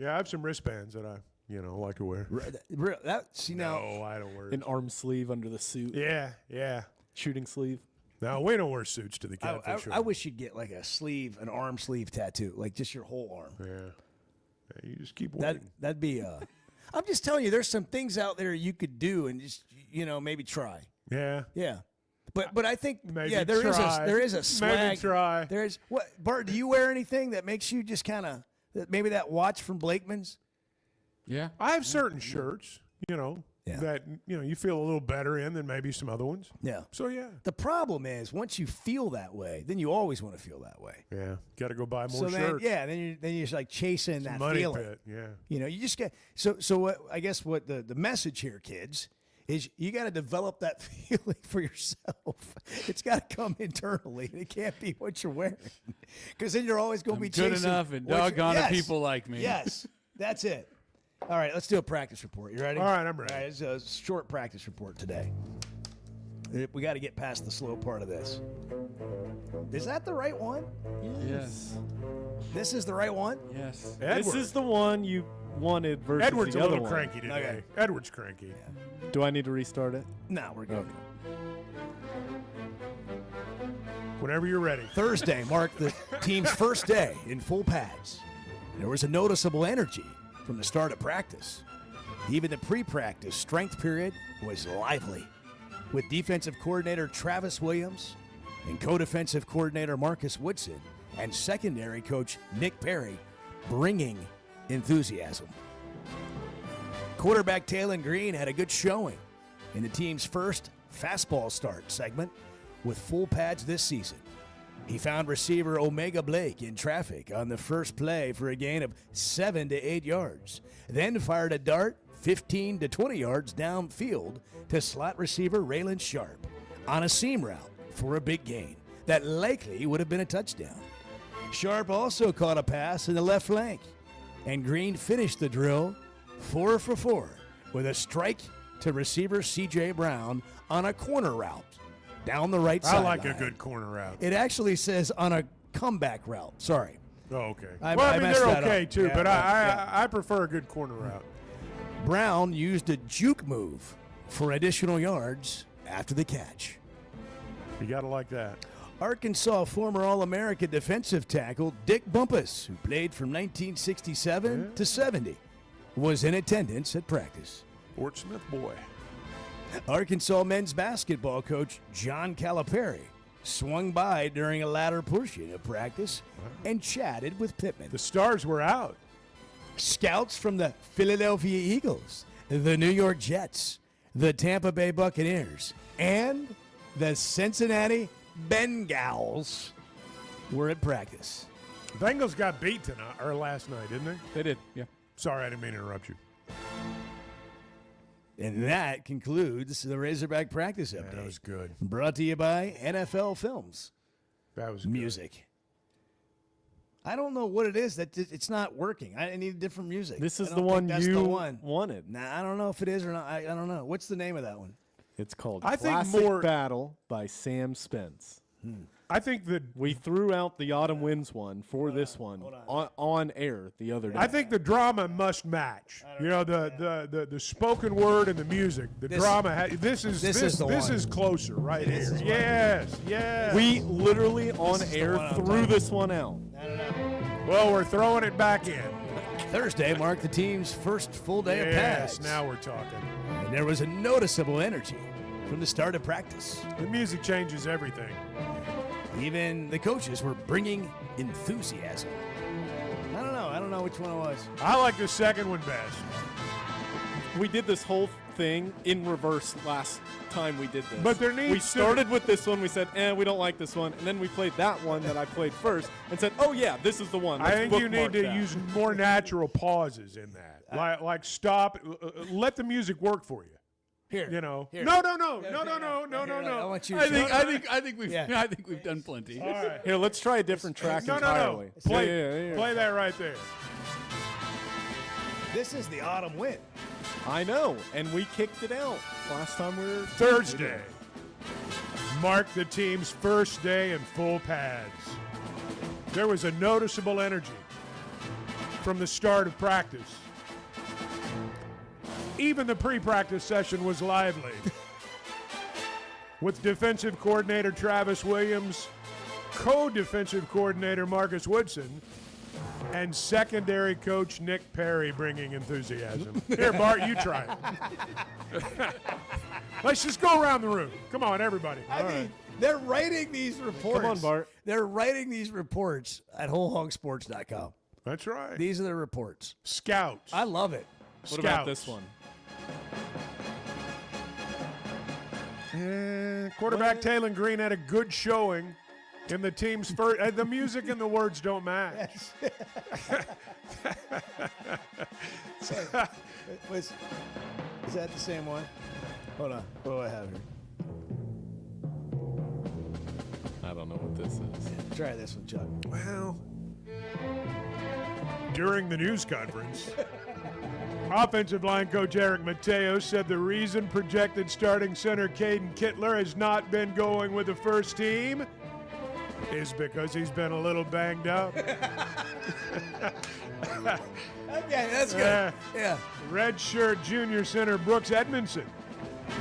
have some wristbands that I like to wear. No, I don't wear an arm sleeve under the suit. Yeah. Shooting sleeve. No, we don't wear suits to the Catfish Show. I wish you'd get like an arm sleeve tattoo, like just your whole arm. Yeah, you just keep working. That'd be. I'm just telling you, there's some things out there you could do and just maybe try. Yeah. But I think maybe there is a swag. Maybe try. There's what Bart? Do you wear anything that makes you just kind of maybe that watch from Blakeman's? Yeah, I have certain shirts. That you feel a little better in than maybe some other ones. Yeah. So yeah. The problem is once you feel that way, then you always want to feel that way. Yeah. Got to go buy more shirts. Then you're just like chasing that money feeling. Pit. Yeah. You just get so what, I guess what the message here, kids, is you got to develop that feeling for yourself. It's got to come internally. It can't be what you're wearing, because then you're always going to be good chasing enough and doggone it, people like me. Yes, that's it. All right, let's do a practice report. You ready? All right, I'm ready. All right, it's a short practice report today. We got to get past the slow part of this. Is that the right one? Yes. This is the right one? Yes. This is the one you wanted versus Edward's the a other little one. cranky today. Okay. Edward's cranky. Yeah. Do I need to restart it? No, we're good. Okay. Whenever you're ready. Thursday marked the team's first day in full pads. There was a noticeable energy from the start of practice. Even the pre-practice strength period was lively, with defensive coordinator Travis Williams and co-defensive coordinator Marcus Woodson and secondary coach Nick Perry bringing enthusiasm. Quarterback Taylon Green had a good showing in the team's first fastball start segment with full pads this season. He found receiver Omega Blake in traffic on the first play for a gain of 7 to 8 yards, then fired a dart 15 to 20 yards downfield to slot receiver Raylan Sharp on a seam route for a big gain that likely would have been a touchdown. Sharp also caught a pass in the left flank, and Green finished the drill 4 for 4 with a strike to receiver C.J. Brown on a corner route down the right side. I like a good corner route. It actually says on a comeback route. Sorry. Oh, okay. I they're messed that okay up. too, Yeah, but yeah. I prefer a good corner route. Brown used a juke move for additional yards after the catch. You got to like that. Arkansas former All-American defensive tackle Dick Bumpus, who played from 1967 to 70, was in attendance at practice. Fort Smith boy. Arkansas men's basketball coach John Calipari swung by during a latter portion of practice and chatted with Pittman. The stars were out. Scouts from the Philadelphia Eagles, the New York Jets, the Tampa Bay Buccaneers, and the Cincinnati Bengals were at practice. Bengals got beat last night, didn't they? They did, yeah. Sorry, I didn't mean to interrupt you. And that concludes the Razorback practice update. That was good. Brought to you by NFL Films. That was music. Good. I don't know what it is that it's not working. I need different music. This is the one you wanted. Nah, I don't know if it is or not. I don't know. What's the name of that one? It's called I think Classic more- Battle by Sam Spence. I think that We threw out the Autumn Winds one for this one on air the other day. I think the drama must match. You know, the spoken word and the music. The drama. This is closer right here. Yes. We literally on air threw this one out. Well, we're throwing it back in. Thursday marked the team's first full day of pads. Yes, now we're talking. And there was a noticeable energy from the start of practice. The music changes everything. Even the coaches were bringing enthusiasm. I don't know which one it was. I like the second one best. We did this whole thing in reverse last time we did this. But there needs we to- started with this one. We said, we don't like this one. And then we played that one that I played first and said, oh, yeah, this is the one. I Let's think you need bookmark to that. use more natural pauses in that. Like stop, let the music work for you. Here. You know. Here. No. I want you I to think we've done plenty. All right. Here, let's try a different track No. entirely. Play that right there. This is the autumn wind. I know, and we kicked it out last time we were Thursday marked the team's first day in full pads. There was a noticeable energy from the start of practice. Even the pre-practice session was lively, with defensive coordinator Travis Williams, co-defensive coordinator Marcus Woodson, and secondary coach Nick Perry bringing enthusiasm. Here, Bart, you try it. Let's just go around the room. Come on, everybody. I mean, they're writing these reports. Come on, Bart. They're writing these reports at WholeHogSports.com. That's right. These are the reports. Scouts. I love it. What about this one? Quarterback Taylon Green had a good showing in the team's first. The music and the words don't match. Is that the same one? Hold on. What do I have here? I don't know what this is. Try this one, Chuck. Well, during the news conference, offensive line coach Eric Mateo said the reason projected starting center Caden Kittler has not been going with the first team is because he's been a little banged up. Okay, that's good. Yeah. Red shirt junior center Brooks Edmondson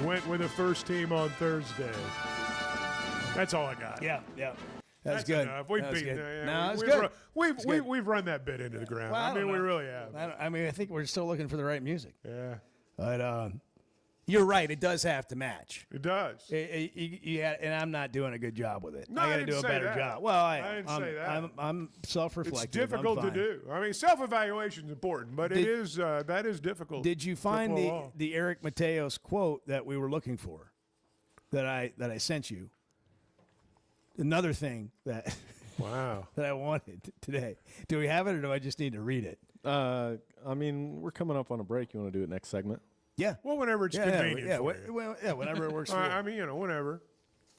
went with the first team on Thursday. That's all I got. Yeah. That's good. enough. We've That was beaten. good. No, it's good. We've run that bit into the ground. Well, I mean, don't we know. really have. I think we're still looking for the right music. Yeah. But you're right. It does have to match. It does. And I'm not doing a good job with it. No, I I got to didn't do a say better that. job. Well, I didn't say that. I'm self-reflective. It's difficult to do. I mean, self-evaluation is important, but that is difficult. Did you to find pull off. the Eric Mateos quote that we were looking for that I sent you? Another thing that that I wanted today. Do we have it, or do I just need to read it? I mean, we're coming up on a break. You want to do it next segment? Yeah. Well, whenever it's convenient. for you. Whenever it works for you. I mean, whenever.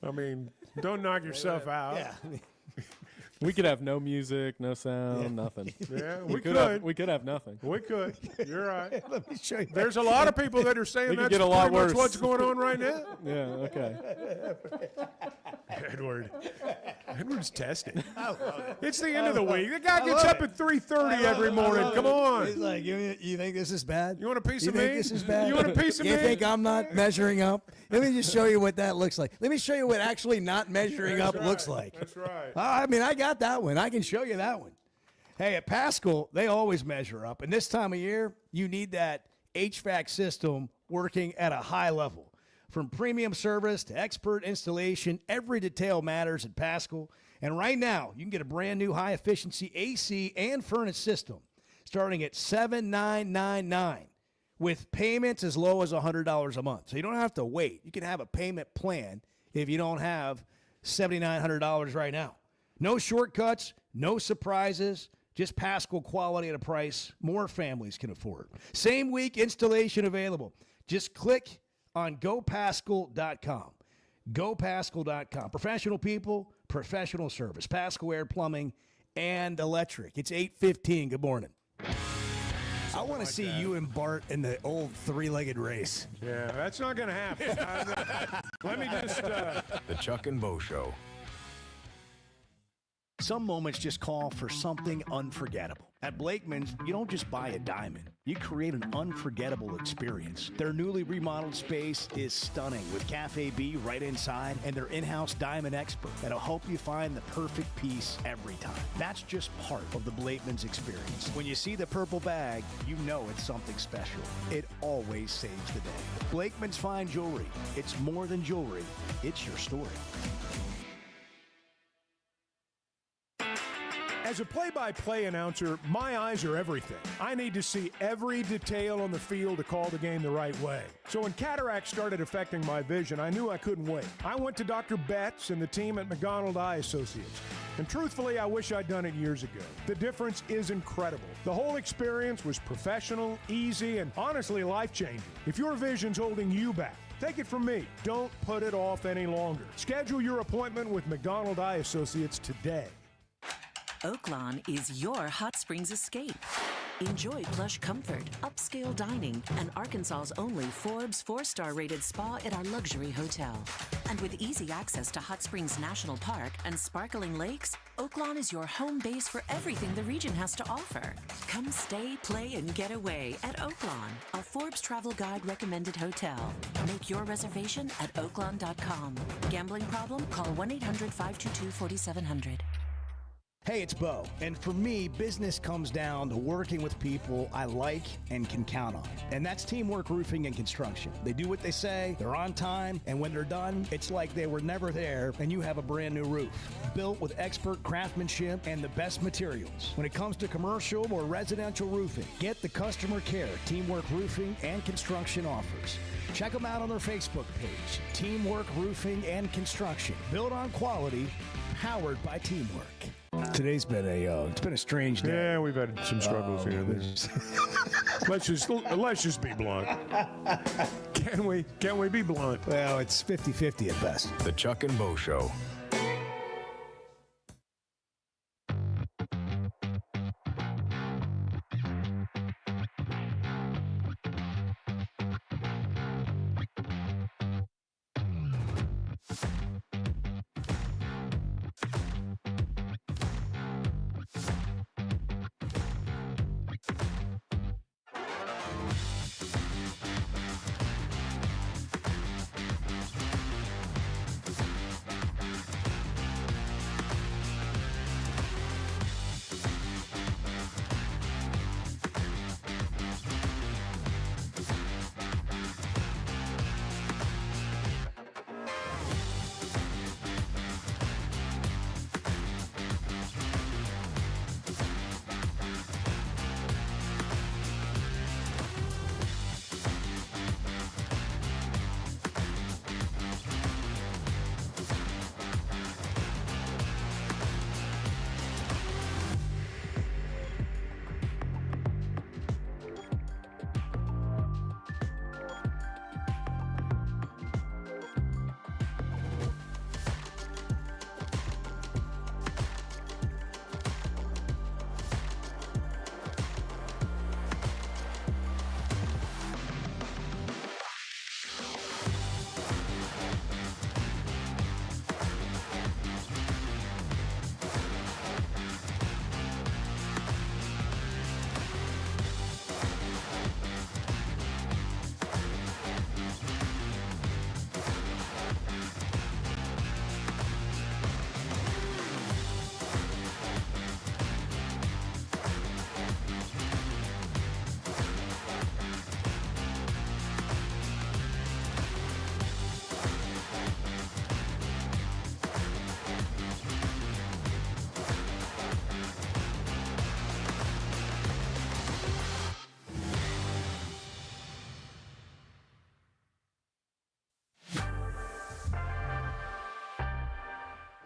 I mean, don't knock yourself out. Yeah. We could have no music, no sound, nothing. Yeah, we could. could. We could have nothing. We could. You're right. Let me show you. There's a lot of people that are saying It could that's get a lot pretty much worse. what's going on right now. Yeah, okay. Edward's testing. It's the end of the week. The guy gets up at 3:30 every morning. Come on. He's like, you think this is bad? You want a piece You of think me? this is bad? You want a piece of You me? think I'm not measuring up? Let me just show you what that looks like. Let me show you what actually not measuring up looks like. That's right. I mean, I got that one. I can show you that one. Hey, at Paschal, they always measure up. And this time of year, you need that HVAC system working at a high level. From premium service to expert installation, every detail matters at Paschal. And right now, you can get a brand new high-efficiency AC and furnace system starting at $7,999 with payments as low as $100 a month. So you don't have to wait. You can have a payment plan if you don't have $7,900 right now. No shortcuts, no surprises, just Paschal quality at a price more families can afford. Same week installation available. Just click on GoPaschal.com. GoPaschal.com. Professional people, professional service. Paschal Air Plumbing and Electric. It's 8:15. Good morning. I want to see you and Bart in the old three-legged race. Yeah, that's not going to happen. Let me just... The Chuck and Bo Show. Some moments just call for something unforgettable. At Blakeman's, you don't just buy a diamond. You create an unforgettable experience. Their newly remodeled space is stunning with Cafe B right inside and their in-house diamond expert that'll help you find the perfect piece every time. That's just part of the Blakeman's experience. When you see the purple bag, you know it's something special. It always saves the day. Blakeman's Fine Jewelry. It's more than jewelry. It's your story. As a play-by-play announcer, my eyes are everything. I need to see every detail on the field to call the game the right way. So when cataract started affecting my vision, I knew I couldn't wait. I went to Dr. Betts and the team at McDonald Eye Associates. And truthfully, I wish I'd done it years ago. The difference is incredible. The whole experience was professional, easy, and honestly life-changing. If your vision's holding you back, take it from me. Don't put it off any longer. Schedule your appointment with McDonald Eye Associates today. Oaklawn is your hot springs escape. Enjoy plush comfort, upscale dining, and Arkansas's only Forbes 4-star rated spa at our luxury hotel. And with easy access to Hot Springs National Park and sparkling lakes, Oaklawn is your home base for everything the region has to offer. Come stay, play, and get away at Oaklawn, a Forbes Travel Guide recommended hotel. Make your reservation at oaklawn.com. Gambling problem? Call 1-800-522-4700. Hey, it's Bo. And for me, business comes down to working with people I like and can count on. And that's Teamwork Roofing and Construction. They do what they say, they're on time, and when they're done, it's like they were never there and you have a brand new roof. Built with expert craftsmanship and the best materials. When it comes to commercial or residential roofing, get the customer care Teamwork Roofing and Construction offers. Check them out on their Facebook page, Teamwork Roofing and Construction. Built on quality, powered by teamwork. Today's been it's been a strange day. Yeah, we've had some struggles here and there. Let's just be blunt. Can we be blunt? Well, it's 50-50 at best. The Chuck and Bo Show.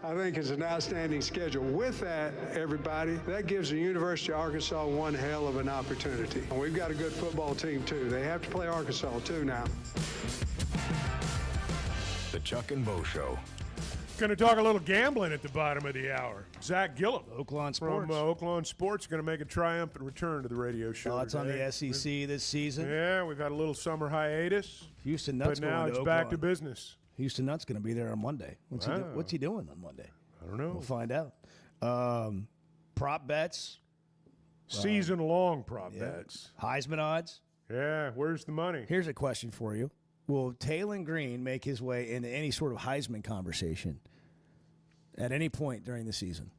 I think it's an outstanding schedule. With that, everybody, that gives the University of Arkansas one hell of an opportunity. And we've got a good football team, too. They have to play Arkansas, too, now. The Chuck and Bo Show. Going to talk a little gambling at the bottom of the hour. Zach Gillum, Oaklawn Sports. From Oaklawn Sports, going to make a triumphant return to the radio show. Thoughts on the SEC this season? Yeah, we've had a little summer hiatus. Houston Nuts but now going to it's back to business. Houston Nuts going to be there on Monday. What's he doing on Monday? I don't know. We'll find out. Prop bets. Season-long prop bets. Heisman odds. Yeah, where's the money? Here's a question for you. Will Taylon Green make his way into any sort of Heisman conversation at any point during the season?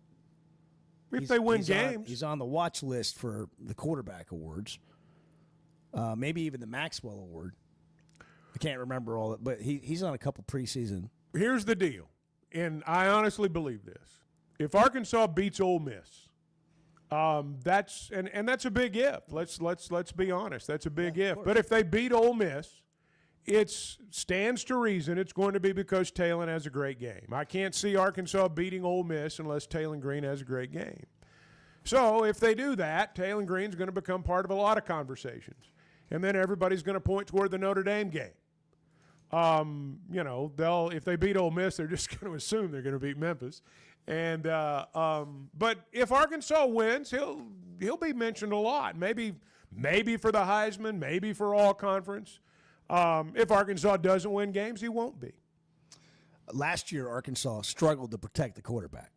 If they win games. He's on the watch list for the quarterback awards. Maybe even the Maxwell Award. I can't remember all that, but he's on a couple preseason. Here's the deal, and I honestly believe this. If Arkansas beats Ole Miss, That's a big if. Let's be honest. That's a big if. But if they beat Ole Miss, it stands to reason it's going to be because Talon has a great game. I can't see Arkansas beating Ole Miss unless Talon Green has a great game. So if they do that, Talon Green's going to become part of a lot of conversations. And then everybody's going to point toward the Notre Dame game. If they beat Ole Miss, they're just going to assume they're going to beat Memphis. And but if Arkansas wins, he'll be mentioned a lot. Maybe for the Heisman, maybe for all conference. If Arkansas doesn't win games, he won't be. Last year, Arkansas struggled to protect the quarterback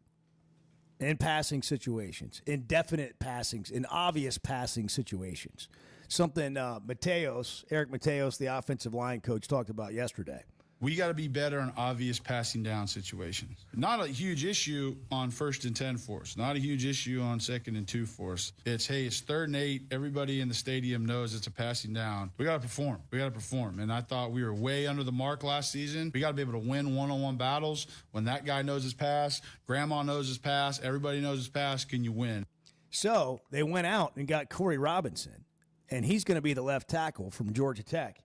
in passing situations, in definite passings, in obvious passing situations. Something Eric Mateos, the offensive line coach, talked about yesterday. We got to be better on obvious passing down situations. Not a huge issue on 1st and 10 for us. Not a huge issue on 2nd and 2 for us. It's 3rd and 8. Everybody in the stadium knows it's a passing down. We got to perform. And I thought we were way under the mark last season. We got to be able to win one-on-one battles. When that guy knows his pass, grandma knows his pass, everybody knows his pass, can you win? So they went out and got Corey Robinson, and he's going to be the left tackle from Georgia Tech.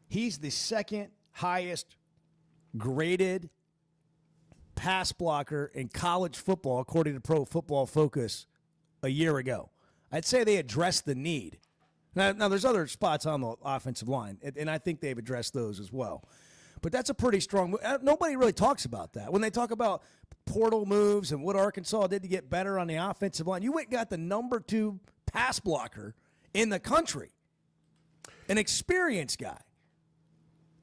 He's the second highest graded pass blocker in college football, according to Pro Football Focus, a year ago. I'd say they addressed the need. Now there's other spots on the offensive line, and I think they've addressed those as well. But that's a pretty strong move. Nobody really talks about that. When they talk about portal moves and what Arkansas did to get better on the offensive line, you went and got the number 2 pass blocker in the country, an experienced guy.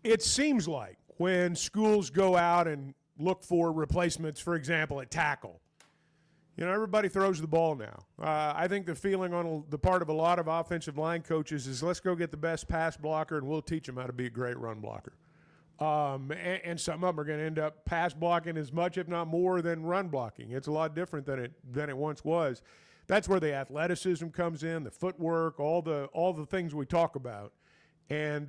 It seems like when schools go out and look for replacements, for example, at tackle, everybody throws the ball now. I think the feeling on the part of a lot of offensive line coaches is let's go get the best pass blocker and we'll teach them how to be a great run blocker. And some of them are going to end up pass blocking as much, if not more, than run blocking. It's a lot different than it once was. That's where the athleticism comes in, the footwork, all the things we talk about. And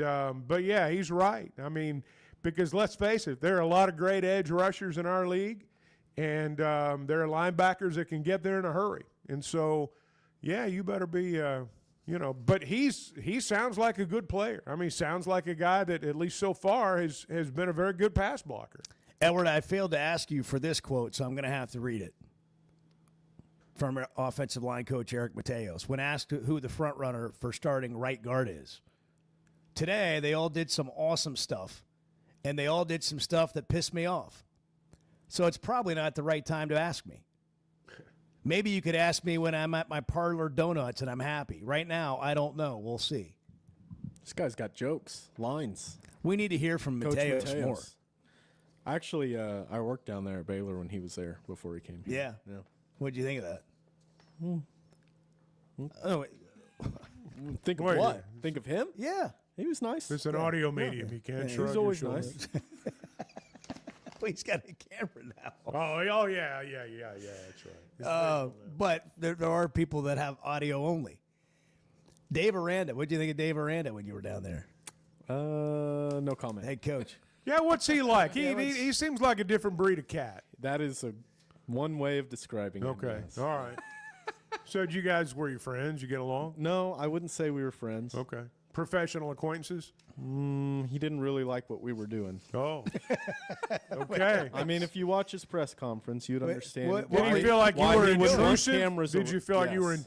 but yeah, he's right. I mean, because let's face it, there are a lot of great edge rushers in our league, and there are linebackers that can get there in a hurry. And so, yeah, you better be, But he sounds like a good player. I mean, he sounds like a guy that at least so far has been a very good pass blocker. Edward, I failed to ask you for this quote, so I'm going to have to read it. From offensive line coach Eric Mateos, when asked who the front runner for starting right guard is. Today, they all did some awesome stuff, and they all did some stuff that pissed me off. So it's probably not the right time to ask me. Maybe you could ask me when I'm at my Parlor Donuts and I'm happy. Right now, I don't know. We'll see. This guy's got jokes, lines. We need to hear from Mateos more. Actually, I worked down there at Baylor when he was there before he came here. Yeah. What did you think of that? Oh, wait. Think of what? Think of him? Yeah. He was nice. It's an audio medium. You can't shrug He's your always shoulders. nice. Well, he's got a camera now. Oh yeah, that's right. But there are people that have audio only. Dave Aranda, what did you think of Dave Aranda when you were down there? No comment. Head coach. Yeah, what's he like? He seems like a different breed of cat. That is one way of describing him. Okay, yes. all right. So were you friends? You get along? No, I wouldn't say we were friends. Okay. Professional acquaintances? He didn't really like what we were doing. Oh. Okay. I mean, if you watch his press conference, you'd understand. Did you feel like you were intrusive? Did you feel like you were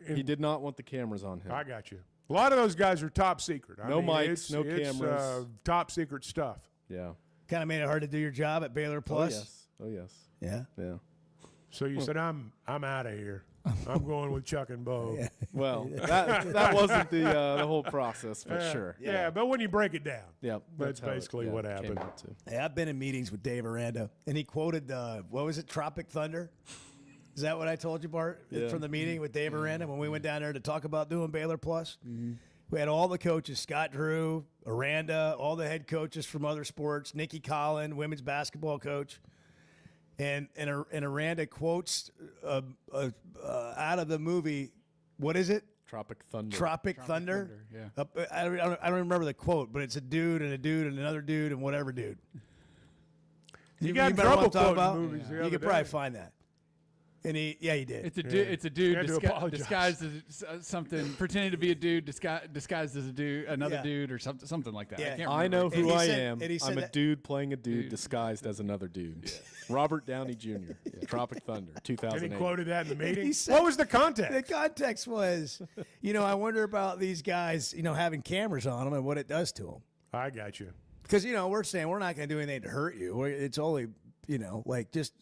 He did not want the cameras on him. I got you. A lot of those guys are top secret. No mics, no cameras. Top secret stuff. Yeah. Kind of made it hard to do your job at Baylor Plus. Oh, yes. Yeah? Yeah. So you said, I'm out of here. I'm going with Chuck and Bo. Yeah. Well, that wasn't the whole process, but sure. Yeah, but when you break it down, that's basically what happened. Yeah, I've been in meetings with Dave Aranda, and he quoted, what was it, Tropic Thunder? Is that what I told you, Bart, from the meeting with Dave Aranda when we went down there to talk about doing Baylor Plus? Mm-hmm. We had all the coaches, Scott Drew, Aranda, all the head coaches from other sports, Nikki Collin, women's basketball coach. And Aranda quotes out of the movie, what is it? Tropic Thunder. Tropic Thunder? Yeah. I don't remember the quote, but it's a dude and another dude and whatever dude. You got remember what I'm trouble talking quoting about? movies the You other could day. probably find that. And he did. It's a dude. It's a dude disguised as something, pretending to be a dude disguised as a dude, another dude, or something like that. Yeah. I can't I remember. know who I am. and he said I'm a that- dude playing a dude disguised as another dude. Robert Downey Jr. Tropic Thunder, 2008. And he quoted that in the meeting. He said- What was the context? The context was, I wonder about these guys, having cameras on them and what it does to them. I got you. Because, we're saying we're not going to do anything to hurt you. It's only, like just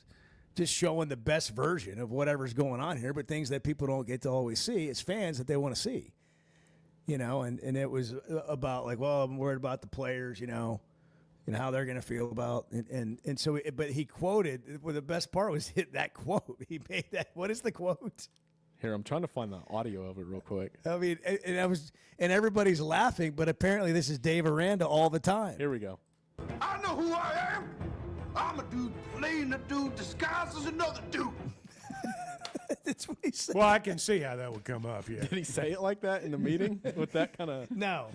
showing the best version of whatever's going on here, but things that people don't get to always see as fans that they want to see. And it was about like, well, I'm worried about the players, and how they're going to feel about and so but he quoted, well, the best part was that quote. He made that. What is the quote? Here, I'm trying to find the audio of it real quick. I mean, and everybody's laughing, but apparently this is Dave Aranda all the time. Here we go. I know who I am. I'm a dude playing a dude disguised as another dude. That's what he said. Well, I can see how that would come up, yeah. Did he say it like that in the meeting with that kind of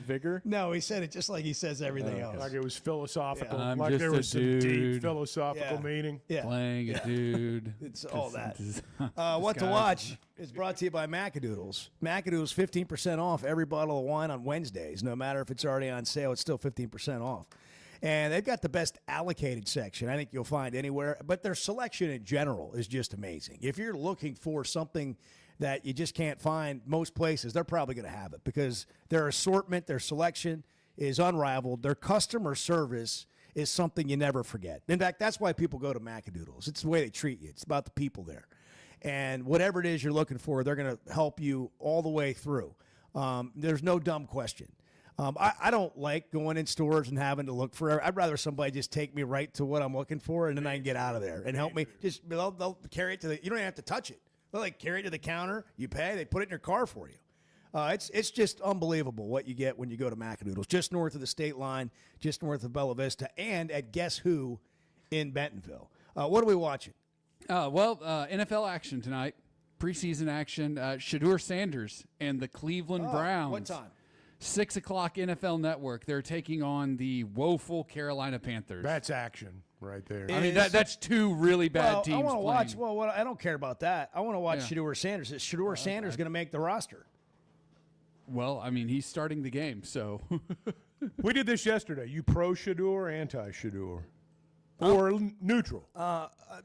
vigor? No, he said it just like he says everything else. Like it was philosophical. I'm like there just was a some dude. deep philosophical meaning. Playing a dude. It's all that. What to watch is brought to you by Macadoodles. Macadoodles, 15% off every bottle of wine on Wednesdays. No matter if it's already on sale, it's still 15% off. And they've got the best allocated section I think you'll find anywhere. But their selection in general is just amazing. If you're looking for something that you just can't find most places, they're probably going to have it because their assortment, their selection is unrivaled. Their customer service is something you never forget. In fact, that's why people go to Macadoodles. It's the way they treat you. It's about the people there. And whatever it is you're looking for, they're going to help you all the way through. There's no dumb question. I don't like going in stores and having to look for. I'd rather somebody just take me right to what I'm looking for, and then I can get out of there and help me. Just they'll carry it to the. You don't even have to touch it. They'll like carry it to the counter. You pay. They put it in your car for you. It's just unbelievable what you get when you go to Macadoodles, just north of the state line, just north of Bella Vista, and at Guess Who in Bentonville. What are we watching? NFL action tonight, preseason action. Shedeur Sanders and the Cleveland Browns. What time? 6 o'clock NFL Network. They're taking on the woeful Carolina Panthers. That's action right there. I mean, that's two really bad teams. I want to watch. playing. Well, I don't care about that. I want to watch Shedeur Sanders. Is Shedeur Sanders going to make the roster? Well, I mean, he's starting the game, so. We did this yesterday. You pro Shedeur, anti Shedeur, or neutral?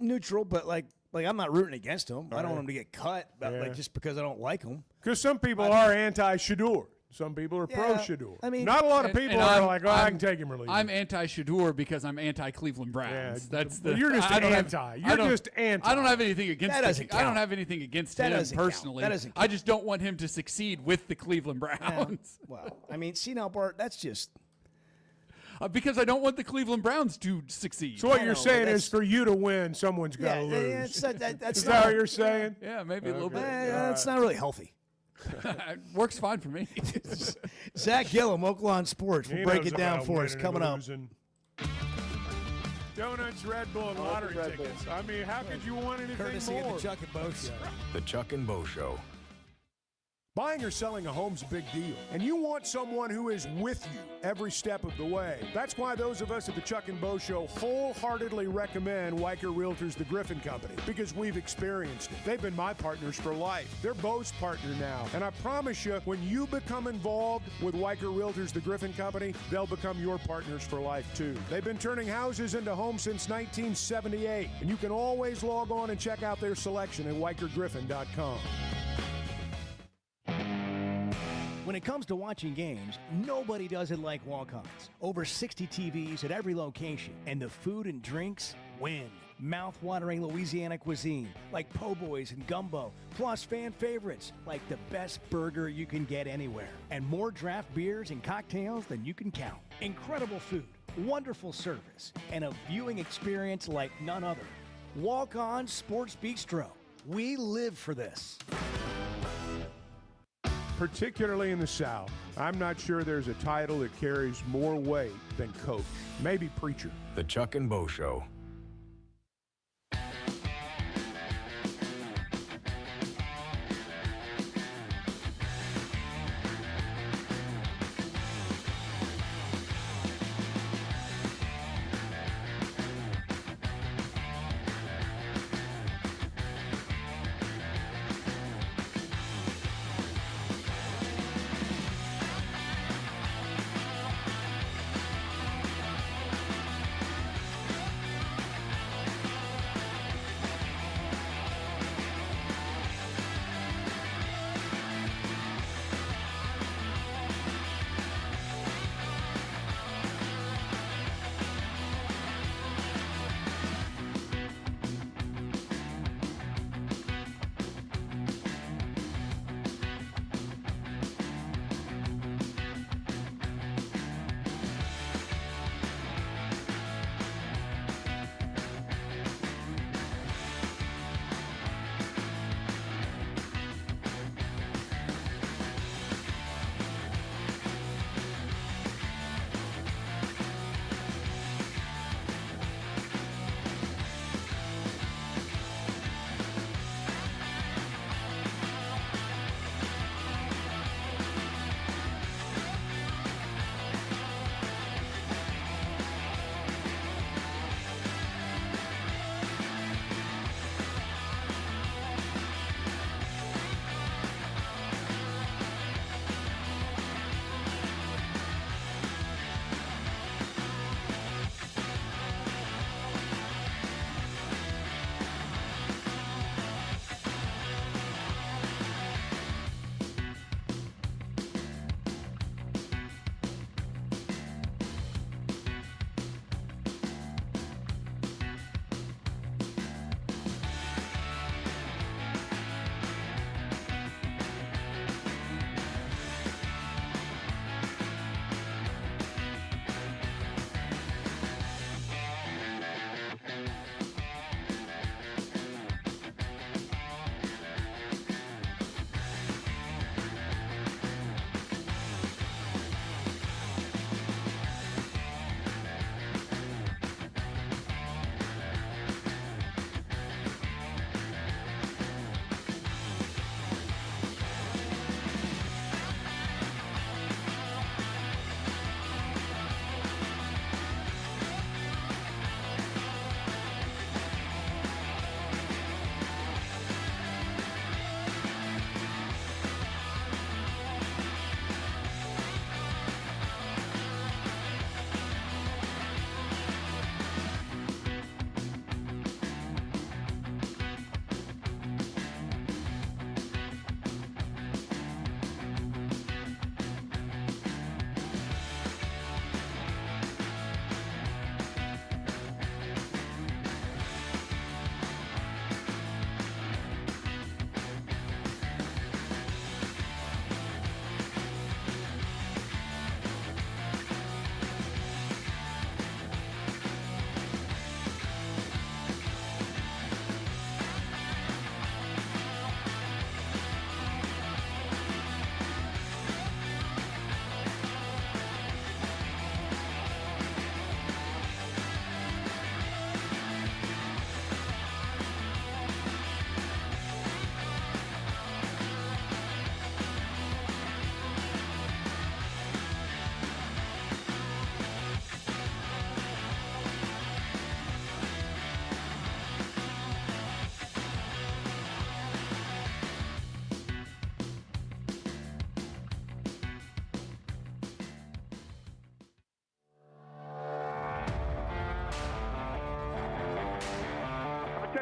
Neutral, but like I'm not rooting against him. I don't want him to get cut, but just because I don't like him. Because some people are anti Shedeur. Some people are pro Shedeur. I mean, not a lot of people are like, I can take him or leave him. I'm anti-Shedeur because I'm anti-Cleveland Browns. That's the. You're just anti. You're just anti. I don't have anything against. That doesn't I don't count. have anything against That him doesn't count. personally. That doesn't I just don't want him to succeed with the Cleveland Browns. Well, I mean, see now, Bart, that's just. Because I don't want the Cleveland Browns to succeed. So what you're saying is for you to win, someone's got to lose. That's is that what you're saying? Yeah, maybe a little bit. That's not really healthy. It works fine for me. Zach Gillum, Oaklawn Sports. We'll break it down for us coming up. Donuts, Red Bull, and lottery tickets. I mean, how could you want anything Courtesy more? of the Chuck and Bo Show. The Chuck and Bo Show. Buying or selling a home's a big deal, and you want someone who is with you every step of the way. That's why those of us at the Chuck and Bo Show wholeheartedly recommend Weicker Realtors, the Griffin Company, because we've experienced it. They've been my partners for life. They're Bo's partner now, and I promise you, when you become involved with Weicker Realtors, the Griffin Company, they'll become your partners for life too. They've been turning houses into homes since 1978, and you can always log on and check out their selection at WeicherGriffin.com. When it comes to watching games, nobody does it like Walk-Ons. Over 60 TVs at every location, and the food and drinks win. Mouth-watering Louisiana cuisine like po' boys and gumbo, plus fan favorites like the best burger you can get anywhere, and more draft beers and cocktails than you can count. Incredible food, wonderful service, and a viewing experience like none other. Walk-On Sports Bistro. We live for this. Particularly in the South, I'm not sure there's a title that carries more weight than coach. Maybe preacher. The Chuck and Bo Show.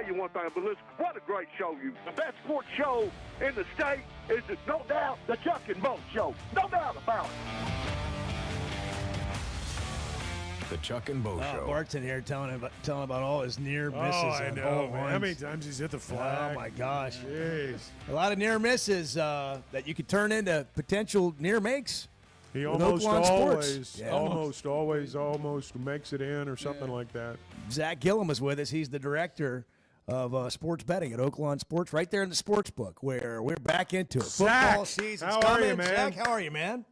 you one thing, but listen, what a great show you. The best sports show in the state is, no doubt, the Chuck and Bo Show. No doubt about it. The Chuck and Bo Show. Bart's in here telling about all his near misses. I and know, hole man. How ones. many times he's hit the flag? Oh, my gosh. Jeez. A lot of near misses that you could turn into potential near makes. He with almost Oaklawn always, Sports. Yeah. almost makes it in or something like that. Zach Gillum is with us. He's the director of sports betting at Oaklawn Sports, right there in the sports book, where we're back into it. Zach, Football season's how coming. are you, man? Zach, how are you, man?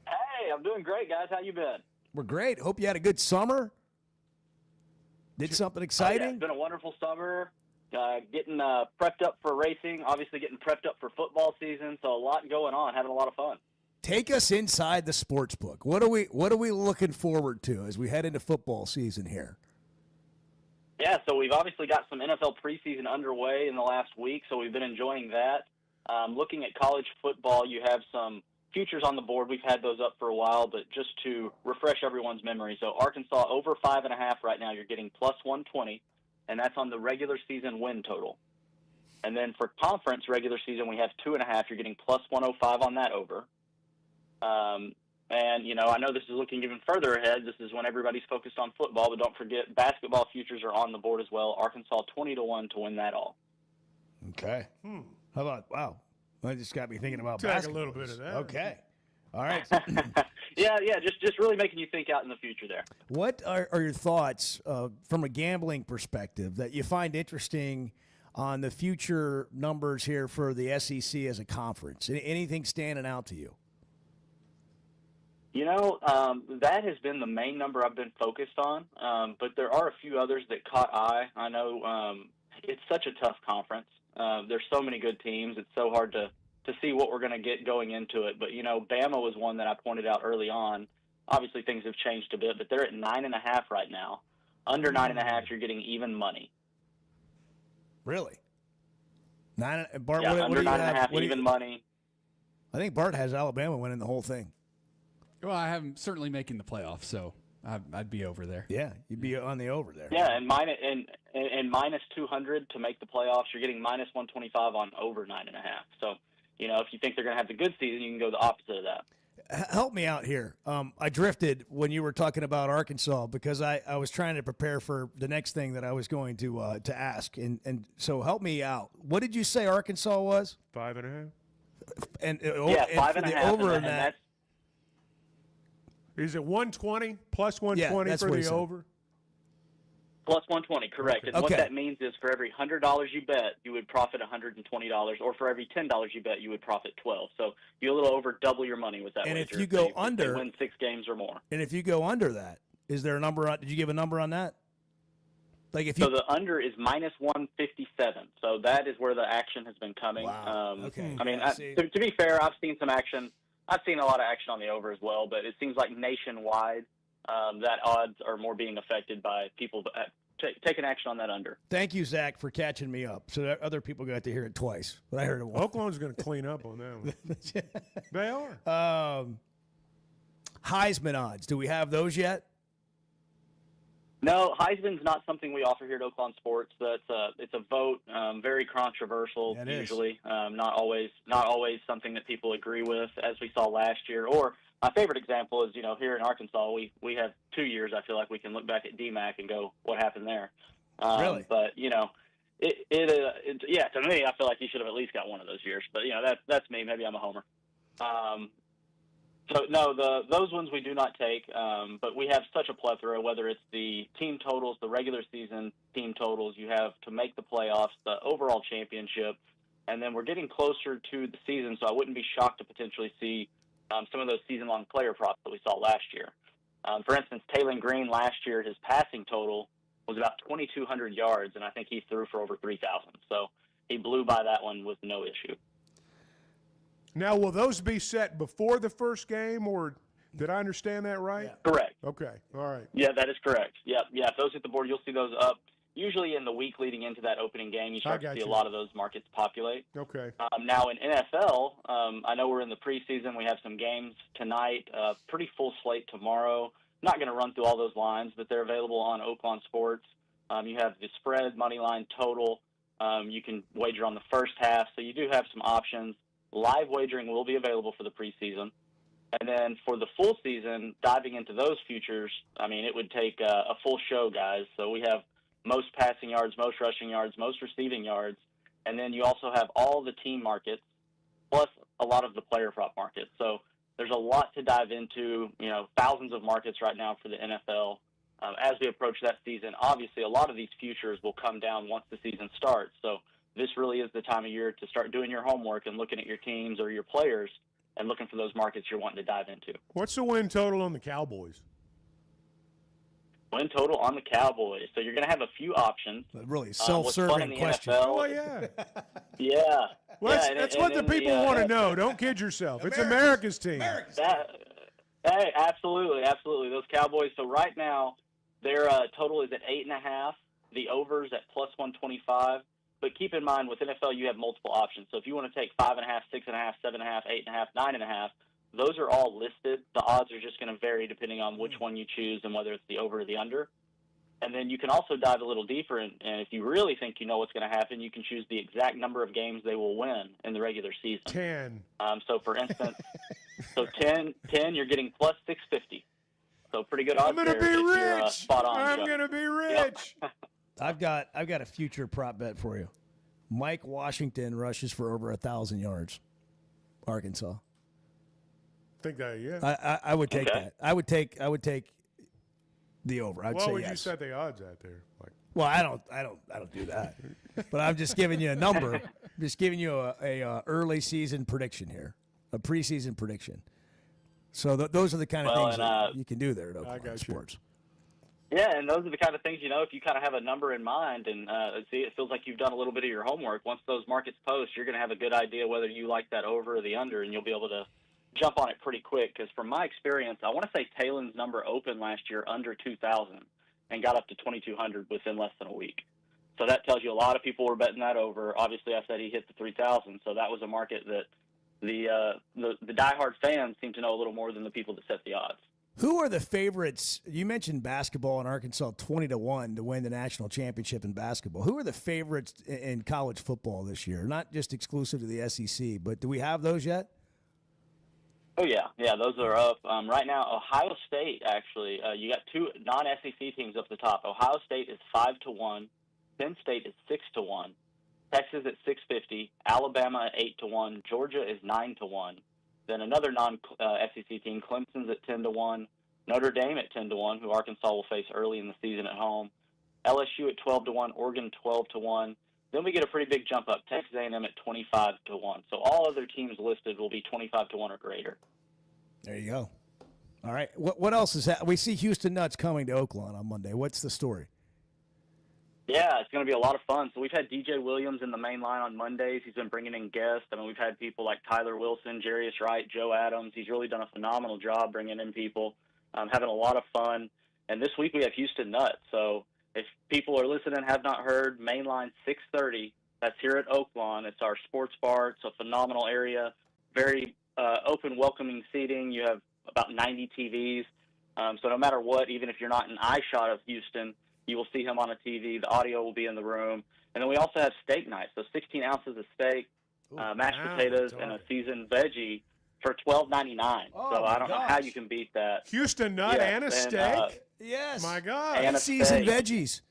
Hey, I'm doing great, guys. How you been? We're great. Hope you had a good summer. Did something Oh, yeah, exciting? it's been a wonderful summer. Getting prepped up for racing, obviously getting prepped up for football season, so a lot going on, having a lot of fun. Take us inside the sports book. What are we looking forward to as we head into football season here? Yeah, so we've obviously got some NFL preseason underway in the last week, so we've been enjoying that. Looking at college football, you have some futures on the board. We've had those up for a while, but just to refresh everyone's memory, so Arkansas over 5.5 right now, you're getting plus 120, and that's on the regular season win total. And then for conference regular season, we have 2.5. You're getting plus 105 on that over. And, you know, I know this is looking even further ahead. This is when everybody's focused on football, but don't forget basketball futures are on the board as well. Arkansas 20-1 to win that all. Okay. How about, wow. That just got me thinking about Take a basketball. little bit of that. Okay. All right. Yeah, just really making you think out in the future there. What are your thoughts from a gambling perspective that you find interesting on the future numbers here for the SEC as a conference? Anything standing out to you? You know, that has been the main number I've been focused on, but there are a few others that caught eye. I know it's such a tough conference. There's so many good teams. It's so hard to see what we're going to get going into it. But, you know, Bama was one that I pointed out early on. Obviously, things have changed a bit, but they're at 9.5 right now. Under 9.5, you're getting even money. Really? Bart, Yeah, what under do you have? 9.5, even money. I think Bart has Alabama winning the whole thing. Well, I am certainly making the playoffs, so I'd be over there. Yeah, you'd be on the over there. Yeah, and minus 200 to make the playoffs. You're getting minus 125 on over 9.5. So, you know, if you think they're going to have the good season, you can go the opposite of that. Help me out here. I drifted when you were talking about Arkansas because I was trying to prepare for the next thing that I was going to ask. And so help me out. What did you say Arkansas was? 5.5. And Yeah, and for 5.5. the over and that. that's Is it 120 plus 120 that's for what he the said. over? plus 120, correct. And what Okay. that means is for every $100 you bet, you would profit $120, or for every $10 you bet, you would profit $12. So you a little over double your money with that And wager. if you go they under- win 6 games or more. And if you go under that, is there a number on? Did you give a number on that? Like if you So the under is minus 157. So that is where the action has been coming. Okay. I mean, Yeah, see. to be fair, I've seen some action. I've seen a lot of action on the over as well, but it seems like nationwide that odds are more being affected by people taking action on that under. Thank you, Zach, for catching me up. So that other people got to hear it twice, but I heard it once. Oklahoma's going to clean up on that one. They are. Heisman odds. Do we have those yet? No, Heisman's not something we offer here at Oaklawn Sports. It's a vote, very controversial. Yeah, it is. usually, not always something that people agree with, as we saw last year. Or my favorite example is, you know, here in Arkansas, we have 2 years. I feel like we can look back at DMAC and go, what happened there? Really? But you know, yeah, to me, I feel like he should have at least got one of those years. But you know, that's me. Maybe I'm a homer. So no, those ones we do not take, but we have such a plethora, whether it's the team totals, the regular season team totals, you have to make the playoffs, the overall championship, and then we're getting closer to the season, so I wouldn't be shocked to potentially see some of those season-long player props that we saw last year. For instance, Taylon Green last year, his passing total was about 2,200 yards, and I think he threw for over 3,000. So he blew by that one with no issue. Now, will those be set before the first game, or did I understand that right? Correct. Okay. All right. Yeah, that is correct. Yep. Yeah, if those hit the board, you'll see those up. Usually in the week leading into that opening game, you start to got see a you. lot of those markets populate. Okay. Now in NFL, I know we're in the preseason. We have some games tonight, pretty full slate tomorrow. Not going to run through all those lines, but they're available on Oaklawn Sports. You have the spread, money line, total. You can wager on the first half. So you do have some options. Live wagering will be available for the preseason. And then for the full season, diving into those futures, I mean, it would take a full show, guys. So we have most passing yards, most rushing yards, most receiving yards. And then you also have all the team markets, plus a lot of the player prop markets. So there's a lot to dive into, thousands of markets right now for the NFL. As we approach that season, obviously a lot of these futures will come down once the season starts. So this really is the time of year to start doing your homework and looking at your teams or your players and looking for those markets you're wanting to dive into. What's the win total on the Cowboys? Win total on the Cowboys. So you're going to have a few options. Really self-serving question. NFL, Oh, yeah. Yeah. That's what the people want to know. Don't kid yourself. It's America's team. Hey, absolutely. Those Cowboys. So right now, their total is at 8.5. The over's at plus 125. But keep in mind, with NFL, you have multiple options. So if you want to take 5.5, 6.5, 7.5, 8.5, 9.5, those are all listed. The odds are just going to vary depending on which one you choose and whether it's the over or the under. And then you can also dive a little deeper, and if you really think you know what's going to happen, you can choose the exact number of games they will win in the regular season. 10. So, for instance, 10, you're getting plus 650. So pretty good odds. I'm going to be rich. Spot on. I'm going to be rich. Yep. I've got a future prop bet for you. Mike Washington rushes for over 1,000 yards. Arkansas. Think that, yeah. I would take that. I would take the over. I'd say what would yes. you set the odds at there? Well, I don't do that. But I'm just giving you a number. I'm just giving you a early season prediction here, a preseason prediction. So those are the kind of things that you can do there at Oklahoma Sports. Yeah, and those are the kind of things, if you kind of have a number in mind and see, it feels like you've done a little bit of your homework. Once those markets post, you're going to have a good idea whether you like that over or the under, and you'll be able to jump on it pretty quick. Because from my experience, I want to say Talen's number opened last year under 2,000 and got up to 2,200 within less than a week. So that tells you a lot of people were betting that over. Obviously, I said he hit the 3,000, so that was a market that the diehard fans seem to know a little more than the people that set the odds. Who are the favorites? You mentioned basketball in Arkansas, 20-1 to win the national championship in basketball. Who are the favorites in college football this year? Not just exclusive to the SEC, but do we have those yet? Oh, yeah, those are up. Right now, Ohio State, actually, you got two non-SEC teams up the top. Ohio State is 5-1. Penn State is 6-1. Texas at 650. Alabama at 8-1. Georgia is 9-1. Then another non-SEC team, Clemson's at 10-1. Notre Dame at 10-1, who Arkansas will face early in the season at home. LSU at 12-1. Oregon 12-1. Then we get a pretty big jump up. Texas A&M at 25-1. So all other teams listed will be 25-1 or greater. There you go. All right. What else is that? We see Houston Nuts coming to Oakland on Monday. What's the story? Yeah, it's going to be a lot of fun. So we've had DJ Williams in the main line on Mondays. He's been bringing in guests. I mean, we've had people like Tyler Wilson, Jarius Wright, Joe Adams. He's really done a phenomenal job bringing in people, having a lot of fun. And this week we have Houston Nuts. So if people are listening and have not heard, main line 6:30. That's here at Oaklawn. It's our sports bar. It's a phenomenal area, very open, welcoming seating. You have about 90 TVs. So no matter what, even if you're not an eye shot of Houston, you will see him on a TV. The audio will be in the room. And then we also have steak night. So 16 ounces of steak, mashed potatoes, and a seasoned veggie for $12.99. So I don't know how you can beat that. Houston Nut and a steak? Yes. My God. And seasoned veggies.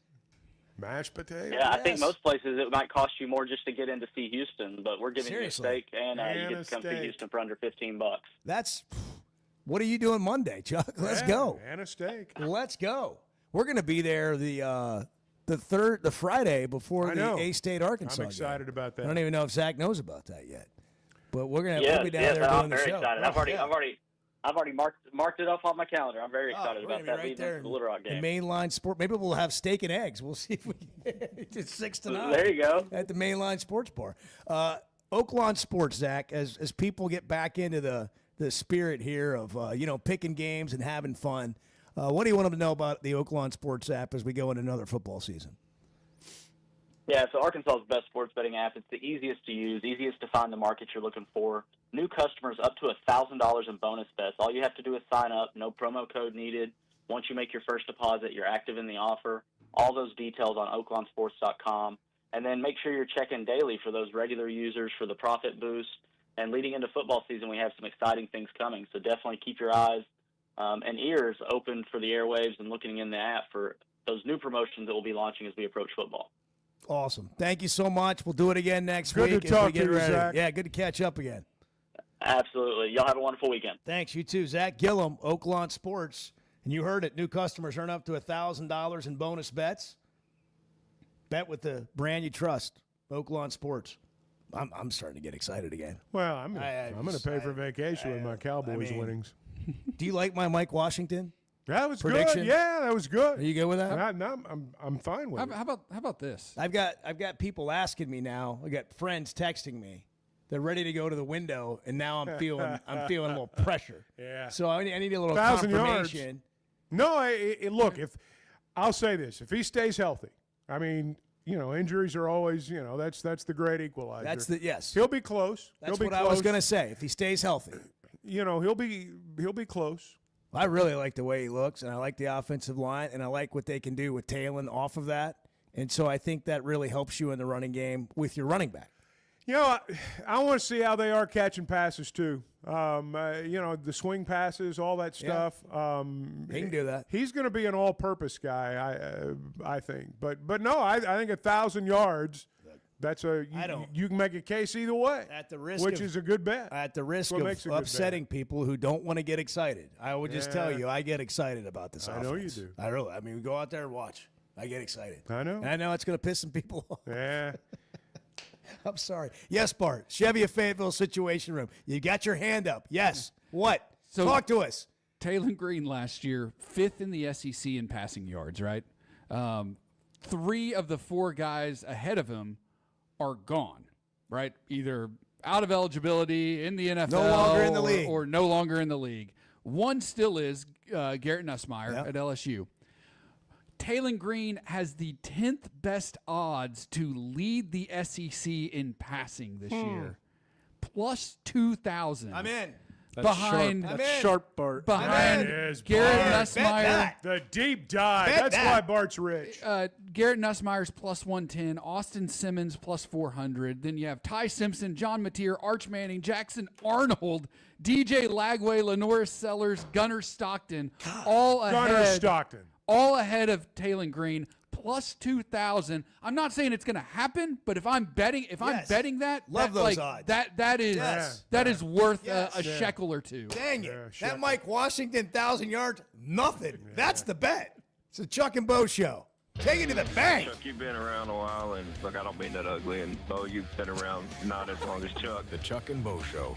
Mashed potatoes. Yeah, I think most places it might cost you more just to get in to see Houston, but we're giving you a steak, and you get to come see Houston for under $15. That's what are you doing Monday, Chuck? Let's go. And a steak. Let's go. We're going to be there the Friday before the A-State Arkansas. I'm excited game. about that. I don't even know if Zach knows about that yet, but we'll be down there doing I'm the very show. excited. I've already marked it up on my calendar. I'm very excited about that. Right there, the Little Rock game. The mainline sport. Maybe we'll have steak and eggs. We'll see if we get 6 to 9. There you go. At the mainline sports bar. Oaklawn Sports, Zach. As people get back into the spirit here of picking games and having fun. What do you want them to know about the Oaklawn Sports app as we go into another football season? Yeah, so Arkansas's best sports betting app. It's the easiest to use, easiest to find the market you're looking for. New customers up to $1,000 in bonus bets. All you have to do is sign up. No promo code needed. Once you make your first deposit, you're active in the offer. All those details on oaklawnsports.com. And then make sure you're checking daily for those regular users for the profit boost. And leading into football season, we have some exciting things coming. So definitely keep your eyes and ears open for the airwaves and looking in the app for those new promotions that we'll be launching as we approach football. Awesome. Thank you so much. We'll do it again next Good week. to talk as we to you, get ready. Zach. Yeah, good to catch up again. Absolutely. Y'all have a wonderful weekend. Thanks. You too. Zach Gillum, Oaklawn Sports. And you heard it. New customers earn up to $1,000 in bonus bets. Bet with the brand you trust, Oaklawn Sports. I'm starting to get excited again. Well, I'm going to pay for vacation with my Cowboys winnings. Do you like my Mike Washington? That was prediction? good. Yeah, that was good. Are you good with that? I'm fine with it. How about this? I've got people asking me now. I got friends texting me. They're ready to go to the window, and now I'm feeling a little pressure. Yeah. So I need a little 1,000 confirmation. yards. No, look. If I'll say this, if he stays healthy, I mean, injuries are always, that's the great equalizer. Yes. He'll be close. That's he'll be what close. I was going to say. If he stays healthy, he'll be close. I really like the way he looks, and I like the offensive line, and I like what they can do with Talon off of that. And so I think that really helps you in the running game with your running back. I want to see how they are catching passes too. The swing passes, all that stuff. He can do that. He's going to be an all-purpose guy, I think. But no, I think 1,000 yards. That's you can make a case either way. At the risk, which is a good bet. At the risk of upsetting people who don't want to get excited, I will just tell you, I get excited about this. I know you do. I mean, we go out there and watch. I get excited. I know. And I know it's going to piss some people off. Yeah. I'm sorry. Yes, Bart. Chevy of Fayetteville Situation Room. You got your hand up. Yes. What? So, talk to us. Talon Green last year, 5th in the SEC in passing yards, right? 3 of the 4 guys ahead of him are gone, right? Either out of eligibility in the NFL, no longer in the league, or no longer in the league. One still is Garrett Nussmeier at LSU. Talon Green has the 10th best odds to lead the SEC in passing this year, plus 2,000. I'm in. That's sharp, Bart. Behind Garrett Nussmeier. The deep dive. That's why Bart's rich. Garrett Nussmeier's plus 110. Austin Simmons plus 400. Then you have Ty Simpson, John Mateer, Arch Manning, Jackson Arnold, DJ Lagway, Lenoris Sellers, Gunnar Stockton. All ahead of Talon Green. Plus 2,000. I'm not saying it's going to happen, but if I'm betting, that, love those odds. That is worth a shekel or two. Dang it! That Mike Washington 1,000 yards, nothing. That's the bet. It's a Chuck and Bo show. Take it to the bank. Chuck, you've been around a while, and look, I don't mean that ugly. And Bo, you've been around not as long as Chuck. The Chuck and Bo show.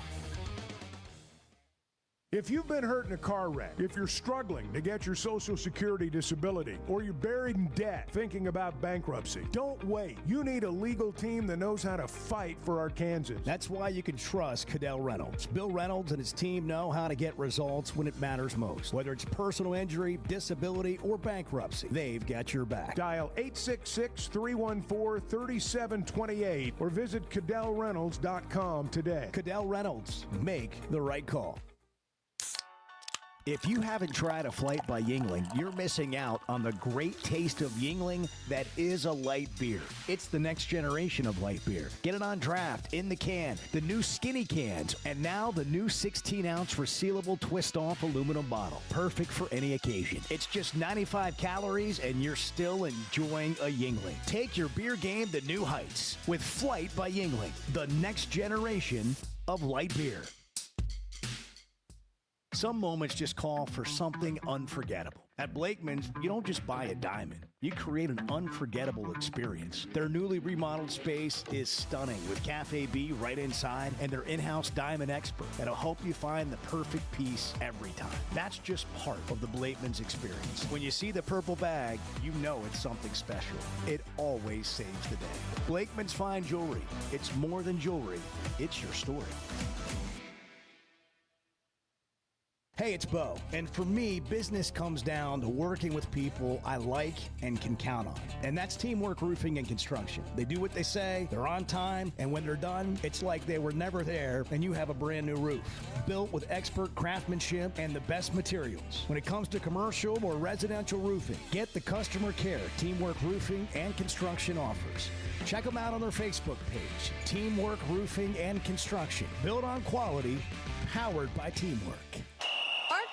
If you've been hurt in a car wreck, if you're struggling to get your Social Security disability, or you're buried in debt thinking about bankruptcy, don't wait. You need a legal team that knows how to fight for Arkansans. That's why you can trust Cadell Reynolds. Bill Reynolds and his team know how to get results when it matters most. Whether it's personal injury, disability, or bankruptcy, they've got your back. Dial 866-314-3728 or visit CadellReynolds.com today. Cadell Reynolds. Make the right call. If you haven't tried a flight by Yuengling, you're missing out on the great taste of Yuengling that is a light beer. It's the next generation of light beer. Get it on draft, in the can, the new skinny cans, and now the new 16-ounce resealable twist-off aluminum bottle. Perfect for any occasion. It's just 95 calories, and you're still enjoying a Yuengling. Take your beer game to new heights with Flight by Yuengling, the next generation of light beer. Some moments just call for something unforgettable. At Blakeman's, you don't just buy a diamond. You create an unforgettable experience. Their newly remodeled space is stunning with Cafe B right inside and their in-house diamond expert that'll help you find the perfect piece every time. That's just part of the Blakeman's experience. When you see the purple bag, you know it's something special. It always saves the day. Blakeman's Fine Jewelry. It's more than jewelry. It's your story. Hey, it's Bo. And for me, business comes down to working with people I like and can count on. And that's Teamwork Roofing and Construction. They do what they say, they're on time, and when they're done, it's like they were never there and you have a brand new roof. Built with expert craftsmanship and the best materials. When it comes to commercial or residential roofing, get the customer care Teamwork Roofing and Construction offers. Check them out on their Facebook page, Teamwork Roofing and Construction. Built on quality, powered by teamwork.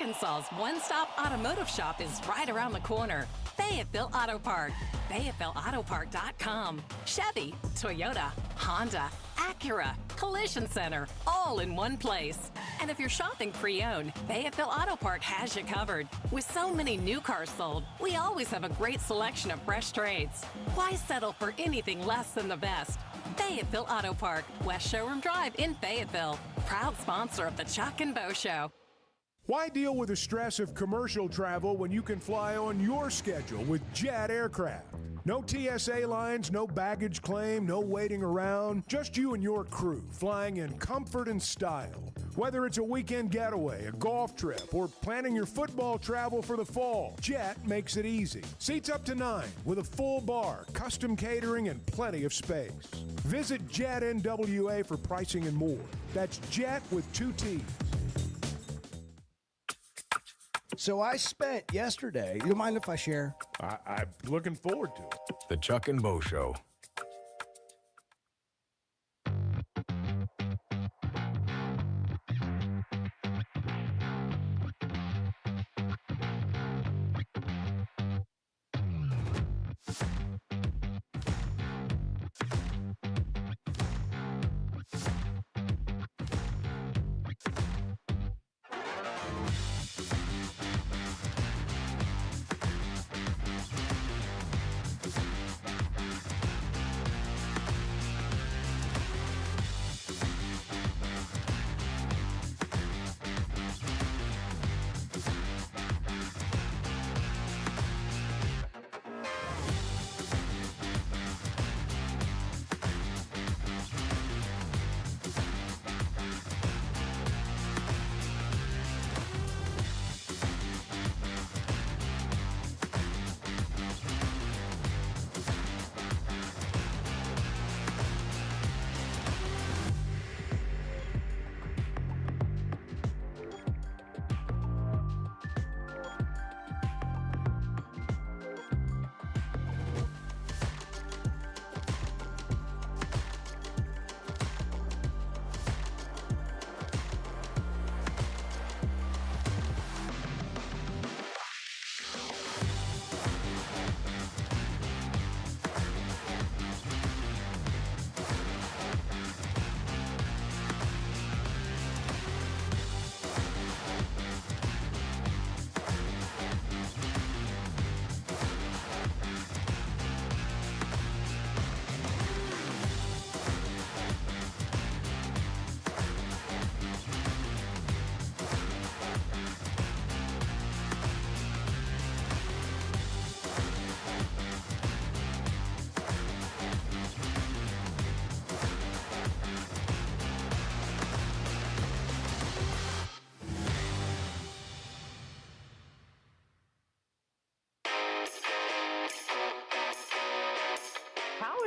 Arkansas's one-stop automotive shop is right around the corner. Fayetteville Auto Park. FayettevilleAutoPark.com. Chevy, Toyota, Honda, Acura, Collision Center, all in one place. And if you're shopping pre-owned, Fayetteville Auto Park has you covered. With so many new cars sold, we always have a great selection of fresh trades. Why settle for anything less than the best? Fayetteville Auto Park, West Showroom Drive in Fayetteville. Proud sponsor of the Chuck and Bo Show. Why deal with the stress of commercial travel when you can fly on your schedule with Jet Aircraft? No TSA lines, no baggage claim, no waiting around. Just you and your crew flying in comfort and style. Whether it's a weekend getaway, a golf trip, or planning your football travel for the fall, Jet makes it easy. Seats up to 9 with a full bar, custom catering, and plenty of space. Visit Jet NWA for pricing and more. That's Jet with 2 T's. So I spent yesterday, you mind if I share? I'm looking forward to it. The Chuck and Bo Show.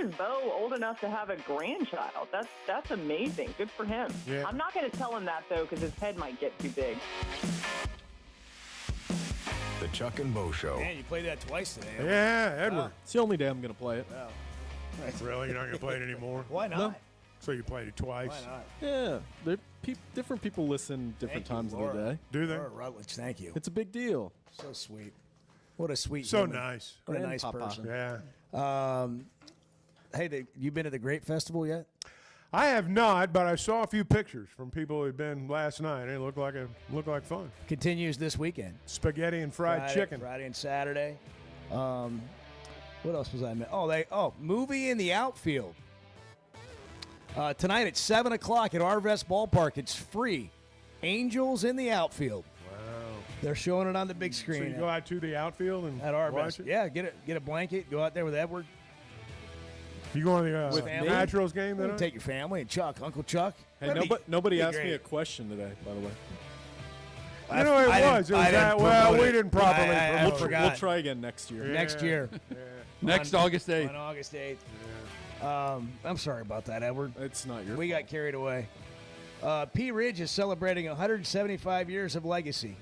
is Bo old enough to have a grandchild? That's amazing. Good for him. Yeah. I'm not going to tell him that, though, because his head might get too big. The Chuck and Bo Show. Man, you played that twice today. Yeah, Edward. It's the only day I'm going to play it. Wow. Really? You're not going to play it anymore? Why not? No. So you played it twice? Why not? Yeah, different people listen different times of the day. Do they? Laura Rutledge, thank you. It's a big deal. So sweet. What a sweet So human. nice. What a nice Grandpapa. person. Yeah. Hey, you been to the Great Festival yet? I have not, but I saw a few pictures from people who had been last night. It looked like fun. Continues this weekend. Spaghetti and fried chicken. Friday and Saturday. What else was I missing? Movie in the outfield. Tonight at 7 o'clock at Arvest Ballpark. It's free. Angels in the outfield. Wow. They're showing it on the big screen. So you go out to the outfield and at watch Arvest. it? Yeah, get a blanket. Go out there with Edward. You going to the family? Naturals game You then? can take your family and Chuck, Uncle Chuck. Hey, That'd nobody be asked me great. a question today, by the way. You know, it was that. Well, we didn't properly. We'll try again next year. Next year. Next August 8th. On August 8th. I'm sorry about that, Edward. It's not your We got carried away. P. Ridge is celebrating 175 years of legacy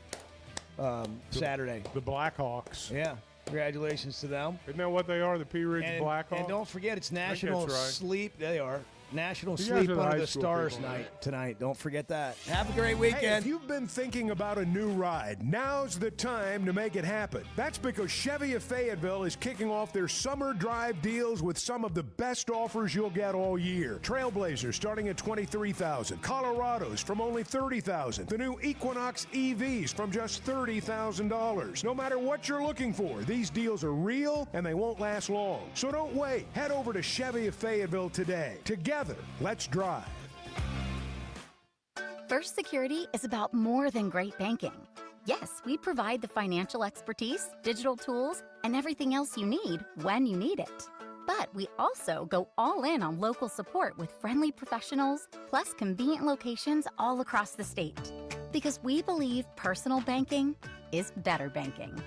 Saturday. The Blackhawks. Yeah. Congratulations to them. Isn't that what they are, the P. Ridge Blackhawks? And don't forget, it's National that's right. Sleep. They are. National You guys Sleep are the Under high the school Stars people, night tonight. Don't forget that. Have a great Hey, weekend. if you've been thinking about a new ride, now's the time to make it happen. That's because Chevy of Fayetteville is kicking off their summer drive deals with some of the best offers you'll get all year. Trailblazers starting at $23,000, Colorados from only $30,000, the new Equinox EVs from just $30,000. No matter what you're looking for, these deals are real and they won't last long. So don't wait. Head over to Chevy of Fayetteville today. Together, let's drive. First Security is about more than great banking. Yes, we provide the financial expertise, digital tools, and everything else you need when you need it. But we also go all in on local support with friendly professionals, plus convenient locations all across the state. Because we believe personal banking is better banking.